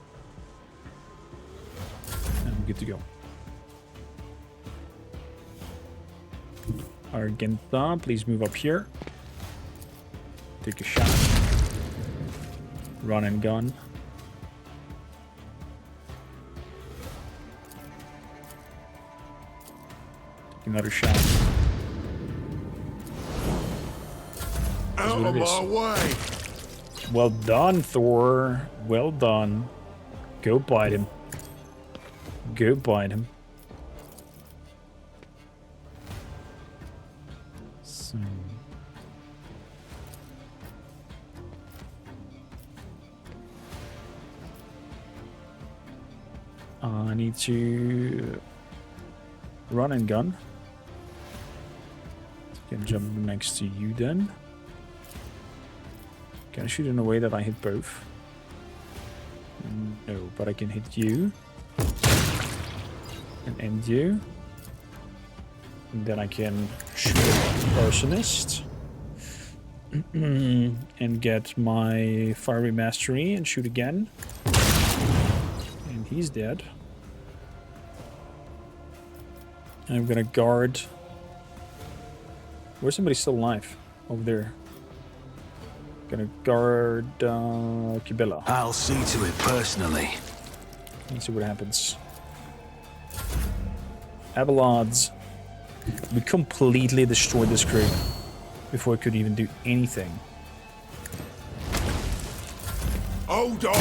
and we're good to go. Argenta, please move up here. Take a shot. Run and gun. Take another shot. Out of my way! Well done, Thor. Well done. Go bite him. Go bite him. So... I need to run and gun. Can jump next to you then. Can I shoot in a way that I hit both? No, but I can hit you. And end you. And then I can shoot the arsonist. And get my fiery mastery and shoot again. And he's dead. I'm gonna guard. Where's somebody still alive? Over there. Gonna guard Kibella. I'll see to it personally. Let's see what happens. Abelards. We completely destroyed this crew before it could even do anything. Hold on!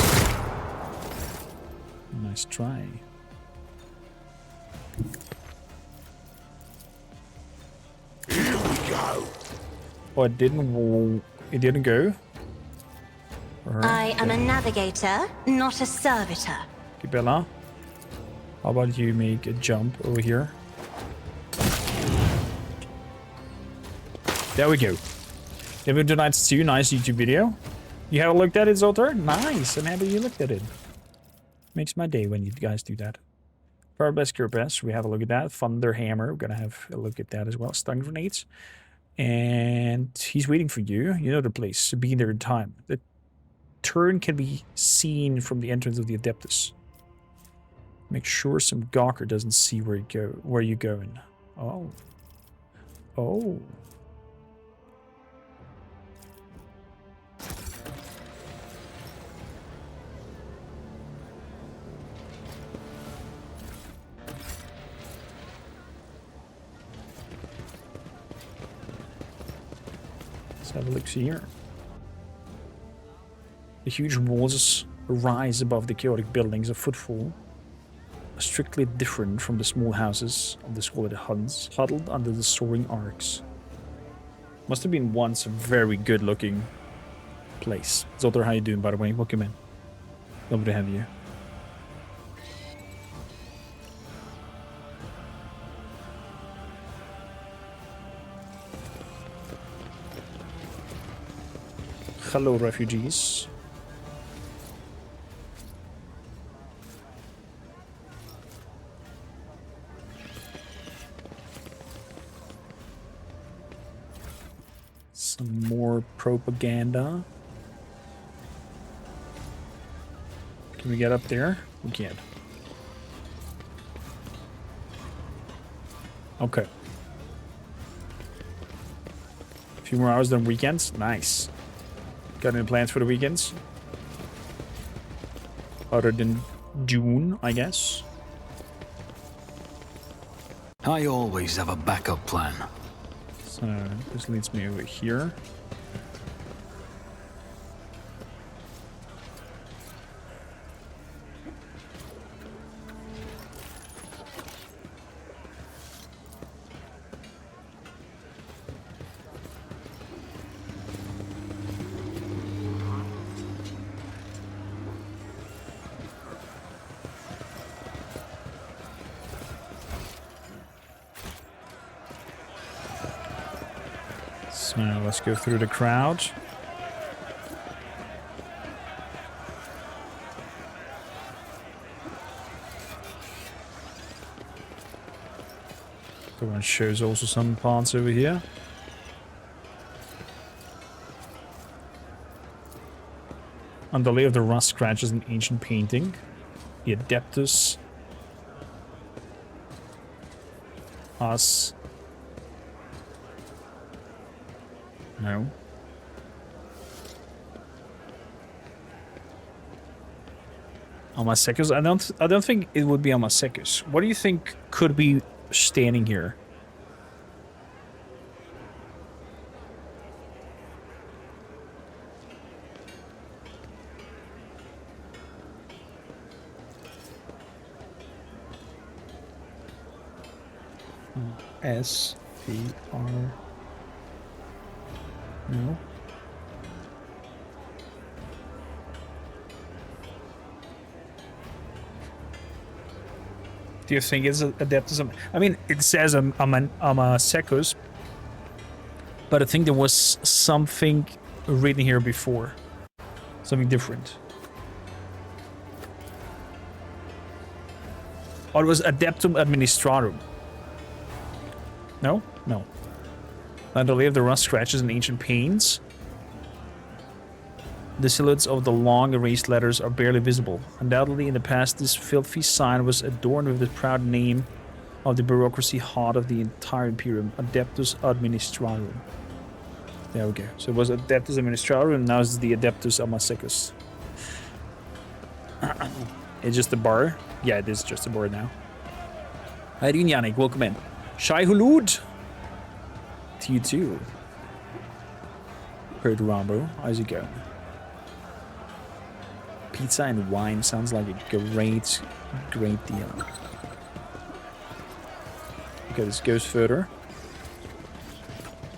Nice try. Here we go! Oh, it didn't go? Alright. I am a navigator, not a servitor. Kibella, how about you make a jump over here? There we go. Giving tonight's two nice YouTube video. You haven't looked at it, Zoltar? Nice. I'm happy you looked at it. Makes my day when you guys do that. For our best group S, we have a look at that. Thunder Hammer. We're gonna have a look at that as well. Stun grenades. And he's waiting for you. You know the place. So be there in time. The turn can be seen from the entrance of the Adeptus. Make sure some gawker doesn't see where you're going. Oh. Oh. Let's have a look here. The huge walls rise above the chaotic buildings of Footfall, are strictly different from the small houses of the squalid huts huddled under the soaring arcs. Must have been once a very good-looking place. Zoltar, how you doing, by the way? Welcome in. Lovely to have you. Hello, refugees. Some more propaganda. Can we get up there? We can. Okay. A few more hours than weekends. Nice. Got any plans for the weekends? Other than June, I guess. I always have a backup plan. So this leads me over here. So let's go through the crowd. The one shows also some parts over here. Underlay of the rust scratches an ancient painting. The Adeptus. Us. No. Amasecus? I don't think it would be Amasecus. What do you think could be standing here? S P R. No. Do you think it's Adeptus? I mean, it says Amasecus, but I think there was something written here before. Something different. Or it was Adeptum Administratum. No? No. Underlay of the rust scratches and ancient pains. The silhouettes of the long erased letters are barely visible. Undoubtedly, in the past, this filthy sign was adorned with the proud name of the bureaucracy heart of the entire Imperium, Adeptus Administrarum. There we go. So it was Adeptus Administrarum, and now it's the Adeptus Amacecus. It's just a bar. Yeah, it is just a bar now. Irene Yannick, welcome in. Shai Hulud. To you too. Heard Rambo. How's it going? Pizza and wine sounds like a great deal. Okay, this goes further.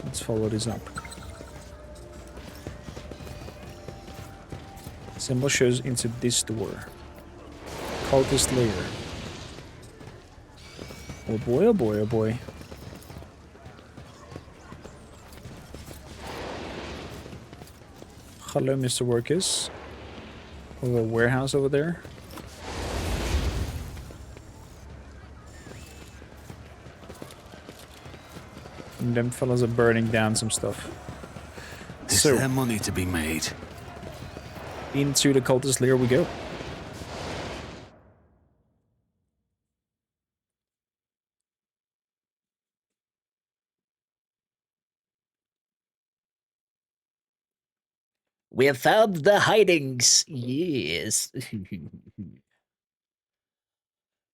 Let's follow this up. Symbol shows into this door. Cultist lair. Oh boy, oh boy, oh boy. Hello, Mr. Workers. A little warehouse over there. And them fellas are burning down some stuff. Is there money to be made? Into the cultist lair we go. We have found the hidings. Yes.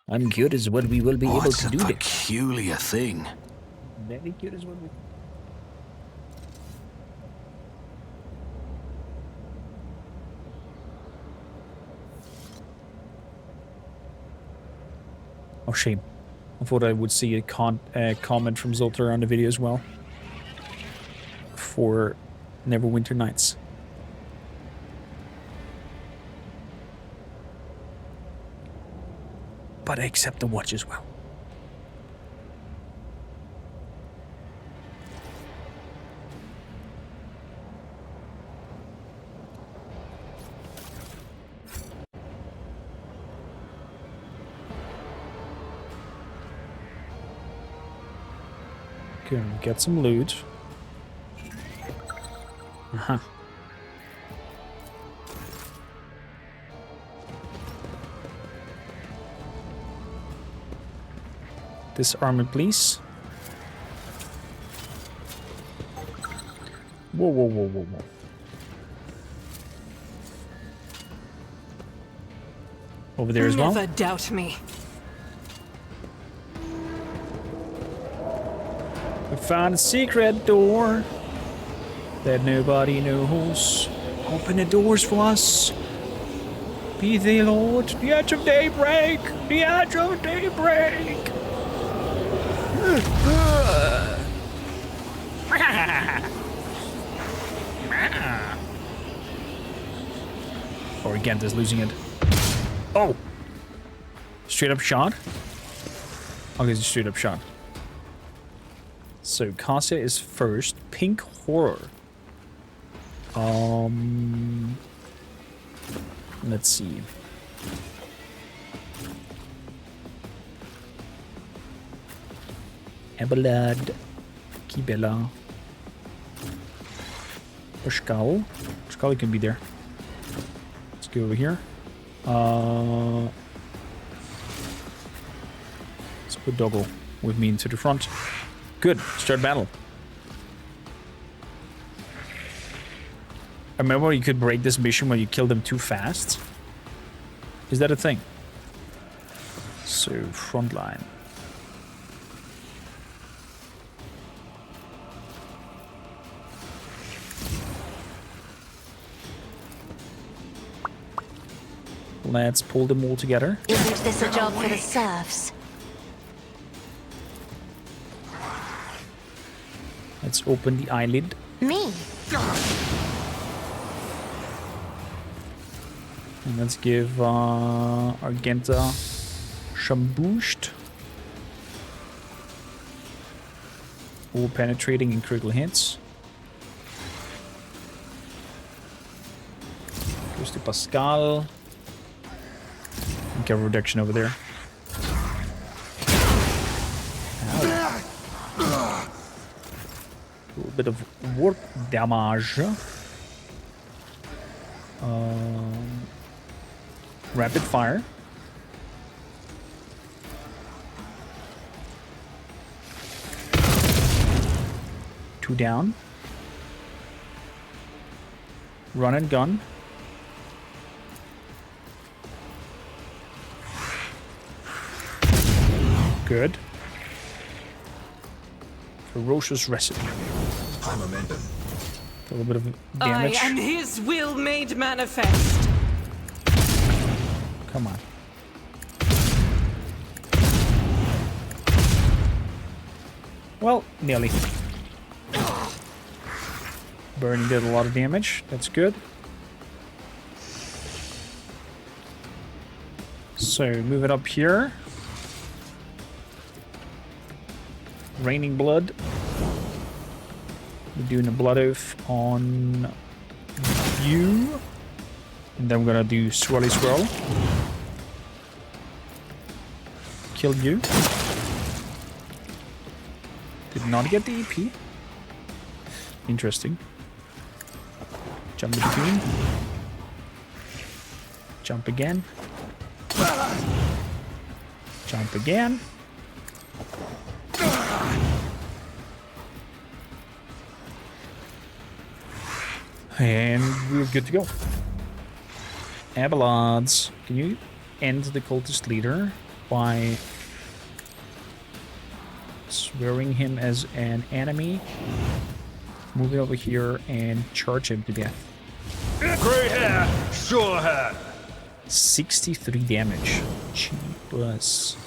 I'm curious what we will be able to do. It's a peculiar thing. Very curious what we... Oh, shame. I thought I would see a comment from Zoltar on the video as well. For Neverwinter Nights. But I accept the watch as well. Okay, get some loot. Uh-huh. Disarm it, please. Whoa, whoa, whoa, whoa, whoa. Over there as well. Never doubt me. We found a secret door that nobody knows. Open the doors for us. Be the Lord. The edge of daybreak. The edge of daybreak. Or Gent is losing it. Oh! Straight up shot? Okay, it's a straight up shot. So Cassia is first. Pink Horror. Let's see. Abelard. Kibella. Pascal. Pascal can be there. Let's go over here. Let's put Doggle with me into the front. Good. Start battle. I remember you could break this mission when you kill them too fast. Is that a thing? So, frontline. Let's pull them all together. Isn't this a job for the serfs? Let's open the eyelid. Me? And let's give Argenta Shambushed. All penetrating and critical hits. Goes to Pascal. And cover reduction over there. Ow. A little bit of warp damage. Rapid fire. 2 down. Run and gun. Good. Ferocious residue. High momentum. A little bit of damage. I am his will made manifest. Come on. Well, nearly. Burning did a lot of damage. That's good. So, move it up here. Raining blood. We're doing a blood oath on you. And then we're gonna do swirly swirl. Kill you. Did not get the EP. Interesting. Jump in between. Jump again. Jump again. And we're good to go. Abelards, can you end the cultist leader by swearing him as an enemy? Move it over here and charge him to death. Grey hair, sure hair. 63 damage. Jeepers.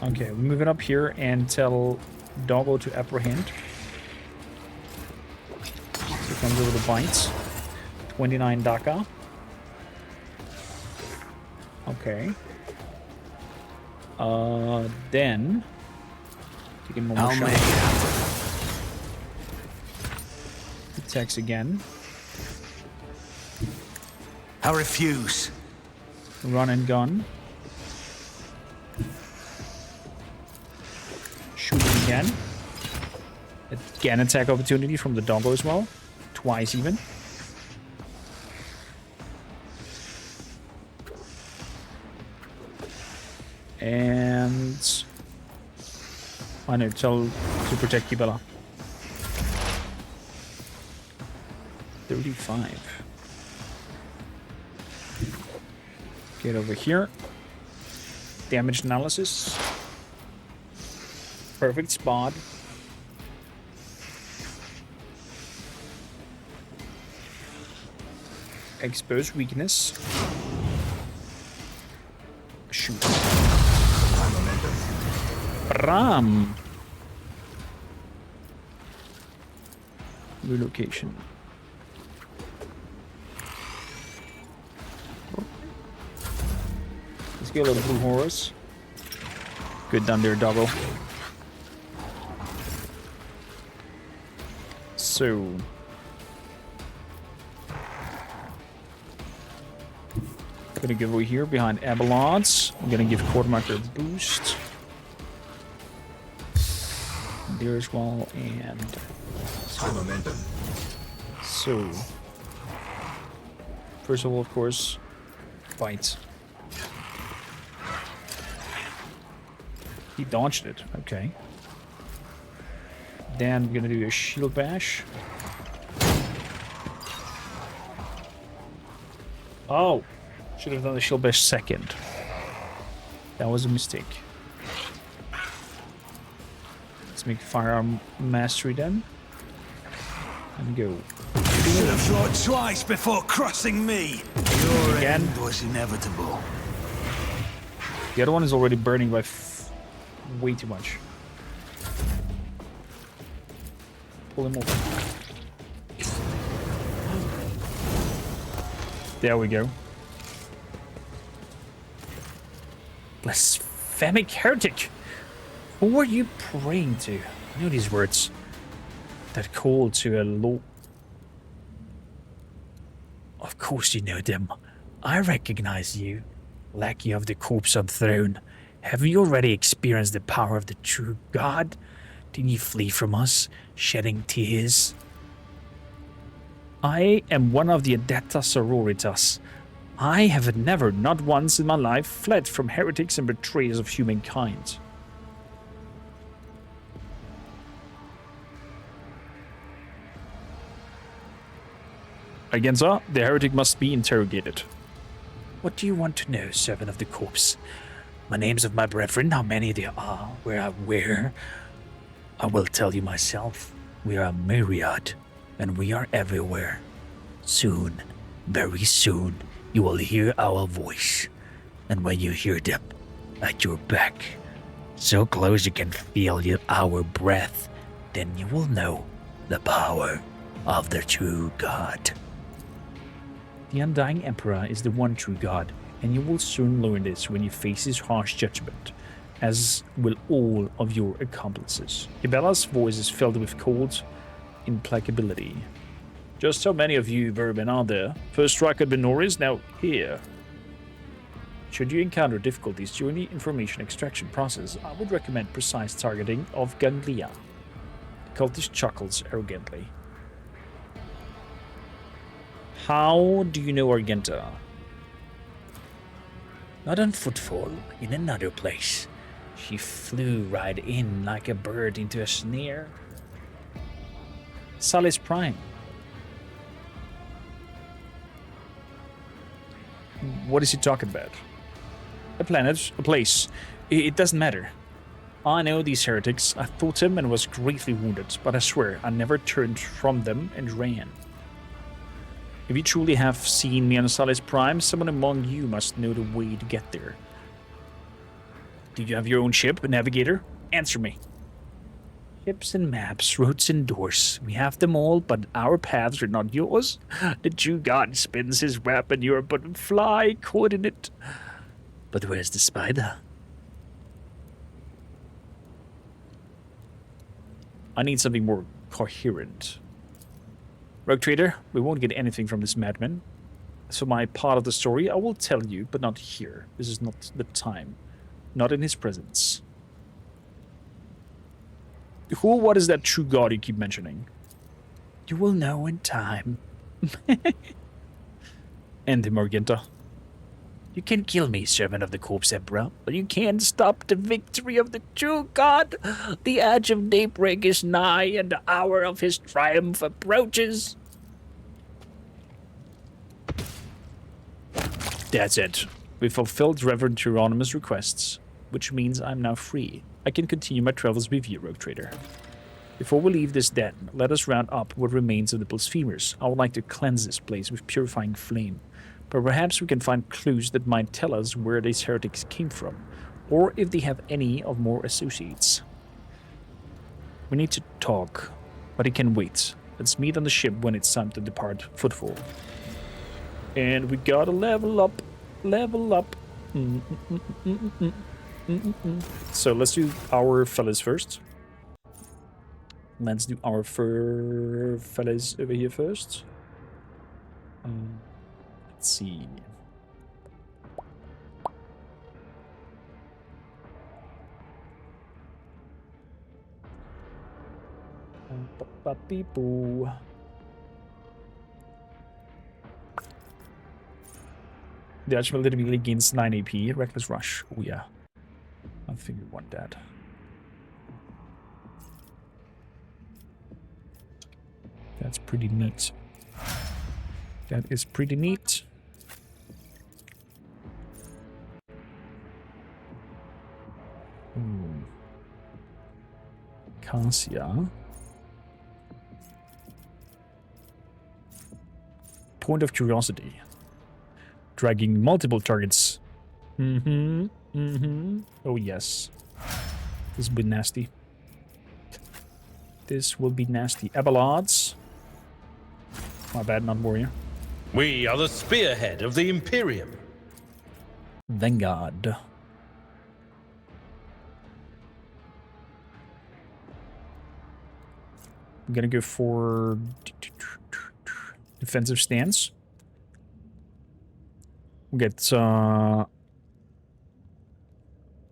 Okay, we move it up here and tell Doggo to apprehend. So it comes over the bites. 29 Daka. Okay. Then taking one more shot. Attacks again. I refuse. Run and gun. Shoot him again. Again, attack opportunity from the Doggo as well. Twice even. And I know, tell to protect Kibela. 35. Get over here. Damage analysis. Perfect spot. Expose weakness. Shoot. Ram. Relocation. Let's get a little blue horse. Good done there, Doggo. So gonna give away here behind Abelards. I'm gonna give Quartermaster a boost. There as well, and High momentum. so first of all, of course, bites. He dodged it. Okay. Then we're gonna do a shield bash. Oh, should have done the shield bash second. That was a mistake. Let's make firearm mastery then. And go. Should have thought twice before crossing me. Your Again. end was inevitable. The other one is already burning by way too much. Pull him over. There we go. Blasphemic heretic! Who are you praying to? I know these words. That call to a law. Of course you know them. I recognize you. Lackey of the corpse on throne. Have you already experienced the power of the true God? Didn't you flee from us, shedding tears? I am one of the Adepta Sororitas, I have never, not once in my life, fled from heretics and betrayers of humankind. Argenta, the heretic must be interrogated. What do you want to know, servant of the corpse? My names of my brethren, how many there are, where? I will tell you myself. We are a myriad, and we are everywhere. Soon, very soon, you will hear our voice. And when you hear them, at your back, so close you can feel our breath, then you will know the power of the true God. The Undying Emperor is the one true God, and you will soon learn this when you face his harsh judgment, as will all of your accomplices. Ibella's voice is filled with cold implacability. Just how many of you vermin are there? First strike at Benoris, now here. Should you encounter difficulties during the information extraction process, I would recommend precise targeting of ganglia. The cultist chuckles arrogantly. How do you know Argenta? Not on Footfall, in another place. She flew right in like a bird into a snare. Salis Prime. What is he talking about? A planet, a place. It doesn't matter. I know these heretics. I fought them and was greatly wounded, but I swear I never turned from them and ran. If you truly have seen me on Salis Prime, someone among you must know the way to get there. Do you have your own ship, a navigator? Answer me. Ships and maps, roads and doors. We have them all, but our paths are not yours. The true God spins his web and you are but a fly caught in it. But where's the spider? I need something more coherent. Rogue Trader, we won't get anything from this madman. So my part of the story I will tell you, but not here. This is not the time. Not in his presence. What is that true God you keep mentioning? You will know in time. End him, Argenta. You can kill me, servant of the corpse emperor, but you can't stop the victory of the true God. The edge of daybreak is nigh, and the hour of his triumph approaches. That's it. We fulfilled Reverend Hieronymus' requests, which means I'm now free. I can continue my travels with you, Rogue Trader. Before we leave this den, let us round up what remains of the blasphemers. I would like to cleanse this place with purifying flame. But perhaps we can find clues that might tell us where these heretics came from, or if they have any of more associates. We need to talk, but it can wait. Let's meet on the ship when it's time to depart Footfall. And we gotta level up. Level up. So let's do our fellas first. Let's do our fellas over here first. Let's see. Boo. The Archville immediately gains 9 AP. Reckless Rush. Oh yeah. I think we want that. That's pretty neat. That is pretty neat. Cassia. Point of curiosity. Dragging multiple targets. Oh yes. This will be nasty. This will be nasty. Abelards. My bad, not warrior. We are the spearhead of the Imperium. Vanguard. I'm gonna go for defensive stance. We'll get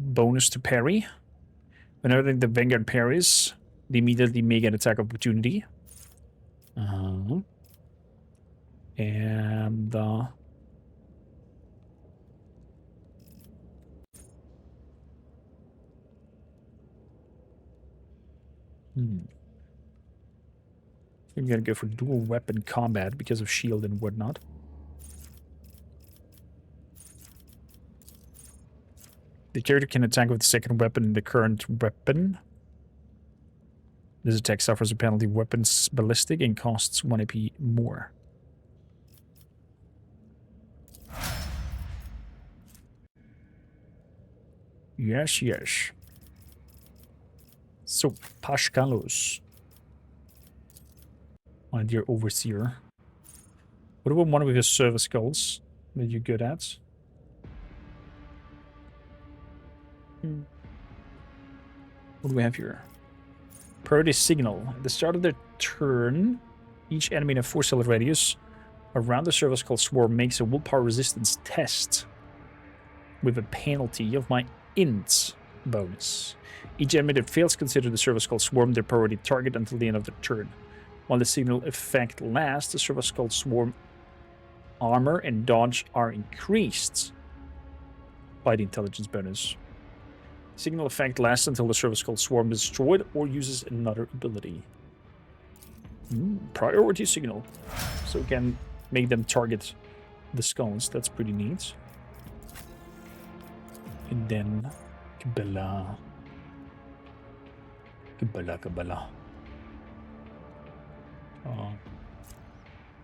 bonus to parry. Whenever the Vanguard parries, they immediately make an attack opportunity. And I'm gonna go for dual weapon combat because of shield and whatnot. The character can attack with the second weapon in the current weapon. This attack suffers a penalty of weapons ballistic and costs 1 AP more. Yes, yes. So, Pashkalos. My dear overseer. What about one of your service skulls that you're good at? What do we have here? Priority signal. At the start of their turn, each enemy in a 4-cell radius around the service skull swarm makes a willpower resistance test with a penalty of my int bonus. Each enemy that fails consider the service skull swarm their priority target until the end of the turn. While the signal effect lasts, the service skull swarm armor and dodge are increased by the intelligence bonus. Signal effect lasts until the service skull swarm is destroyed or uses another ability. Priority signal. So we can make them target the skulls. That's pretty neat. And then Kabbalah. Kabbalah.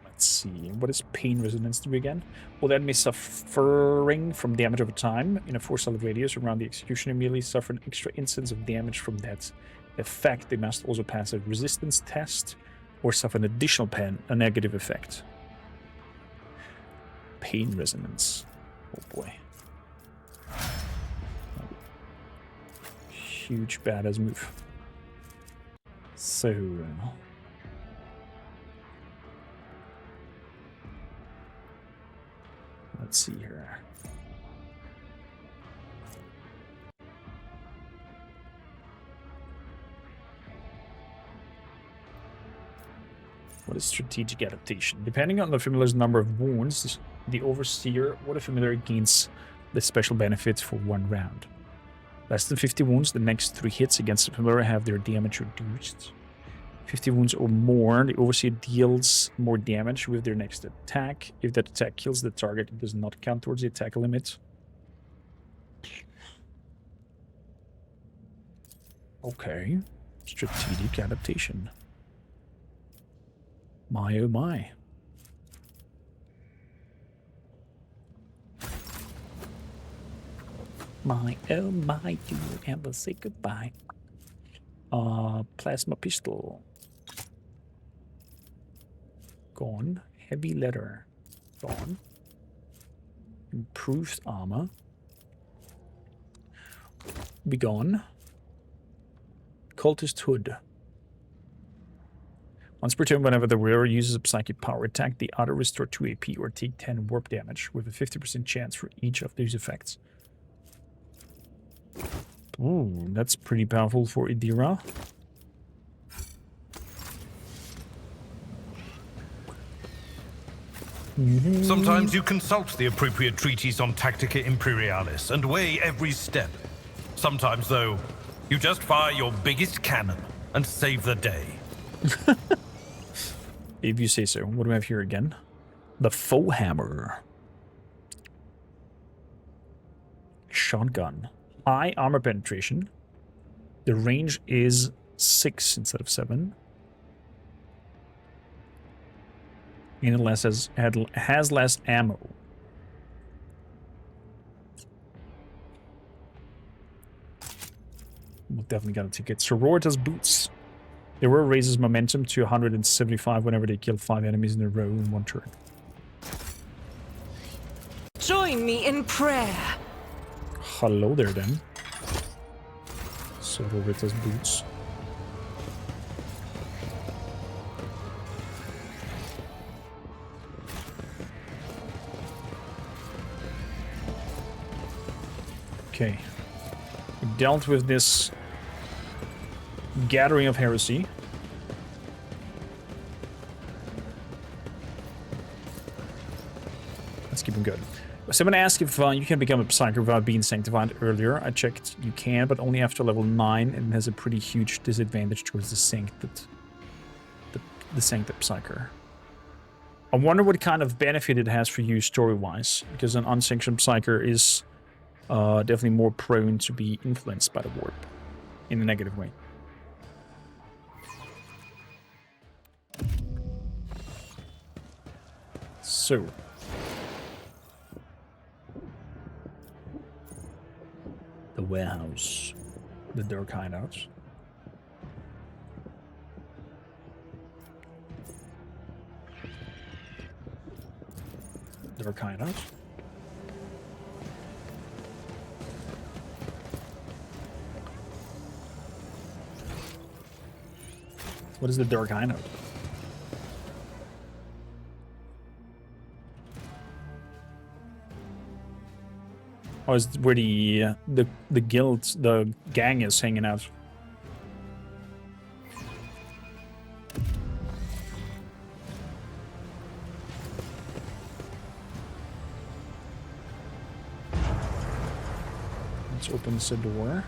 Let's see. What is pain resonance do again? Well, the enemy suffering from damage over time in a 4-cell radius around the execution immediately suffer an extra instance of damage from that effect. They must also pass a resistance test or suffer an additional a negative effect. Pain resonance. Oh boy. Huge badass move. So let's see here. What is strategic adaptation? Depending on the familiar's number of wounds, the overseer or the familiar gains the special benefits for 1 round. Less than 50 wounds, the next 3 hits against the familiar have their damage reduced. 50 wounds or more, the overseer deals more damage with their next attack. If that attack kills the target, it does not count towards the attack limit. Okay. Strategic adaptation. My oh my. My oh my, do you ever say goodbye? Plasma pistol. Gone. Heavy leather. Gone. Improved armor. Be gone. Cultist hood. Once per turn, whenever the wearer uses a psychic power attack, the other restore 2 AP or take 10 warp damage with a 50% chance for each of these effects. Ooh, that's pretty powerful for Idira. Sometimes you consult the appropriate treatise on Tactica Imperialis and weigh every step. Sometimes, though, you just fire your biggest cannon and save the day. If you say so. What do we have here again? The Foe Hammer. Shotgun. High armor penetration. The range is 6 instead of 7. And it has less ammo. We'll definitely gotta take it. Sororitas boots. The roar raises momentum to 175 whenever they kill 5 enemies in a row in 1 turn. Join me in prayer. Hello there, then. Sororitas boots. Okay. We dealt with this gathering of heresy. Let's keep him good. Someone asked if you can become a Psyker without being sanctified earlier. I checked, you can, but only after level 9, and it has a pretty huge disadvantage towards the Sancted Psyker. I wonder what kind of benefit it has for you story-wise, because an unsanctioned Psyker is definitely more prone to be influenced by the warp in a negative way. So. The warehouse. The dark hideouts. Dark hideouts. What is the dark hideout? Oh, is where the guild, the gang is hanging out. Let's open the door.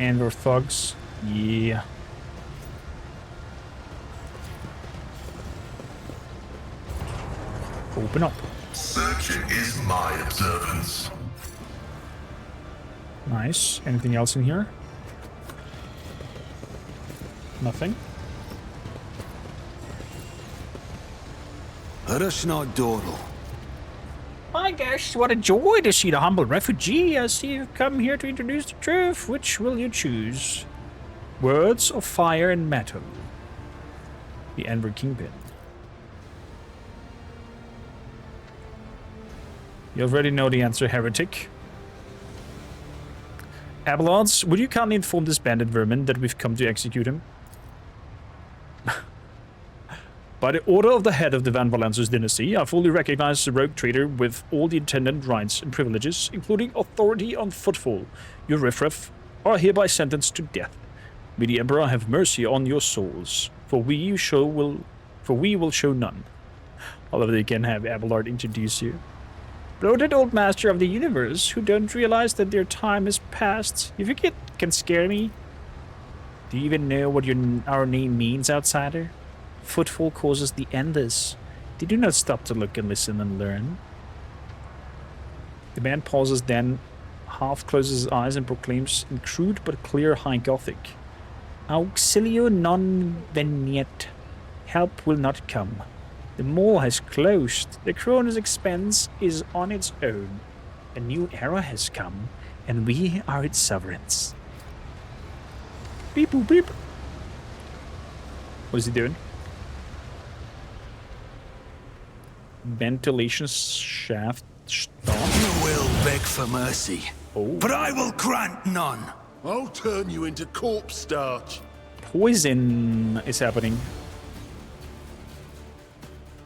And we're thugs. Yeah. Open up. Searching is my observance. Nice. Anything else in here? Nothing. Doro. My gosh, what a joy to see the humble refugee. I see you've come here to introduce the truth. Which will you choose? Words of fire and metal. The Enver Kingpin. You already know the answer, heretic. Abelards, would you kindly inform this bandit vermin that we've come to execute him? By the order of the head of the Van Valensus dynasty, I fully recognize the rogue trader with all the attendant rights and privileges, including authority on Footfall. Your riffraff are hereby sentenced to death. May the Emperor have mercy on your souls, for we will show none. Although they can have Abelard introduce you. Bloated old master of the universe who don't realize that their time is past. You think it can scare me? Do you even know what our name means, outsider? Footfall causes the enders. They do not stop to look and listen and learn. The man pauses, then half closes his eyes and proclaims in crude but clear High Gothic. Auxilio non veniet. Help will not come. The mall has closed. The Kronos expense is on its own. A new era has come, and we are its sovereigns. Beep boop beep. What is he doing? Ventilation shaft stop. You will beg for mercy, but I will grant none. I'll turn you into corpse starch. Poison is happening.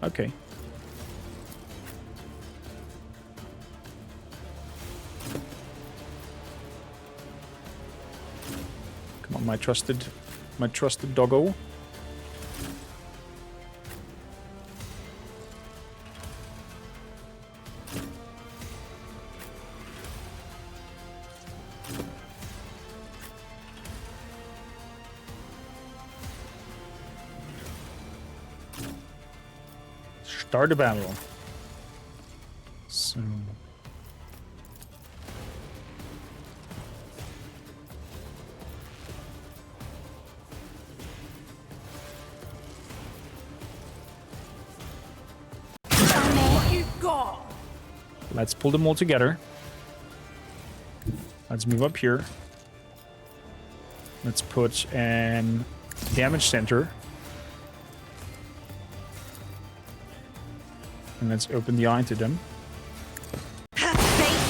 Okay. Come on, my trusted doggo. Start a battle. So. What you got? Let's pull them all together. Let's move up here. Let's put an damage center. And let's open the eye to them. Face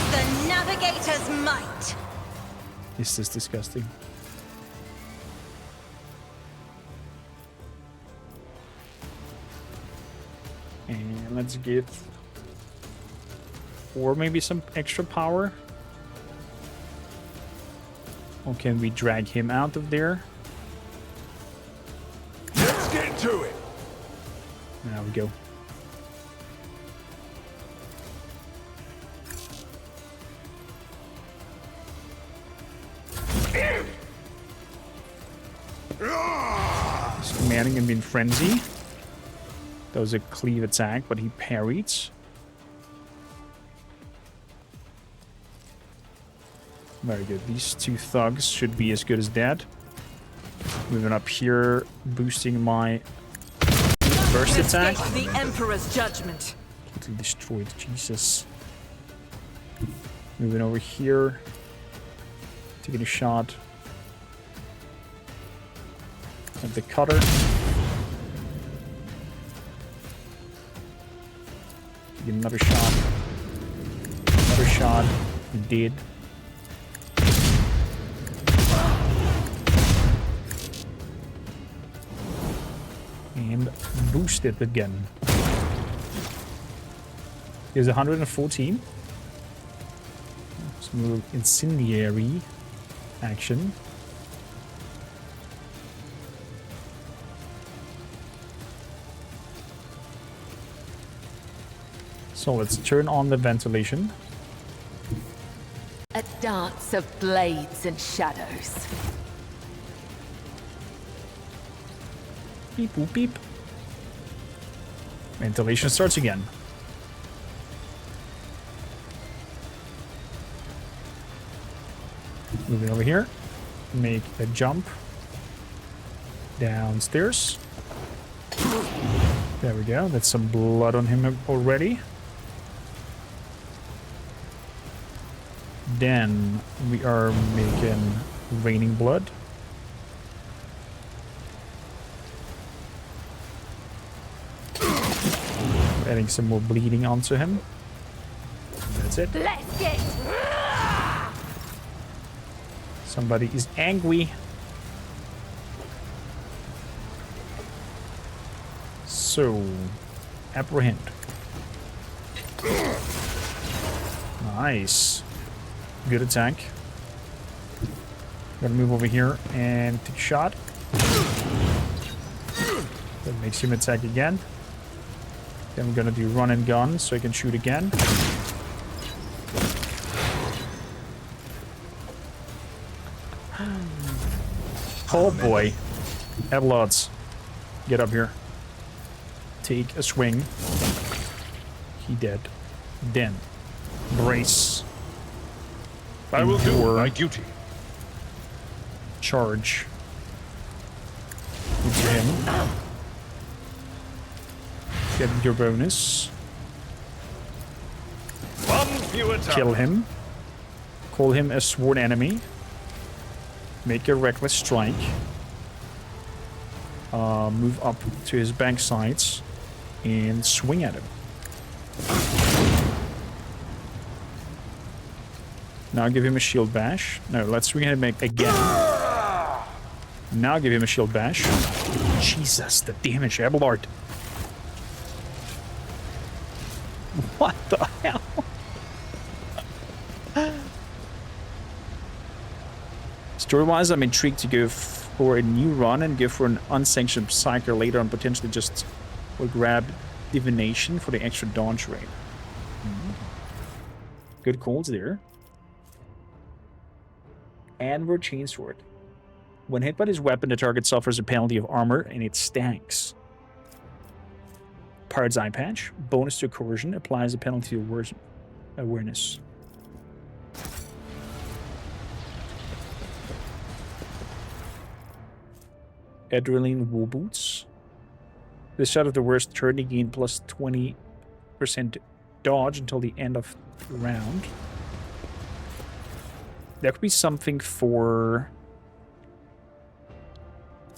the navigator's might. Is this disgusting? And let's get Or maybe some extra power? Or can we drag him out of there? Let's get to it. There we go. He's commanding him in frenzy. That was a cleave attack, but he parried. Very good. These two thugs should be as good as dead. Moving up here, boosting my first attack. The Emperor's judgment. Completely destroyed. Jesus. Moving over here, taking a shot at the cutter. Taking another shot. Another shot. Dead. And boost it again. Here's 114. Some little incendiary action. So let's turn on the ventilation. A dance of blades and shadows. Beep boop beep. Ventilation starts again. Moving over here. Make a jump. Downstairs. There we go. That's some blood on him already. Then we are making raining blood. Adding some more bleeding onto him. That's it. Let's get. Somebody is angry. So, apprehend. Nice. Good attack. Gotta move over here and take a shot. That makes him attack again. Then we're gonna do run and gun so I can shoot again. Oh boy. Headlots. Get up here. Take a swing. He dead. Then. Brace. I will do my duty. Charge. Into him. Get your bonus. One fewer time. Kill him. Call him a sworn enemy. Make a reckless strike. Move up to his back sides and swing at him. Now give him a shield bash. No, let's swing at him again. Now give him a shield bash. Jesus, the damage, Abelard. What the hell? Story-wise, I'm intrigued to go for a new run and go for an unsanctioned Psyker later on, potentially just will grab Divination for the extra dodge rate. Good calls there. Anvor Chainsword. When hit by this weapon, the target suffers a penalty of armor and it stanks. Pirate's Eye Patch. Bonus to coercion. Applies a penalty to awareness. Adrenaline Wool Boots. The start of the worst turn, you gain plus 20% dodge until the end of the round. There could be something for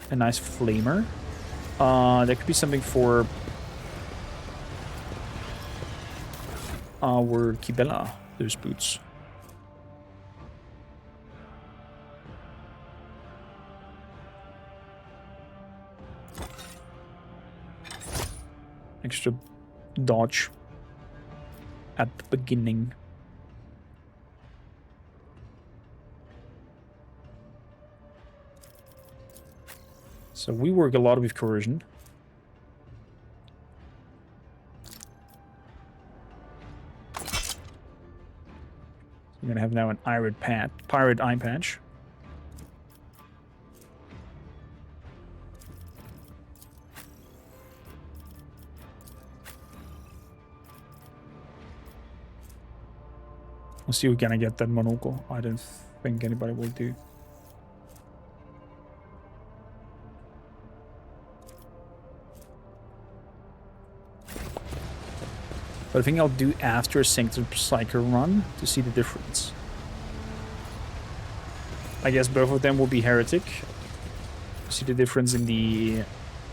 a nice flamer. There could be something for our Kibella, those boots. Extra dodge. at the beginning. So we work a lot with coercion. We're gonna have now an pirate eye patch. We'll see if we can get that monocle. I don't think anybody will do. But I think I'll do after a Sanctum Psycho run to see the difference. I guess both of them will be Heretic. See the difference in the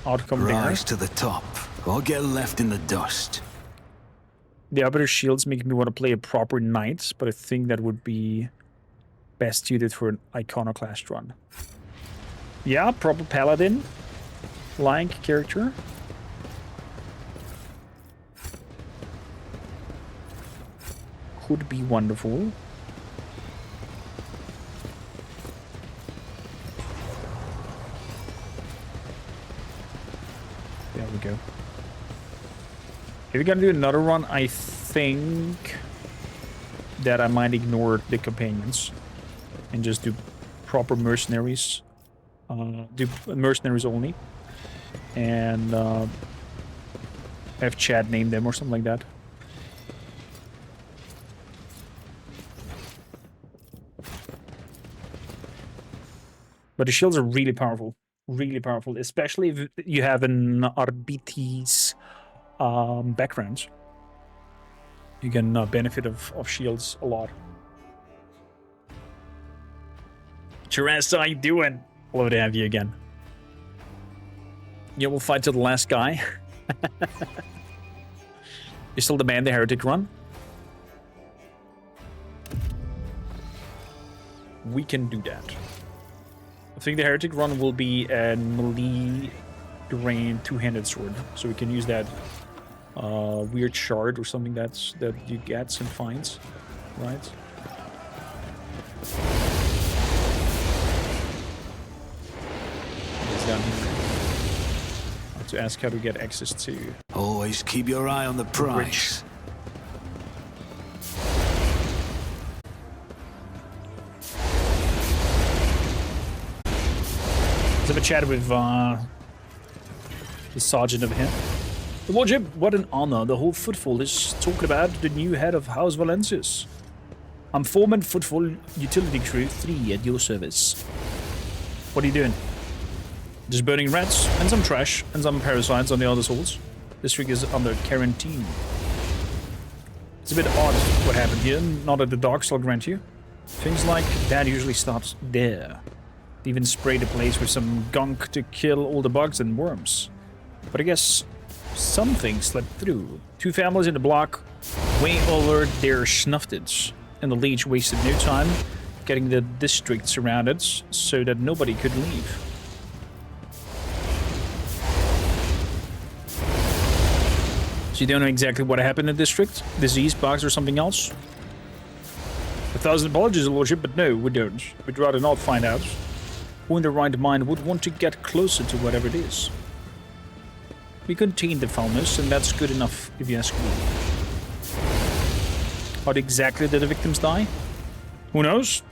outcome there. Rise to the top, or get left in the dust. The Arbiter shields make me want to play a proper Knight, but I think that would be best suited for an Iconoclast run. Yeah, proper Paladin-like character. Could be wonderful. There we go. If we're gonna do another run, I think that I might ignore the companions and just do proper mercenaries. Do mercenaries only. And have Chad name them or something like that. But the shields are really powerful, especially if you have an arbites background. You can benefit of shields a lot. Cheras, how you doing? Love to have you again. Yeah, we'll fight to the last guy. You still demand the heretic run? We can do that. I think the heretic run will be a melee terrain two-handed sword, so we can use that weird shard or something that you get and finds, right? It's down here. I have to ask how to get access to. Always keep your eye on the prize. Let's have a chat with the sergeant of him. Lordship, what an honor. The whole Footfall is talking about the new head of House Valencius. I'm Foreman Footfall Utility Crew 3 at your service. What are you doing? Just burning rats and some trash and some parasites on the other souls. District is under quarantine. It's a bit odd what happened here, not that the dogs will grant you. Things like that usually start there. They even spray the place with some gunk to kill all the bugs and worms. But I guess something slipped through. 2 families in the block, way over their snuffed, and the leech wasted no time getting the district surrounded so that nobody could leave. So you don't know exactly what happened in the district? Disease, bugs, or something else? 1,000 apologies, Lordship, but no, we don't. We'd rather not find out. Who in their right mind would want to get closer to whatever it is? We contained the foulness, and that's good enough, if you ask me. How exactly did the victims die? Who knows?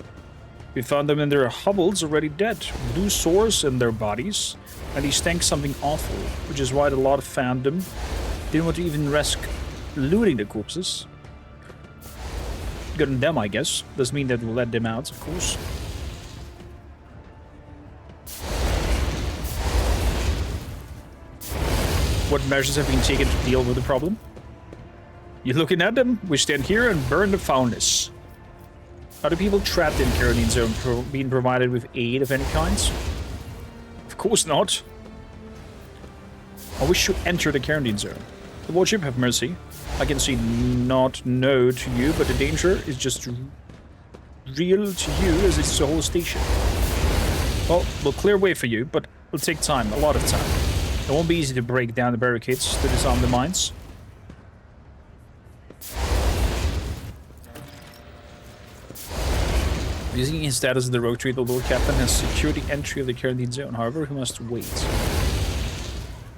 We found them in their hovels already dead, blue sores in their bodies, and they stank something awful, which is why the lot found them. Didn't want to even risk looting the corpses. Good on them, I guess. Doesn't mean that we'll let them out, of course. What measures have been taken to deal with the problem? You're looking at them? We stand here and burn the foulness. Are the people trapped in quarantine zone being provided with aid of any kind? Of course not. Or we should enter the quarantine zone. The Lordship have mercy. I can see not no to you, but the danger is just real to you as it's the whole station. Well, we'll clear way for you, but it'll take time, a lot of time. It won't be easy to break down the barricades to disarm the mines. Using his status as the rogue trader, the Lord Captain has secured the entry of the quarantine zone. However, he must wait.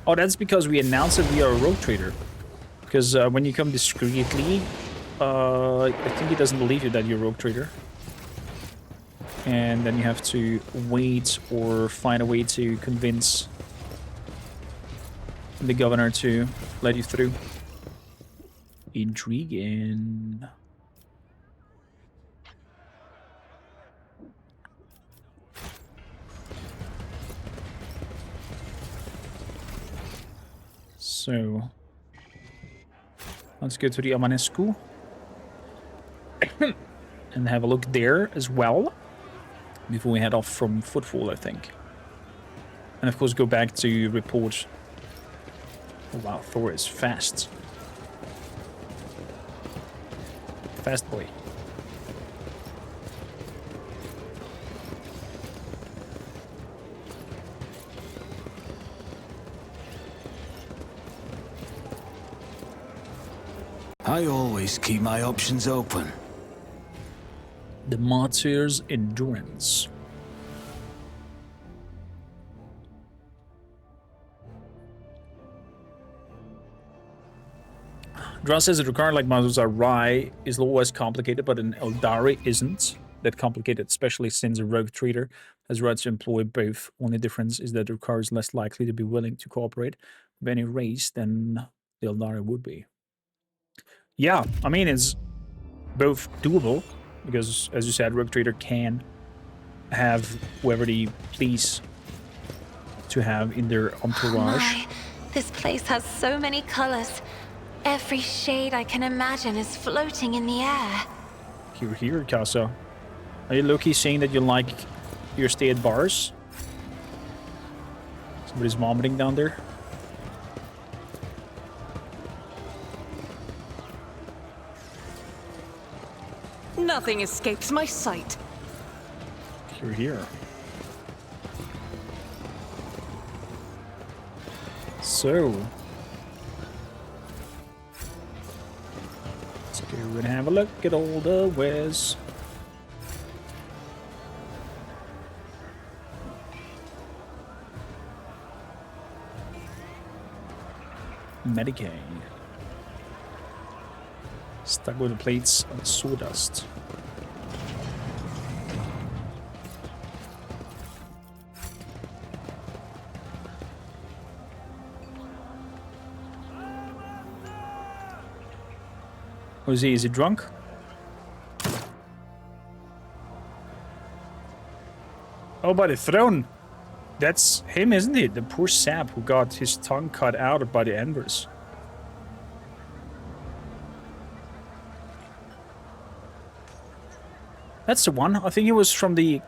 Oh, that's because we announced that we are a rogue trader. Because when you come discreetly, I think he doesn't believe you that you're a rogue trader. And then you have to wait or find a way to convince the governor to let you through. Intriguing. So, let's go to the Amanescu and have a look there as well before we head off from Footfall, I think. And of course, go back to report. Oh wow, Thor is fast. Fast boy. I always keep my options open. The Martyr's Endurance. Dra says that Rukar, like Mazuz Rai, is always complicated, but an Eldari isn't that complicated, especially since a rogue trader has rights to employ both. Only difference is that Rukar is less likely to be willing to cooperate with any race than the Eldari would be. Yeah, I mean, it's both doable, because, as you said, rogue trader can have whoever they please to have in their entourage. Oh my, this place has so many colors. Every shade I can imagine is floating in the air. Here, Casa. Are you low-key saying that you like your stay at bars? Somebody's vomiting down there. Nothing escapes my sight. Here. So, let's go and have a look at all the wares. Medicaid. Stuck with the plates and sawdust. Oh, is he drunk? Oh, by the throne. That's him, isn't it? The poor sap who got his tongue cut out by the embers. That's the one. I think it was from the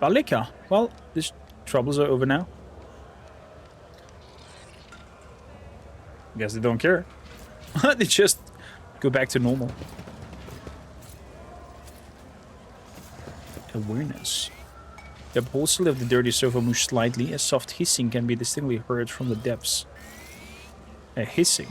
Balika. Well, these troubles are over now. Guess they don't care. They just go back to normal. Awareness. The upholstery of the dirty sofa moves slightly. A soft hissing can be distinctly heard from the depths. A hissing.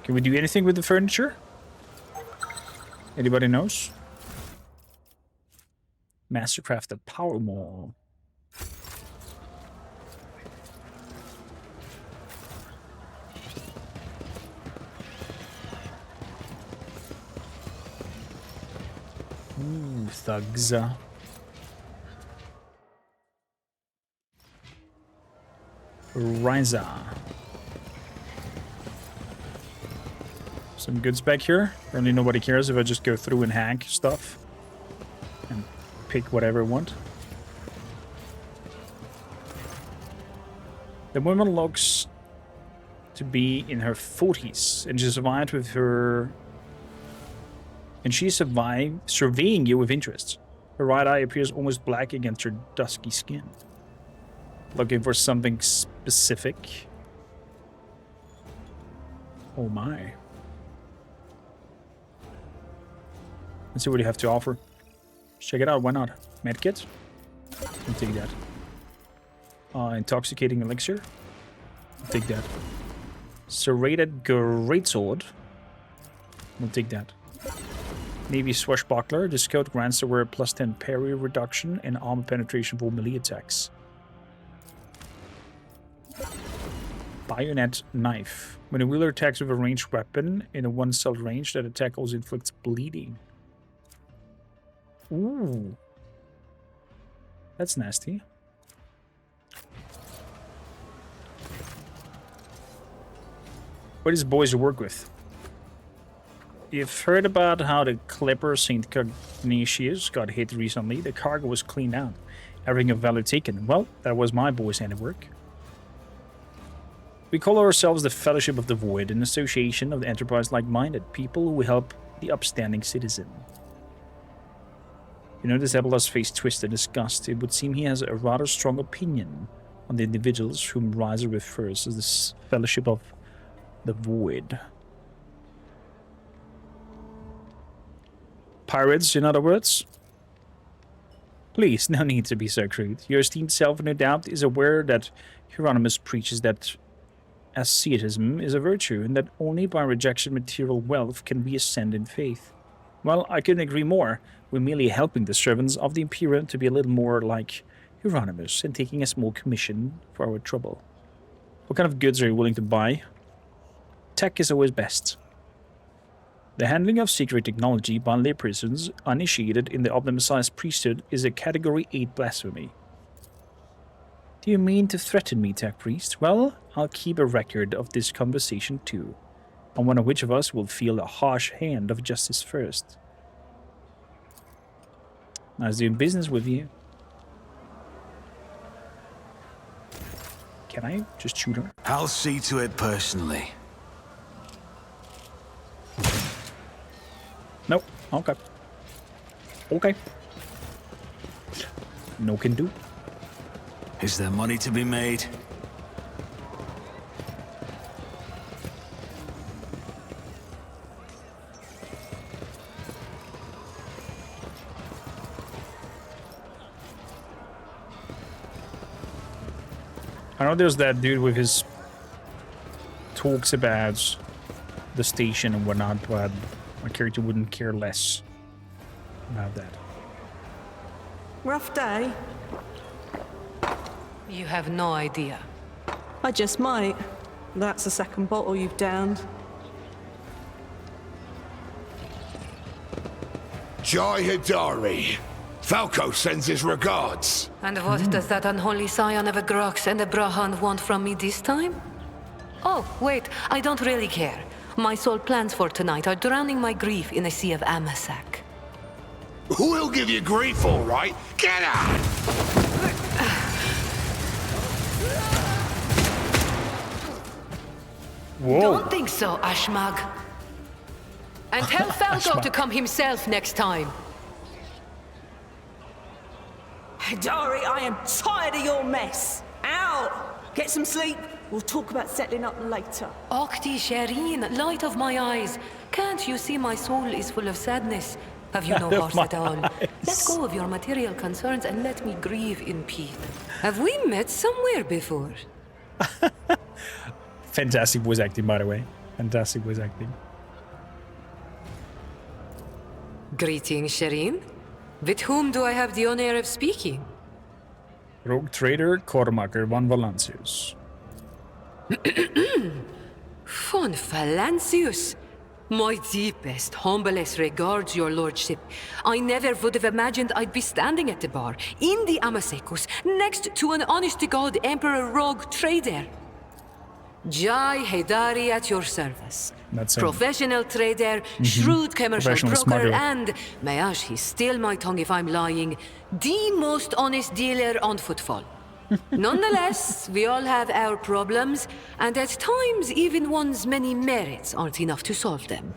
Can we do anything with the furniture? Anybody knows? Mastercrafted power mall. Ooh, thugs. Riza. Some goods back here. Apparently nobody cares if I just go through and hack stuff. And pick whatever I want. The woman looks to be in her 40s, and she survived with her... And she survived surveying you with interest. Her right eye appears almost black against her dusky skin. Looking for something specific. Oh my. Let's see what you have to offer. Check it out, why not? Medkit? I'll take that. Intoxicating elixir. I'll take that. Serrated greatsword. We'll take that. Navy swashbuckler. This coat grants the wearer plus 10 parry reduction and armor penetration for melee attacks. Bayonet knife. When a wielder attacks with a ranged weapon in a one-cell range, that attack also inflicts bleeding. Ooh. That's nasty. What is boys to work with? You've heard about how the clipper St. Cognatius got hit recently. The cargo was cleaned out. Everything of value taken. Well, that was my boy's handiwork. We call ourselves the Fellowship of the Void, an association of the enterprise like-minded people who help the upstanding citizen. You notice Abelard's face twist in disgust. It would seem he has a rather strong opinion on the individuals whom Riser refers as the Fellowship of the Void. Pirates, in other words? Please, no need to be so crude. Your esteemed self, no doubt, is aware that Hieronymus preaches that asceticism is a virtue, and that only by rejection of material wealth can we ascend in faith. Well, I couldn't agree more. We're merely helping the servants of the Imperium to be a little more like Hieronymus and taking a small commission for our trouble. What kind of goods are you willing to buy? Tech is always best. The handling of secret technology by laypersons uninitiated in the optimized priesthood is a Category 8 blasphemy. Do you mean to threaten me, Tech Priest? Well, I'll keep a record of this conversation too. I wonder which of us will feel the harsh hand of justice first. Nice doing business with you. Can I just shoot her? I'll see to it personally. Nope. Okay. Okay. No can do. Is there money to be made? I know there's that dude with his talks about the station and whatnot, but my character wouldn't care less about that. Rough day? You have no idea. I just might. That's the second bottle you've downed. Jai Hidari. Falco sends his regards. And what does that unholy scion of a Grox and a Brahan want from me this time? Oh, wait, I don't really care. My sole plans for tonight are drowning my grief in a sea of Amasak. Who'll give you grief, all right? Get out! Whoa. Don't think so, Ashmag. And tell Falco to come himself next time. Hidari, I am tired of your mess. Out! Get some sleep. We'll talk about settling up later. Okti Shireen, light of my eyes. Can't you see my soul is full of sadness? Have you no heart at all? Let go of your material concerns and let me grieve in peace. Have we met somewhere before? Fantastic voice acting, by the way. Fantastic voice acting. Greetings, Shireen. With whom do I have the honor of speaking? Rogue Trader Cormacher von Valancius. Von Valancius. My deepest, humblest regards, your lordship. I never would have imagined I'd be standing at the bar, in the Amasekus, next to an honest-to-God Emperor Rogue Trader. Jai Hidari at your service. That's Professional trader, shrewd commercial broker, smuggler. and, may he steal my tongue if I'm lying, the most honest dealer on Footfall. Nonetheless, we all have our problems, and at times even one's many merits aren't enough to solve them.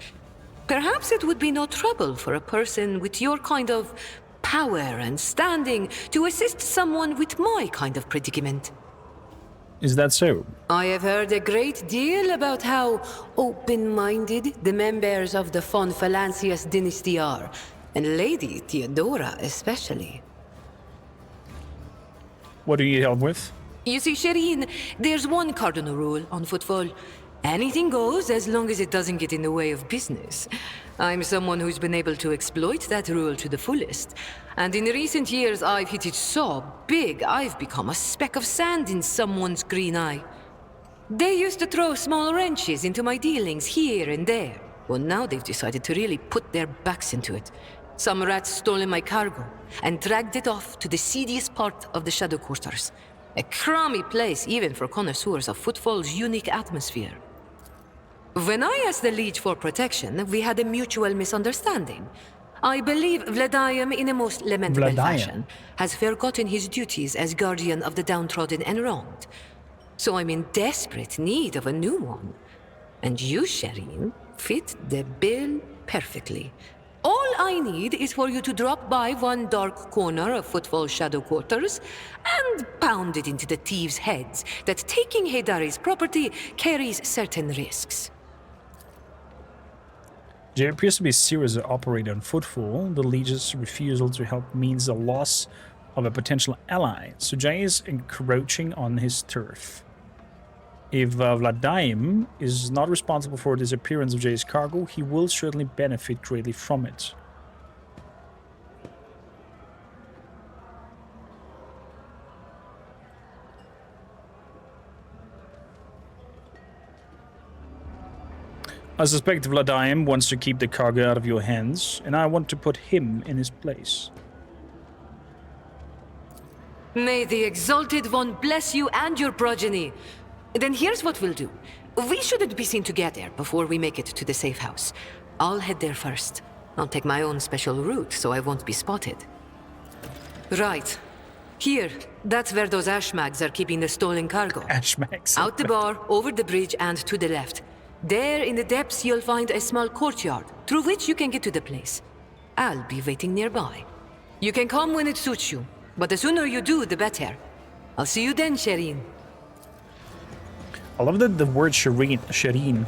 Perhaps it would be no trouble for a person with your kind of power and standing to assist someone with my kind of predicament. Is that so? I have heard a great deal about how open-minded the members of the von Valancius dynasty are, and Lady Theodora especially. What do you need help with? You see, Shireen, there's one cardinal rule on Footfall. Anything goes as long as it doesn't get in the way of business. I'm someone who's been able to exploit that rule to the fullest. And in recent years, I've hit it so big, I've become a speck of sand in someone's green eye. They used to throw small wrenches into my dealings here and there. Well, now they've decided to really put their backs into it. Some rats stolen my cargo and dragged it off to the seediest part of the Shadow Quarters. A crummy place even for connoisseurs of Footfall's unique atmosphere. When I asked the Liege for protection, we had a mutual misunderstanding. I believe Vladium, in a most lamentable fashion, has forgotten his duties as guardian of the downtrodden and wronged. So I'm in desperate need of a new one. And you, Shireen, fit the bill perfectly. All I need is for you to drop by one dark corner of Footfall Shadow Quarters and pound it into the thieves' heads that taking Heydari's property carries certain risks. Jay appears to be a serious operator on Footfall. The Legion's refusal to help means the loss of a potential ally, so Jay is encroaching on his turf. If Vladium is not responsible for the disappearance of Jay's cargo, he will certainly benefit greatly from it. I suspect Vladium wants to keep the cargo out of your hands, and I want to put him in his place. May the Exalted One bless you and your progeny. Then here's what we'll do. We shouldn't be seen together before we make it to the safe house. I'll head there first. I'll take my own special route so I won't be spotted. Right. Here, that's where those ashmags are keeping the stolen cargo. Ashmags. Out the bar, over the bridge, and to the left. There in the depths you'll find a small courtyard, through which you can get to the place. I'll be waiting nearby. You can come when it suits you, but the sooner you do, the better. I'll see you then, Shireen. I love the word Shireen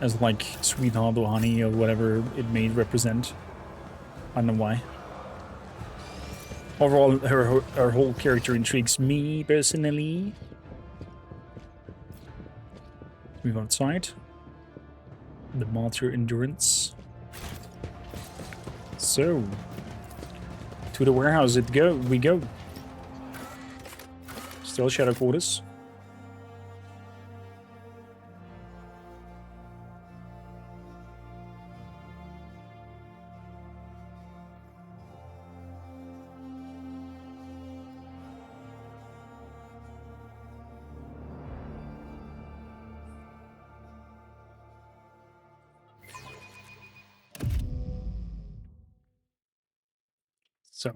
as like sweetheart or honey or whatever it may represent. I don't know why. Overall, her whole character intrigues me personally. Move outside. The Martyr Endurance. So, to the warehouse we go. Still Shadow Quarters. So,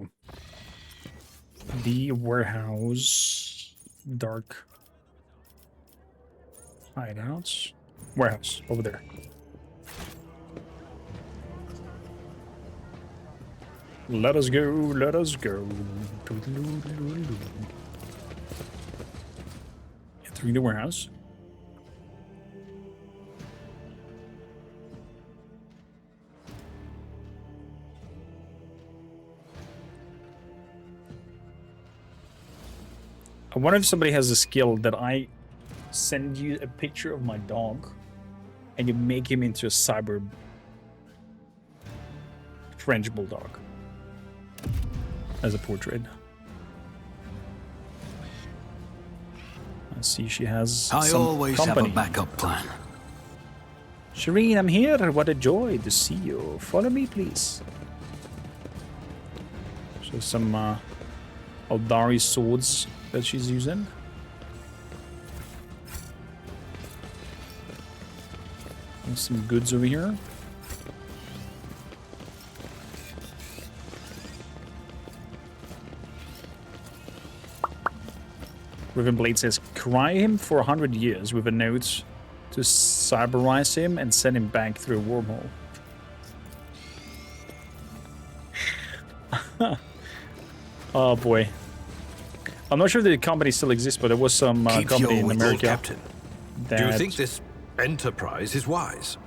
the warehouse, dark hideouts, warehouse over there. Let us go, let us go. Entering the warehouse. I wonder if somebody has a skill that I send you a picture of my dog and you make him into a cyber French bulldog as a portrait. I see she has some always company. have a backup plan. Shireen, I'm here. What a joy to see you. Follow me, please. So some Aldari swords that she's using. And some goods over here. Rivenblade says, cry him for 100 years with a note to cyberize him and send him back through a wormhole. Oh boy. I'm not sure if the company still exists, but there was some company in America. Captain. Do you think this enterprise is wise?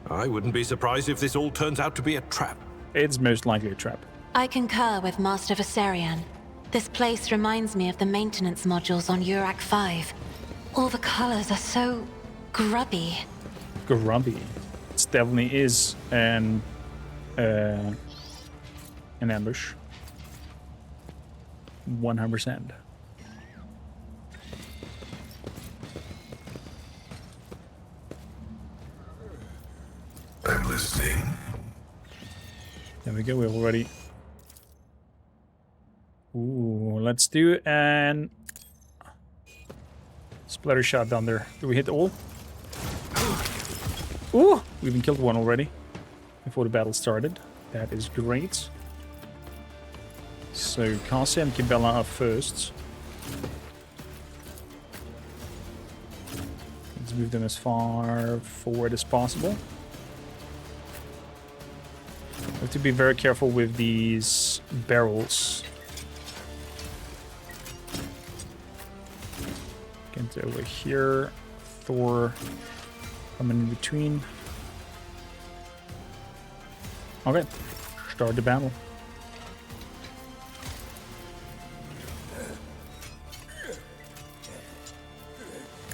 I wouldn't be surprised if this all turns out to be a trap. It's most likely a trap. I concur with Master Viserion. This place reminds me of the maintenance modules on Urak 5. All the colors are so grubby. Grubby. It definitely is an ambush. 100%. I'm listening. There we go. We're already. Ooh, let's do an splatter shot down there. Do we hit all? Ooh, we even killed one already before the battle started. That is great. So Cassia and Kibella are first. Let's move them as far forward as possible. We have to be very careful with these barrels. Get over here. Thor coming in between. Okay, start the battle.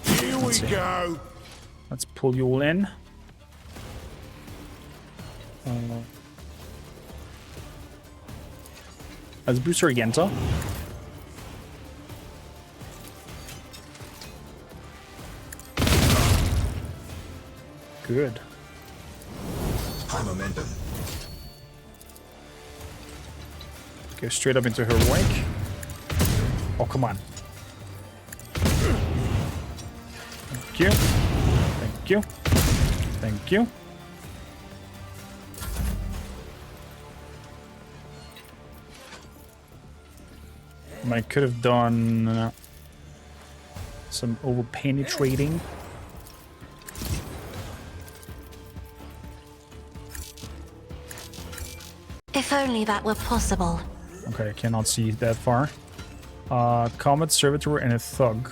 Here we go. Let's pull you all in. Let's boost our Yenta. Good. High momentum. Go straight up into her wake. Oh, come on. Thank you. Thank you. Thank you. I could have done some over-penetrating. If only that were possible. Okay, I cannot see that far. Combat Servitor and a Thug.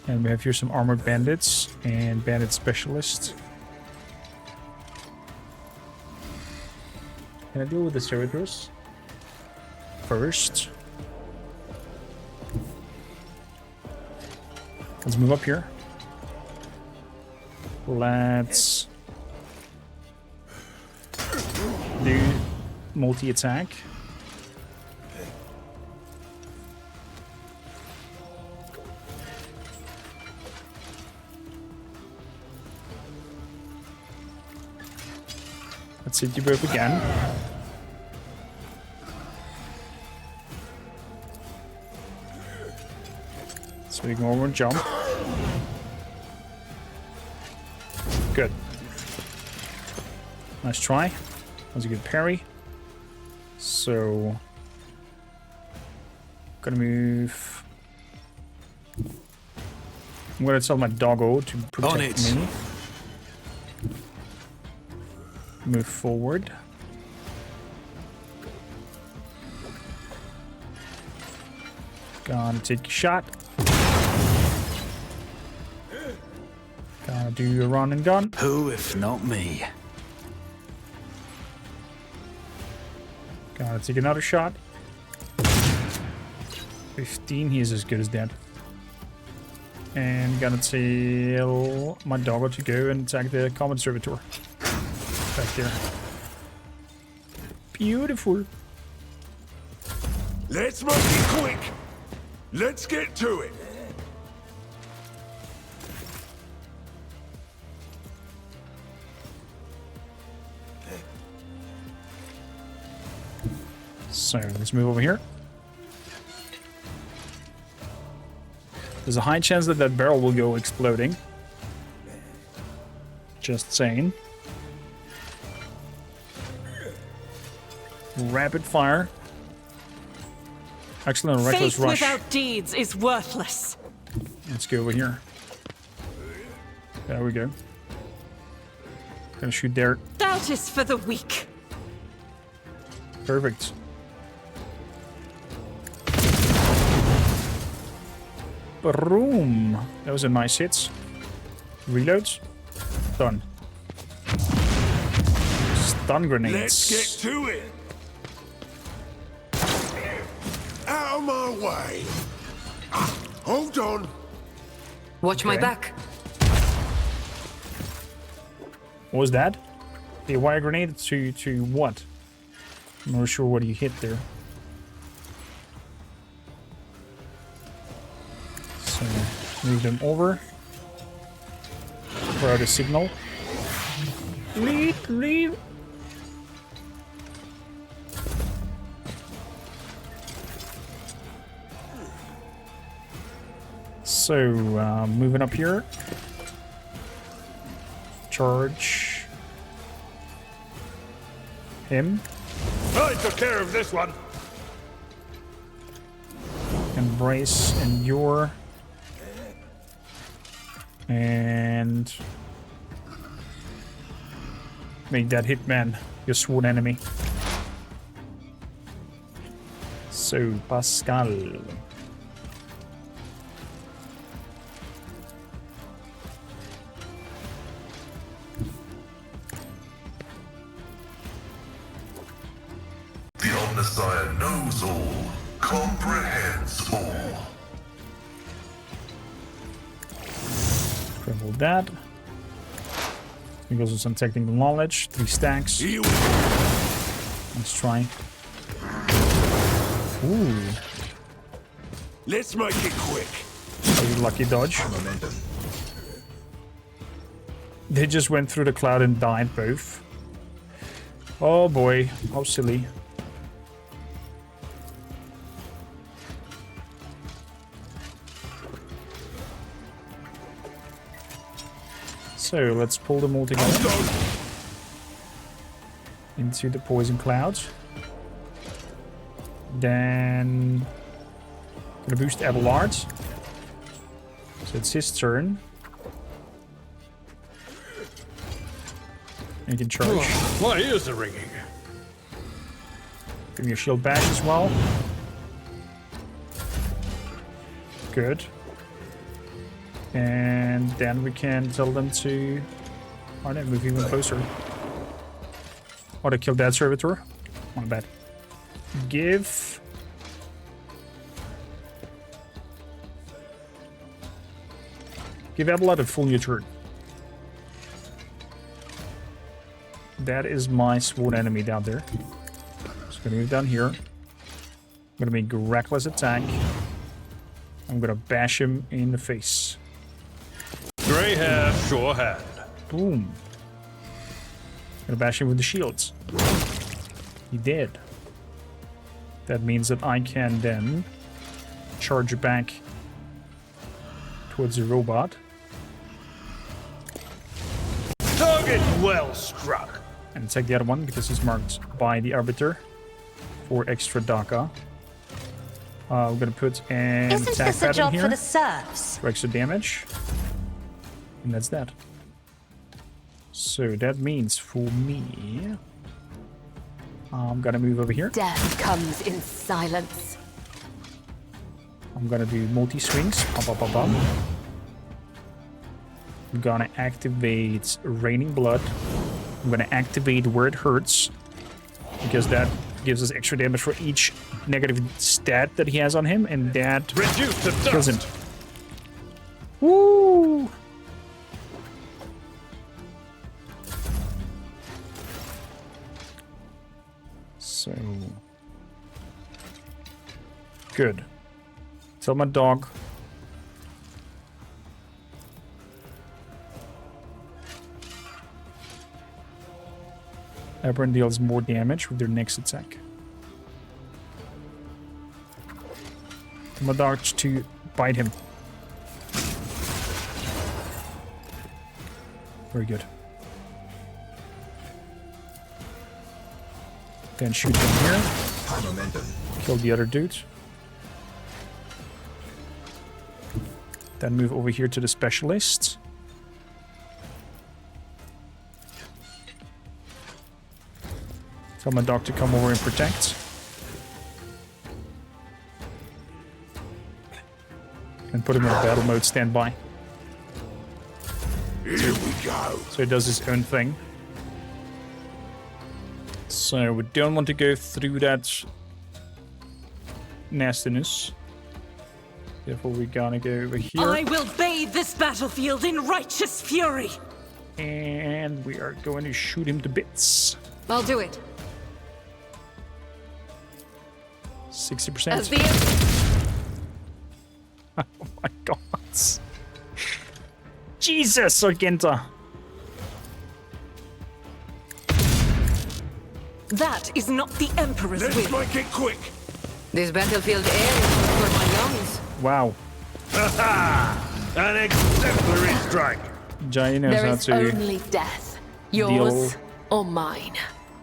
And we have here some Armored Bandits and Bandit Specialist. Can I deal with the Servitors first? Let's move up here. Let's do multi-attack. Let's hit you both again. So we can over and jump. Good. Nice try. That was a good parry. So, gonna move. I'm gonna tell my doggo to protect me. Move forward. Gonna take a shot. Gonna do a run and gun. Who if not me? Gonna take another shot. 15, he's as good as dead. And gonna tell my doggo to go and attack the Combat Servitor. Back there. Beautiful. Let's make it quick. Let's get to it. So let's move over here. There's a high chance that that barrel will go exploding. Just saying. Rapid fire. Actually, on a reckless Faith rush. without deeds is worthless. Let's go over here. There we go. Gonna shoot there. Doubt is for the weak. Perfect. Boom. That was a nice hit. Reloads. Done. Stun grenades. Let's get to it. On my way. Hold on. Watch my back. What was that? The wire grenade to what? I'm not sure what you hit there. So, move them over. Throw out a signal. Leave! So, moving up here. Charge him. I took care of this one. Embrace and your. And make that hitman your sworn enemy. So, Pascal. The Omnissiah knows all, comprehends all. Crumble that. He goes with some technical knowledge. 3 stacks. Let's try. Ooh. Let's make it quick. That was a lucky dodge. They just went through the cloud and died both. Oh boy, how silly. So let's pull them all together into the poison clouds. Then gonna boost Abelard. So it's his turn. And he can charge. My ears are ringing. Give me a shield bash as well. Good. And then we can tell them to... Oh no, move even closer. Oh, they killed that servitor? My bad. Give... Give Abelard a full new turn. That is my sworn enemy down there. Just gonna move down here. I'm gonna make a reckless attack. I'm gonna bash him in the face. Grey hair, sure hand. Boom. Gonna bash him with the shields. He did. That means that I can then charge back towards the robot. Target well struck. And take the other one because he's marked by the arbiter for extra DACA. We're gonna put an Isn't attack this a pattern job here for the serfs? for extra damage. And that's that. So that means for me, I'm gonna move over here. Death comes in silence. I'm gonna do multi-swings. Bum, bum, bum, bum. I'm gonna activate Raining Blood. I'm gonna activate where it hurts, because that gives us extra damage for each negative stat that he has on him, and that Reduced to kills him. dust. Woo! So good. Tell my dog. Everyone deals more damage with their next attack. Tell my dog to bite him. Very good. Then shoot him here. Kill the other dude. Then move over here to the specialist. Tell my dog to come over and protect. And put him in battle mode standby. Here we go. So he does his own thing. So we don't want to go through that nastiness. Therefore, we're gonna go over here. I will bathe this battlefield in righteous fury. And we are going to shoot him to bits. I'll do it. 60%. As the Oh my god. Jesus, Argenta. That is not the Emperor's Let's will. make it quick. This battlefield air is for my lungs. Wow. An exemplary strike. Jai knows There how is to only death. Yours or mine.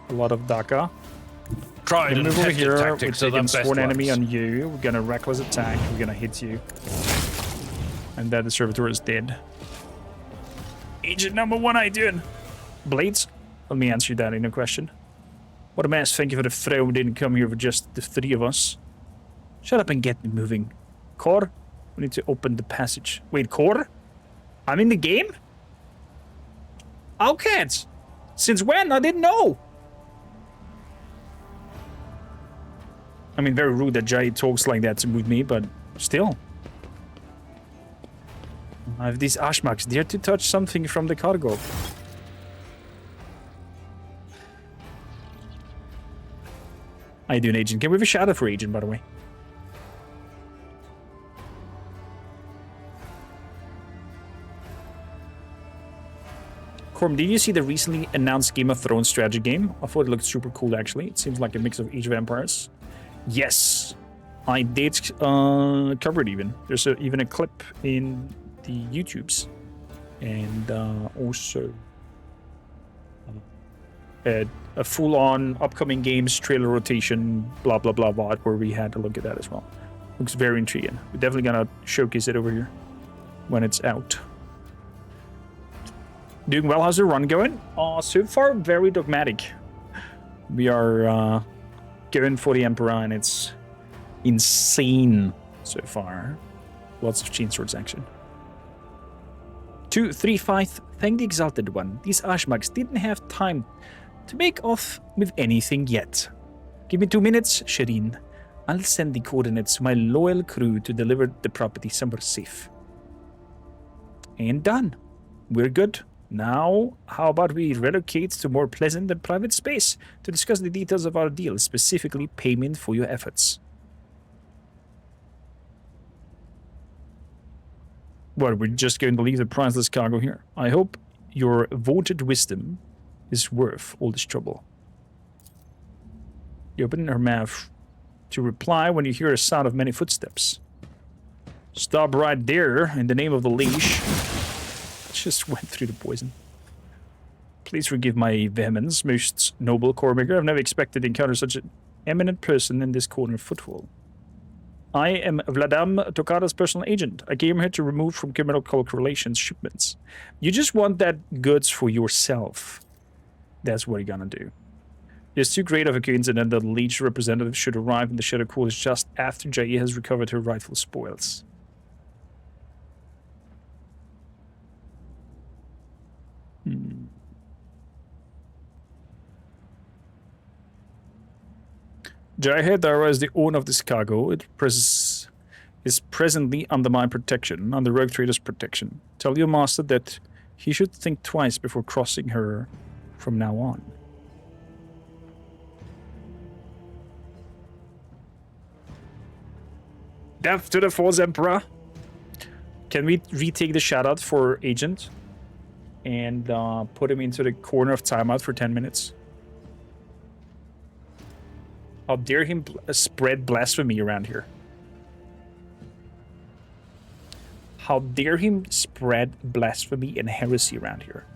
a lot of Daka. Tried We and move over tested here. We're tactics are the taking best sworn enemy ones. on you. We're gonna reckless attack. We're gonna hit you. And that the servitor is dead. Agent number 1, how you doing? Blades? Let me answer that in a question. What a mess. Thank you for the throw. We didn't come here for just the 3 of us. Shut up and get me moving. Core? We need to open the passage. Wait, Core? I'm in the game? Okay. Since when? I didn't know. I mean, very rude that Jai talks like that with me, but still. I have these Ashmaks. Dare to touch something from the cargo. How you doing, Agent? Can we have a shout out for Agent, by the way? Corm, did you see the recently announced Game of Thrones strategy game? I thought it looked super cool, actually. It seems like a mix of Age of Empires. Yes, I did cover it even. There's even a clip in the YouTubes. And also a full-on upcoming games trailer rotation, blah, blah, blah, blah, where we had a look at that as well. Looks very intriguing. We're definitely gonna showcase it over here when it's out. Doing well. How's the run going? So far, very dogmatic. We are going for the Emperor, and it's insane so far. Lots of chainswords action. 235. Thank the Exalted One. These Ashmaks didn't have time to make off with anything yet. Give me 2 minutes, Shireen. I'll send the coordinates to my loyal crew to deliver the property somewhere safe. And done. We're good. Now, how about we relocate to more pleasant and private space to discuss the details of our deal, specifically payment for your efforts. Well, we're just going to leave the priceless cargo here. I hope your voted wisdom is worth all this trouble. You open her mouth to reply when you hear a sound of many footsteps. Stop right there in the name of the leash. Just went through the poison. Please forgive my vehemence, most noble Cormaker. I've never expected to encounter such an eminent person in this corner of Footfall. I am Vladam Tokara's personal agent. I came here to remove from criminal relations shipments. You just want that goods for yourself. That's what you're gonna do. There's too great of a coincidence that the Leech representative should arrive in the Shadow Quarters just after Jair has recovered her rightful spoils. Jair Dara is the owner of this cargo. It is presently under my protection, under Rogue Trader's protection. Tell your master that he should think twice before crossing her from now on. Death to the false Emperor. Can we retake the shoutout for Agent and put him into the corner of timeout for 10 minutes? How dare him spread blasphemy around here? How dare him spread blasphemy and heresy around here?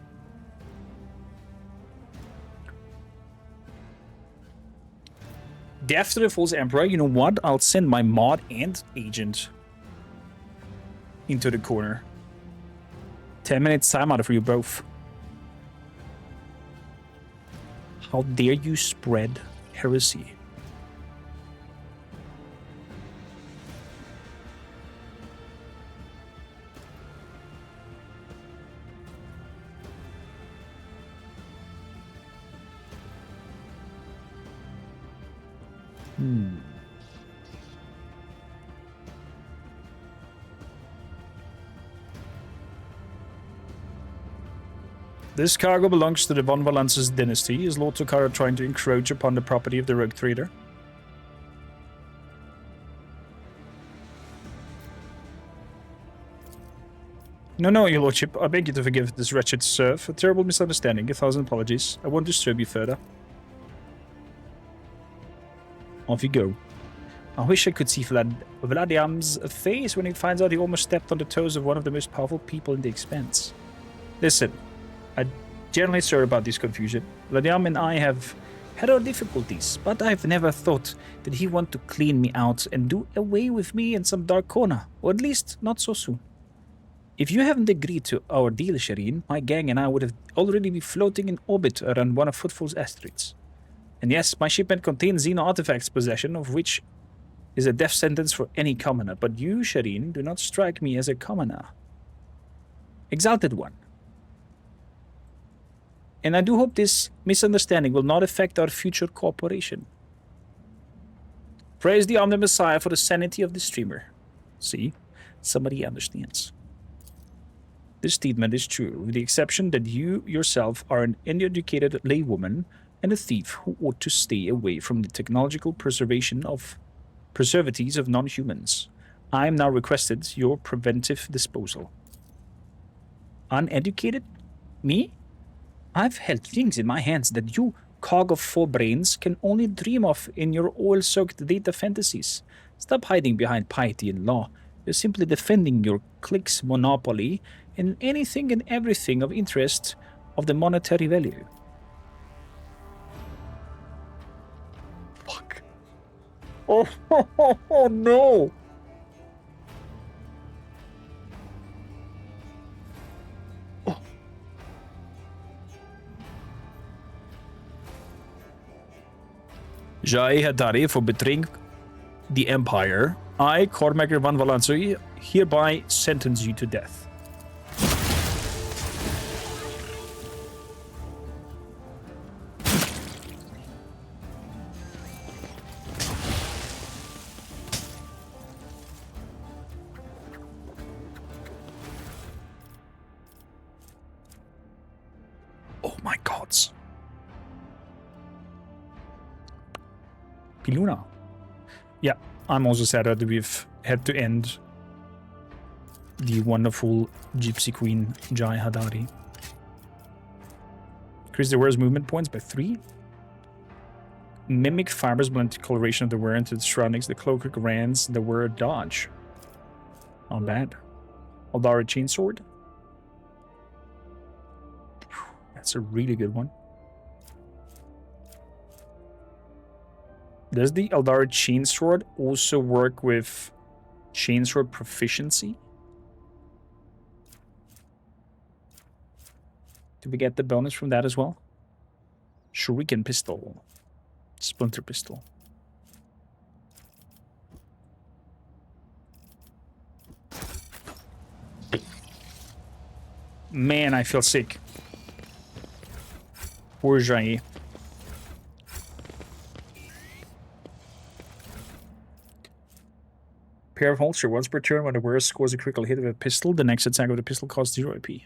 Death to the false Emperor. You know what? I'll send my mod and agent into the corner. 10 minutes timeout for you both. How dare you spread heresy? This cargo belongs to the von Valence's dynasty. Is Lord Tokara trying to encroach upon the property of the rogue trader? No, your lordship. I beg you to forgive this wretched serf. A terrible misunderstanding. 1,000 apologies. I won't disturb you further. Off you go. I wish I could see Vladiam's face when he finds out he almost stepped on the toes of one of the most powerful people in the Expanse. Listen, I'm generally sorry about this confusion. Vladiam and I have had our difficulties, but I've never thought that he want to clean me out and do away with me in some dark corner, or at least not so soon. If you haven't agreed to our deal, Shireen, my gang and I would have already be floating in orbit around one of Footfall's asteroids. And yes, my shipment contains Xeno artifacts, possession of which is a death sentence for any commoner, but you, Shireen, do not strike me as a commoner. Exalted One. And I do hope this misunderstanding will not affect our future cooperation. Praise the Omni Messiah for the sanity of the streamer. See, somebody understands. This statement is true, with the exception that you yourself are an uneducated laywoman and a thief who ought to stay away from the technological preservatives of non-humans. I am now requested your preventive disposal. Uneducated? Me? I've held things in my hands that you, cog of 4 brains, can only dream of in your oil-soaked data fantasies. Stop hiding behind piety and law. You're simply defending your clique's monopoly in anything and everything of interest of the monetary value. Fuck. Oh no! Oh. Jai Hadari for betraying the Empire. I, Cormac van Valence, hereby sentence you to death. Oh my gods. Piluna. Yeah, I'm also sad that we've had to end the wonderful Gypsy Queen Jai Hadari. Increase the wearer's movement points by 3. Mimic fibers blend the coloration of the wearer into the surroundings. The cloak grants the wearer dodge. Not bad. Aldari Chainsword. That's a really good one. Does the Aldari Chainsword also work with Chainsword proficiency? Do we get the bonus from that as well? Shuriken Pistol. Splinter Pistol. Man, I feel sick. Poor Jai. Pair of holster. Once per turn, when the wearer scores a critical hit with a pistol, the next attack of the pistol costs 0 AP.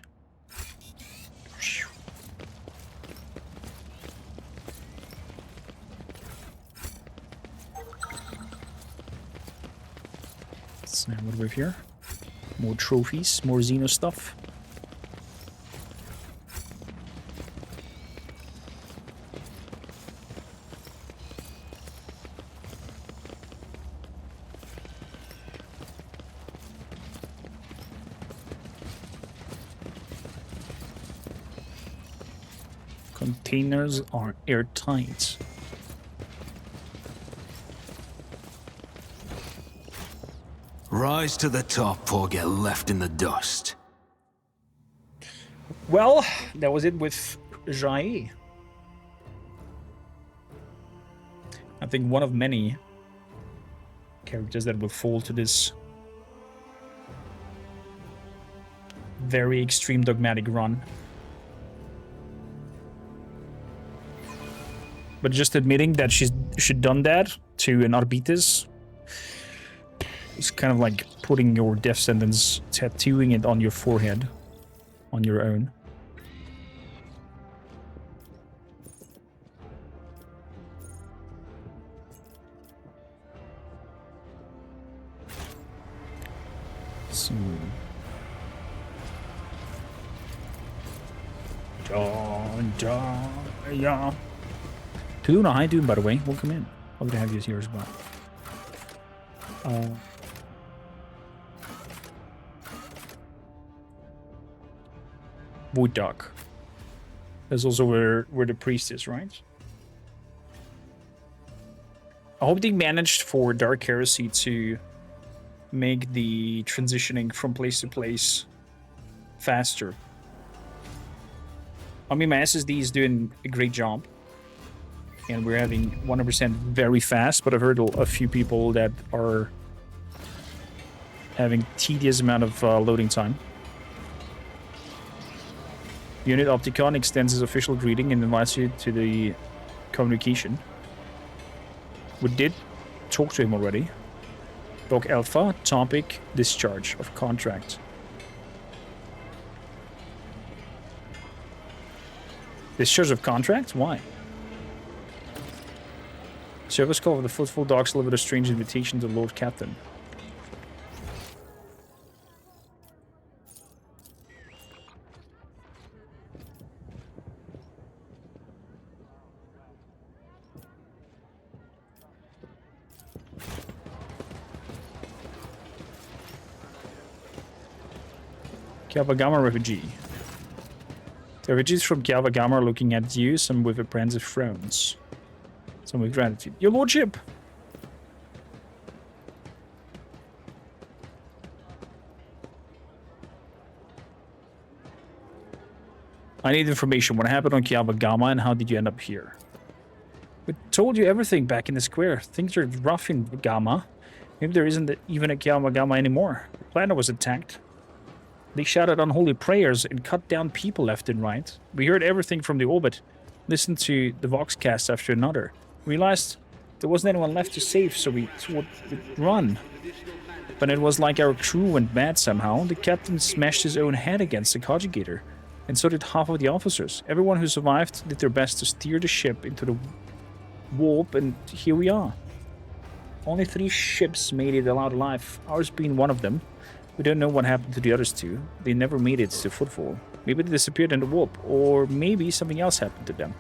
So now what do we have here? More trophies, more Xeno stuff. Containers are airtight. Rise to the top or get left in the dust. Well, that was it with Jai. I think one of many characters that will fall to this very extreme dogmatic run. But just admitting that she'd done that to an arbites, it's kind of like putting your death sentence, tattooing it on your forehead, on your own. So. Yeah. Tuluna, how you doing, by the way? Welcome in. Hope to have you here as well. Wood Dog. That's also where the priest is, right? I hope they managed for Dark Heresy to make the transitioning from place to place faster. I mean, my SSD is doing a great job. And we're having 100% very fast, but I've heard a few people that are having tedious amount of loading time. Unit Opticon extends his official greeting and invites you to the communication. We did talk to him already. Doc Alpha, topic, discharge of contract. Discharge of contract? Why? Service call of the Footfall dogs delivered a strange invitation to Lord Captain. Galvagama refugee. The refugees from Galvagama are looking at you, some with apprehensive frowns. Some with gratitude. Your lordship! I need information. What happened on Galvagama and how did you end up here? We told you everything back in the square. Things are rough in Gama. Maybe there isn't even a Galvagama anymore. The planet was attacked. They shouted unholy prayers and cut down people left and right. We heard everything from the orbit. Listened to the Voxcast after another. Realized there wasn't anyone left to save, so we would run. But it was like our crew went mad somehow. The captain smashed his own head against the conjugator, and so did half of the officers. Everyone who survived did their best to steer the ship into the warp, and here we are. Only 3 ships made it out alive, ours being one of them. We don't know what happened to the others 2. They never made it to Footfall. Maybe they disappeared in the warp, or maybe something else happened to them.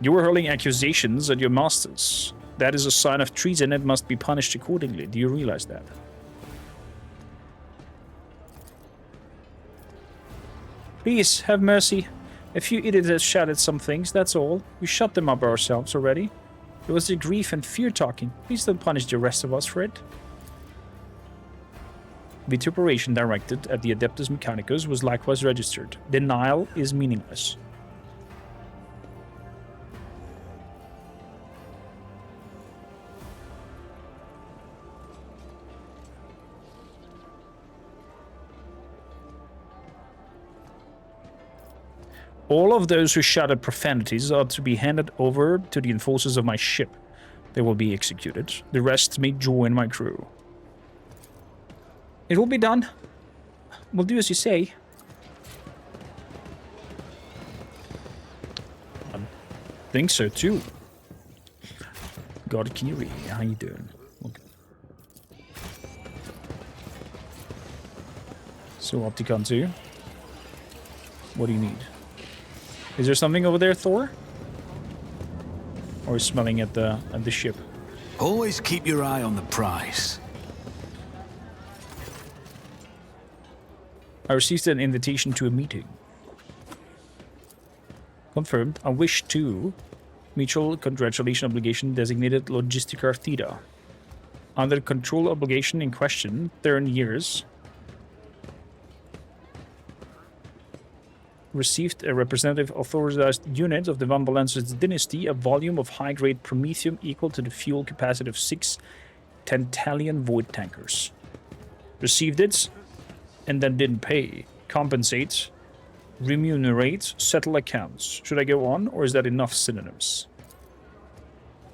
You were hurling accusations at your masters. That is a sign of treason and must be punished accordingly. Do you realize that? Please, have mercy. A few idiots shouted some things, that's all. We shut them up ourselves already. It was the grief and fear talking. Please don't punish the rest of us for it. Vituperation directed at the Adeptus Mechanicus was likewise registered. Denial is meaningless. All of those who shouted profanities are to be handed over to the enforcers of my ship. They will be executed. The rest may join my crew. It will be done. We'll do as you say. I think so too. God Kiri, how you doing? Okay. So Opticon 2. What do you need? Is there something over there, Thor? Or smelling at the ship? Always keep your eye on the prize. I received an invitation to a meeting. Confirmed. I wish to. Mutual congratulation obligation designated Logistica Theta. Under control obligation in question, 30 years. Received a representative authorized unit of the Van Valensis dynasty, a volume of high-grade promethium equal to the fuel capacity of 6 Tantalian void tankers. Received it, and then didn't pay. Compensate, remunerate, settle accounts. Should I go on, or is that enough synonyms?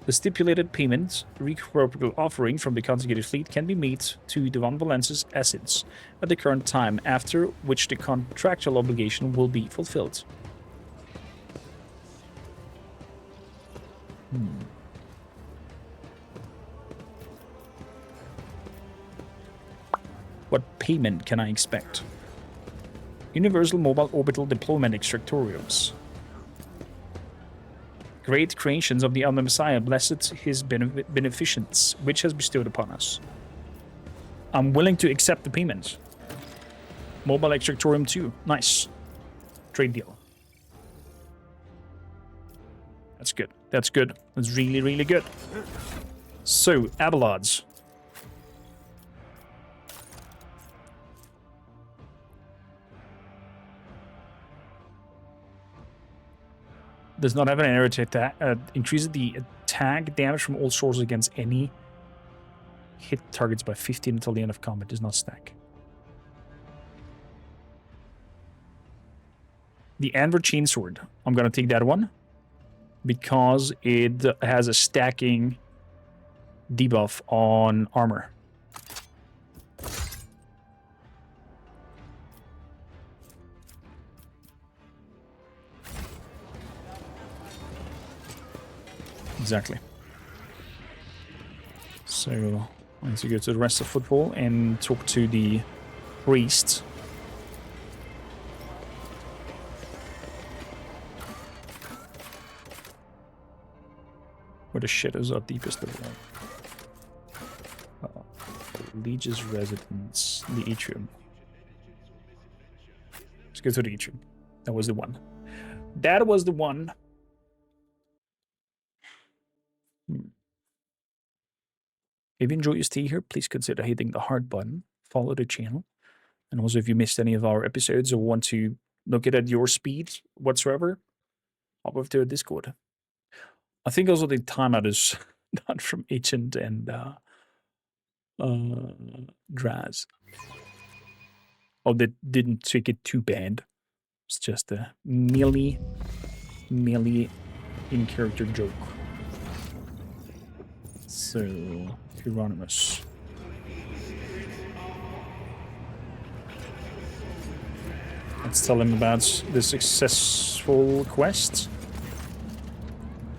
The stipulated payment, reciprocal offering from the conjugated fleet, can be made to the Van Valensis assets at the current time, after which the contractual obligation will be fulfilled. What payment can I expect? Universal Mobile Orbital Deployment Extractoriums. Great creations of the Elder Messiah, blessed his beneficence, which has bestowed upon us. I'm willing to accept the payment. Mobile Extractorium 2. Nice. Trade deal. That's good. That's good. That's really, really good. So, Abelards. Does not have an arrow to attack. Increases the attack damage from all sources against any hit targets by 15 until the end of combat. Does not stack. The Anvor Chainsword. I'm gonna take that one because it has a stacking debuff on armor. Exactly. So I need to go to the rest of Footfall and talk to the priest. Where the shadows are deepest of all. Liege's residence, the atrium. Let's go to the atrium. That was the one. That was the one. If you enjoy your stay here, please consider hitting the heart button, follow the channel, and also if you missed any of our episodes or want to look at your speed whatsoever, hop over to our Discord. I think also the timeout is done from Agent and Draz. Oh, they didn't take it too bad. It's just a merely in-character joke. So, Hieronymus. Let's tell him about the successful quest.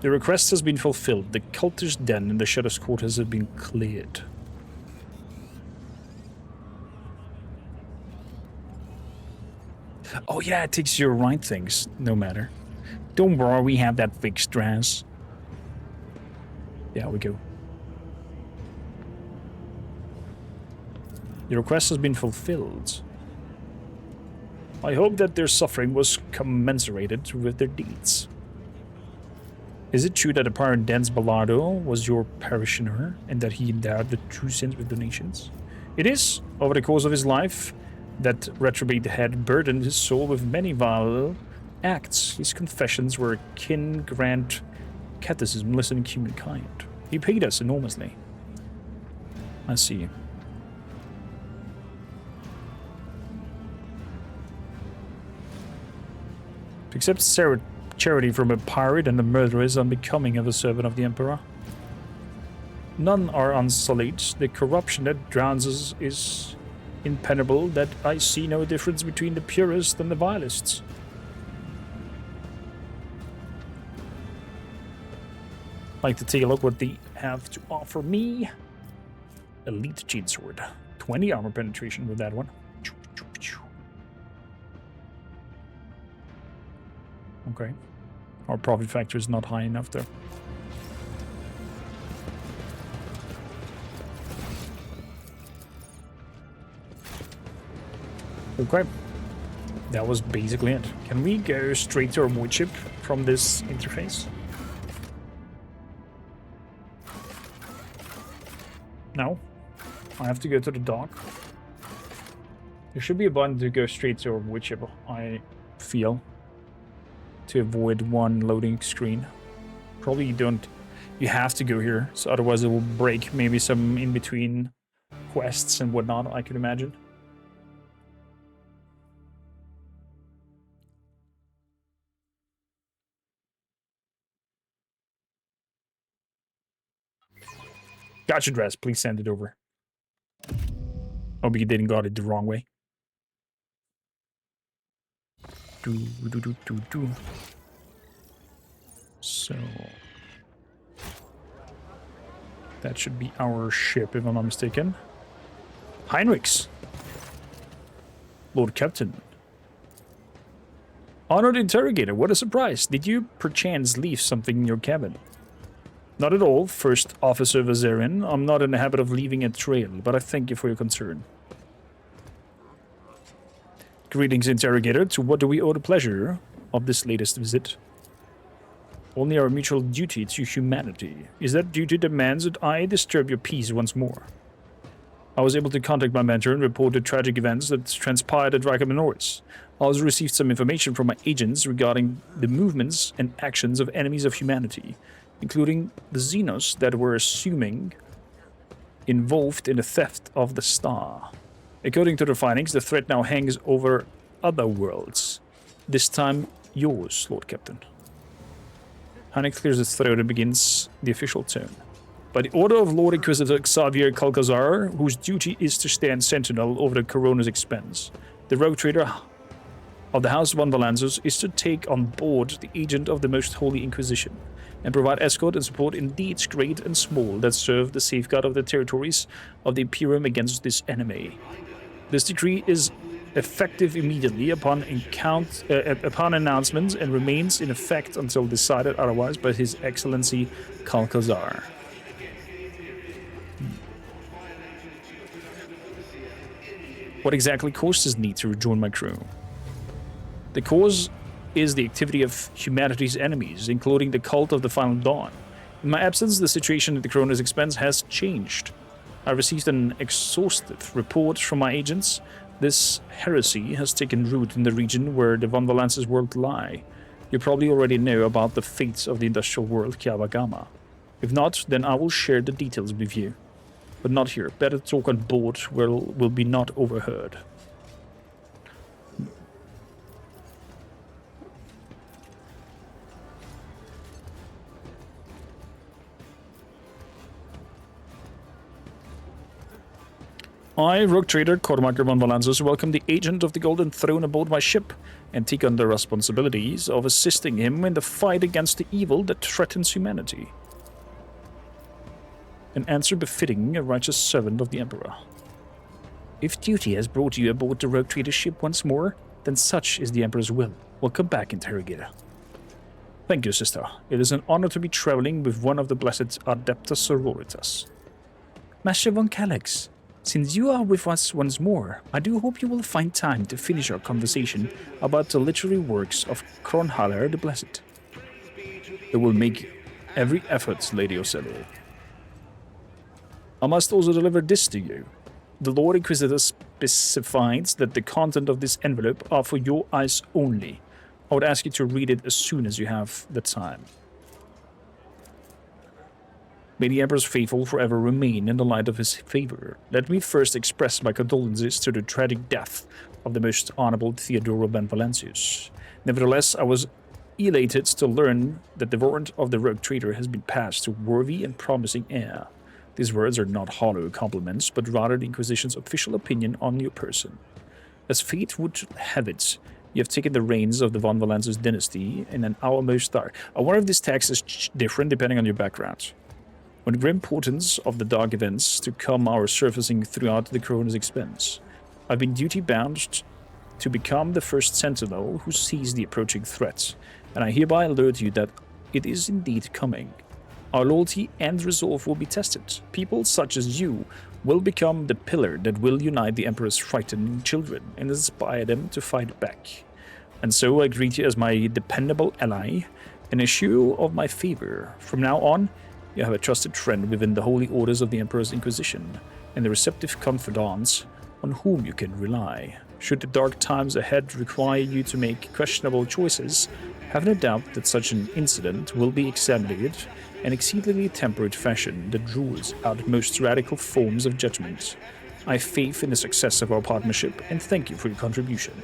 The request has been fulfilled. The cultist den in the Shadow's quarters have been cleared. Oh yeah, it takes your right things, no matter. Don't worry, we have that fixed, Draz. There we go. The request has been fulfilled. I hope that their suffering was commensurated with their deeds. Is it true that the pirate Dens Ballardo was your parishioner and that he endowed the true sins with donations? It is. Over the course of his life, that retrobate had burdened his soul with many vile acts. His confessions were akin grand catechism listening to humankind. He paid us enormously. I see. To accept charity from a pirate and a murderer is unbecoming of a servant of the Emperor. None are unsullied. The corruption that drowns us is impenetrable, that I see no difference between the purest and the vilest. Like to take a look what they have to offer me. Elite Chainsword. 20 armor penetration with that one. Okay. Our profit factor is not high enough there. Okay. That was basically it. Can we go straight to our mood chip from this interface? No. I have to go to the dock. There should be a button to go straight to our wood chip, I feel. To avoid one loading screen. Probably you don't... You have to go here, so otherwise it will break maybe some in-between quests and whatnot, I could imagine. Gotcha, Dress. Please send it over. Hope you didn't got it the wrong way. So, That should be our ship, if I'm not mistaken. Heinrichs. Lord Captain. Honored interrogator, what a surprise. Did you perchance leave something in your cabin? Not at all, First Officer Vazarian. I'm not in the habit of leaving a trail, but I thank you for your concern. Greetings, interrogator. To what do we owe the pleasure of this latest visit? Only our mutual duty to humanity. Is that duty demands that I disturb your peace once more? I was able to contact my mentor and report the tragic events that transpired at Rikam Norris. I also received some information from my agents regarding the movements and actions of enemies of humanity, including the Xenos that were assuming involved in the theft of the star. According to the findings, the threat now hangs over other worlds. This time, yours, Lord Captain. Heinrich clears his throat and begins the official tone. By the order of Lord Inquisitor Xavier Calcazar, whose duty is to stand sentinel over the Corona's expense, the rogue trader of the House von Valanzos is to take on board the agent of the Most Holy Inquisition and provide escort and support in deeds great and small that serve the safeguard of the territories of the Imperium against this enemy. This decree is effective immediately upon announcement and remains in effect until decided otherwise by His Excellency Calcazar. What exactly caused this need to rejoin my crew? The cause is the activity of humanity's enemies, including the cult of the Final Dawn. In my absence, the situation at the Corona's expense has changed. I received an exhaustive report from my agents. This heresy has taken root in the region where the Von Valance's world lie. You probably already know about the fates of the industrial world Kiawagama. If not, then I will share the details with you. But not here. Better talk on board where will be not overheard. I, Rogue Trader Cormaker von Valanzos, welcome the agent of the Golden Throne aboard my ship and take on the responsibilities of assisting him in the fight against the evil that threatens humanity. An answer befitting a righteous servant of the Emperor. If duty has brought you aboard the Rogue Trader ship once more, then such is the Emperor's will. Welcome back, Interrogator. Thank you, sister. It is an honor to be traveling with one of the blessed Adeptus Sororitas. Master von Calyx, since you are with us once more, I do hope you will find time to finish our conversation about the literary works of Kronhaller the Blessed. I will make every effort, Lady Ocello. I must also deliver this to you. The Lord Inquisitor specifies that the content of this envelope are for your eyes only. I would ask you to read it as soon as you have the time. May the Emperor's faithful forever remain in the light of his favor. Let me first express my condolences to the tragic death of the most honorable Theodoro Ben Valancius. Nevertheless, I was elated to learn that the warrant of the Rogue Trader has been passed to worthy and promising heir. These words are not hollow compliments, but rather the Inquisition's official opinion on your person. As fate would have it, you have taken the reins of the Von Valancius dynasty in an hour most dark. I wonder if this text is different depending on your background. When the grim portents of the dark events to come are surfacing throughout the Corona's expense, I've been duty-bound to become the first sentinel who sees the approaching threat, and I hereby alert you that it is indeed coming. Our loyalty and resolve will be tested. People such as you will become the pillar that will unite the Emperor's frightened children and inspire them to fight back. And so I greet you as my dependable ally and assure you of my favor. From now on, you have a trusted friend within the holy orders of the Emperor's Inquisition and a receptive confidant on whom you can rely. Should the dark times ahead require you to make questionable choices, have no doubt that such an incident will be examined in exceedingly temperate fashion that rules out most radical forms of judgment. I have faith in the success of our partnership and thank you for your contribution,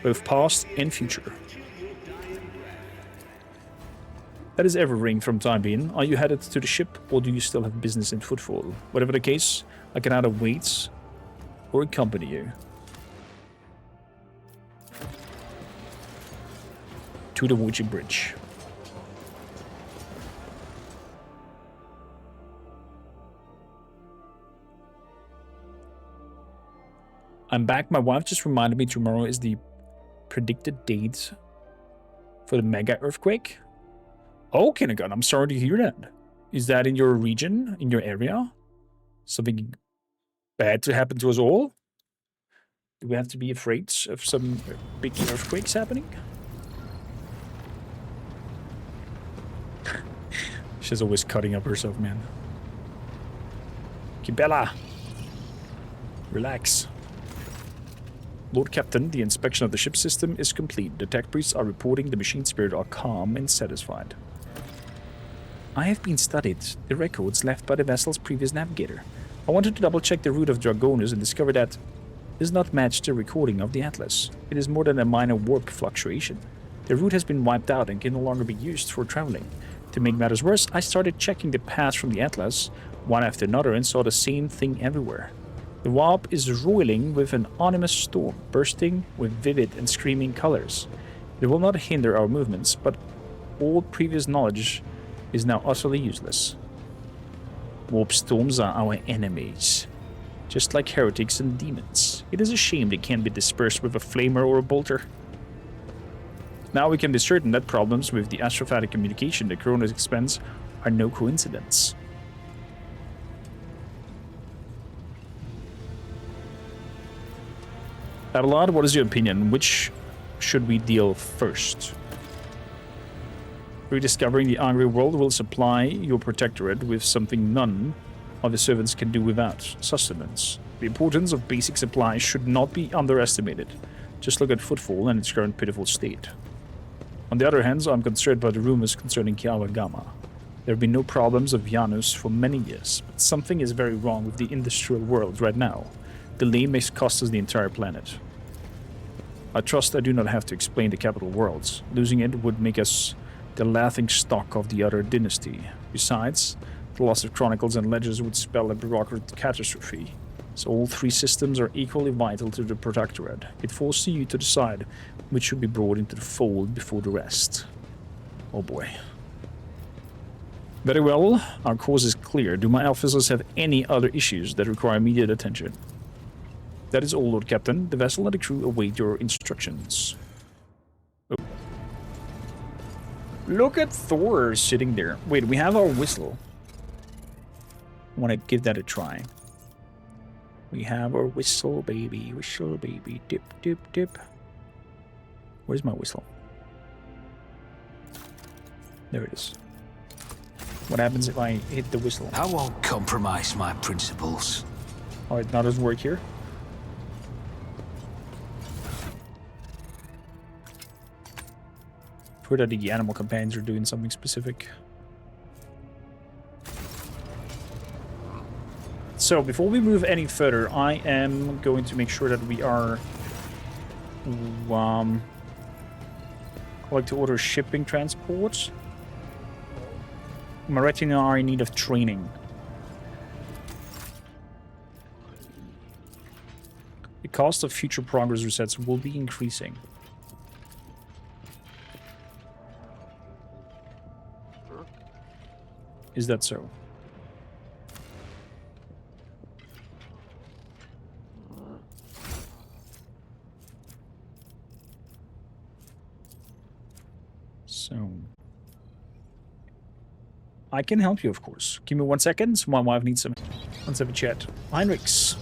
both past and future. That is everything from time being. Are you headed to the ship or do you still have business in Footfall? Whatever the case, I can either wait or accompany you to the Wuji Bridge. I'm back. My wife just reminded me tomorrow is the predicted date for the mega earthquake. Oh, Kinnigan, I'm sorry to hear that. Is that in your region, in your area? Something bad to happen to us all? Do we have to be afraid of some big earthquakes happening? She's always cutting up herself, man. Kibella! Relax. Lord Captain, the inspection of the ship system is complete. The tech priests are reporting the machine spirit are calm and satisfied. I have been studied the records left by the vessel's previous navigator. I wanted to double-check the route of Dragonus and discovered that it does not match the recording of the Atlas. It is more than a minor warp fluctuation. The route has been wiped out and can no longer be used for traveling. To make matters worse, I started checking the paths from the Atlas, one after another, and saw the same thing everywhere. The warp is roiling with an ominous storm, bursting with vivid and screaming colors. It will not hinder our movements, but all previous knowledge is now utterly useless. Warp storms are our enemies, just like heretics and demons. It is a shame they can't be dispersed with a flamer or a bolter. Now we can be certain that problems with the astrophatic communication the Corona's expense are no coincidence. Adelard, what is your opinion? Which should we deal first? Rediscovering the angry world will supply your protectorate with something none of the servants can do without: sustenance. The importance of basic supplies should not be underestimated. Just look at Footfall and its current pitiful state. On the other hand, I'm concerned by the rumors concerning Kiawagama. There have been no problems of Janus for many years, but something is very wrong with the industrial world right now. Delay may cost us the entire planet. I trust I do not have to explain the capital worlds. Losing it would make us the laughing stock of the other dynasty. Besides, the loss of chronicles and ledgers would spell a bureaucratic catastrophe. So all three systems are equally vital to the Protectorate. It falls to you to decide which should be brought into the fold before the rest. Oh boy. Very well, our course is clear. Do my officers have any other issues that require immediate attention? That is all, Lord Captain. The vessel and the crew await your instructions. Oh. Look at Thor sitting there. Wait, we have our whistle. I want to give that a try. We have our whistle, baby. Whistle, baby. Dip, dip, dip. Where's my whistle? There it is. What happens if I hit the whistle? I won't compromise my principles. Oh, it now doesn't work here? I've heard that the animal companions are doing something specific. So, before we move any further, I am going to make sure that we are... I'd like to order shipping transports. My retinue are in need of training. The cost of future progress resets will be increasing. Is that so? So... I can help you, of course. Give me 1 second. My wife needs some... Let's have a chat. Heinrichs.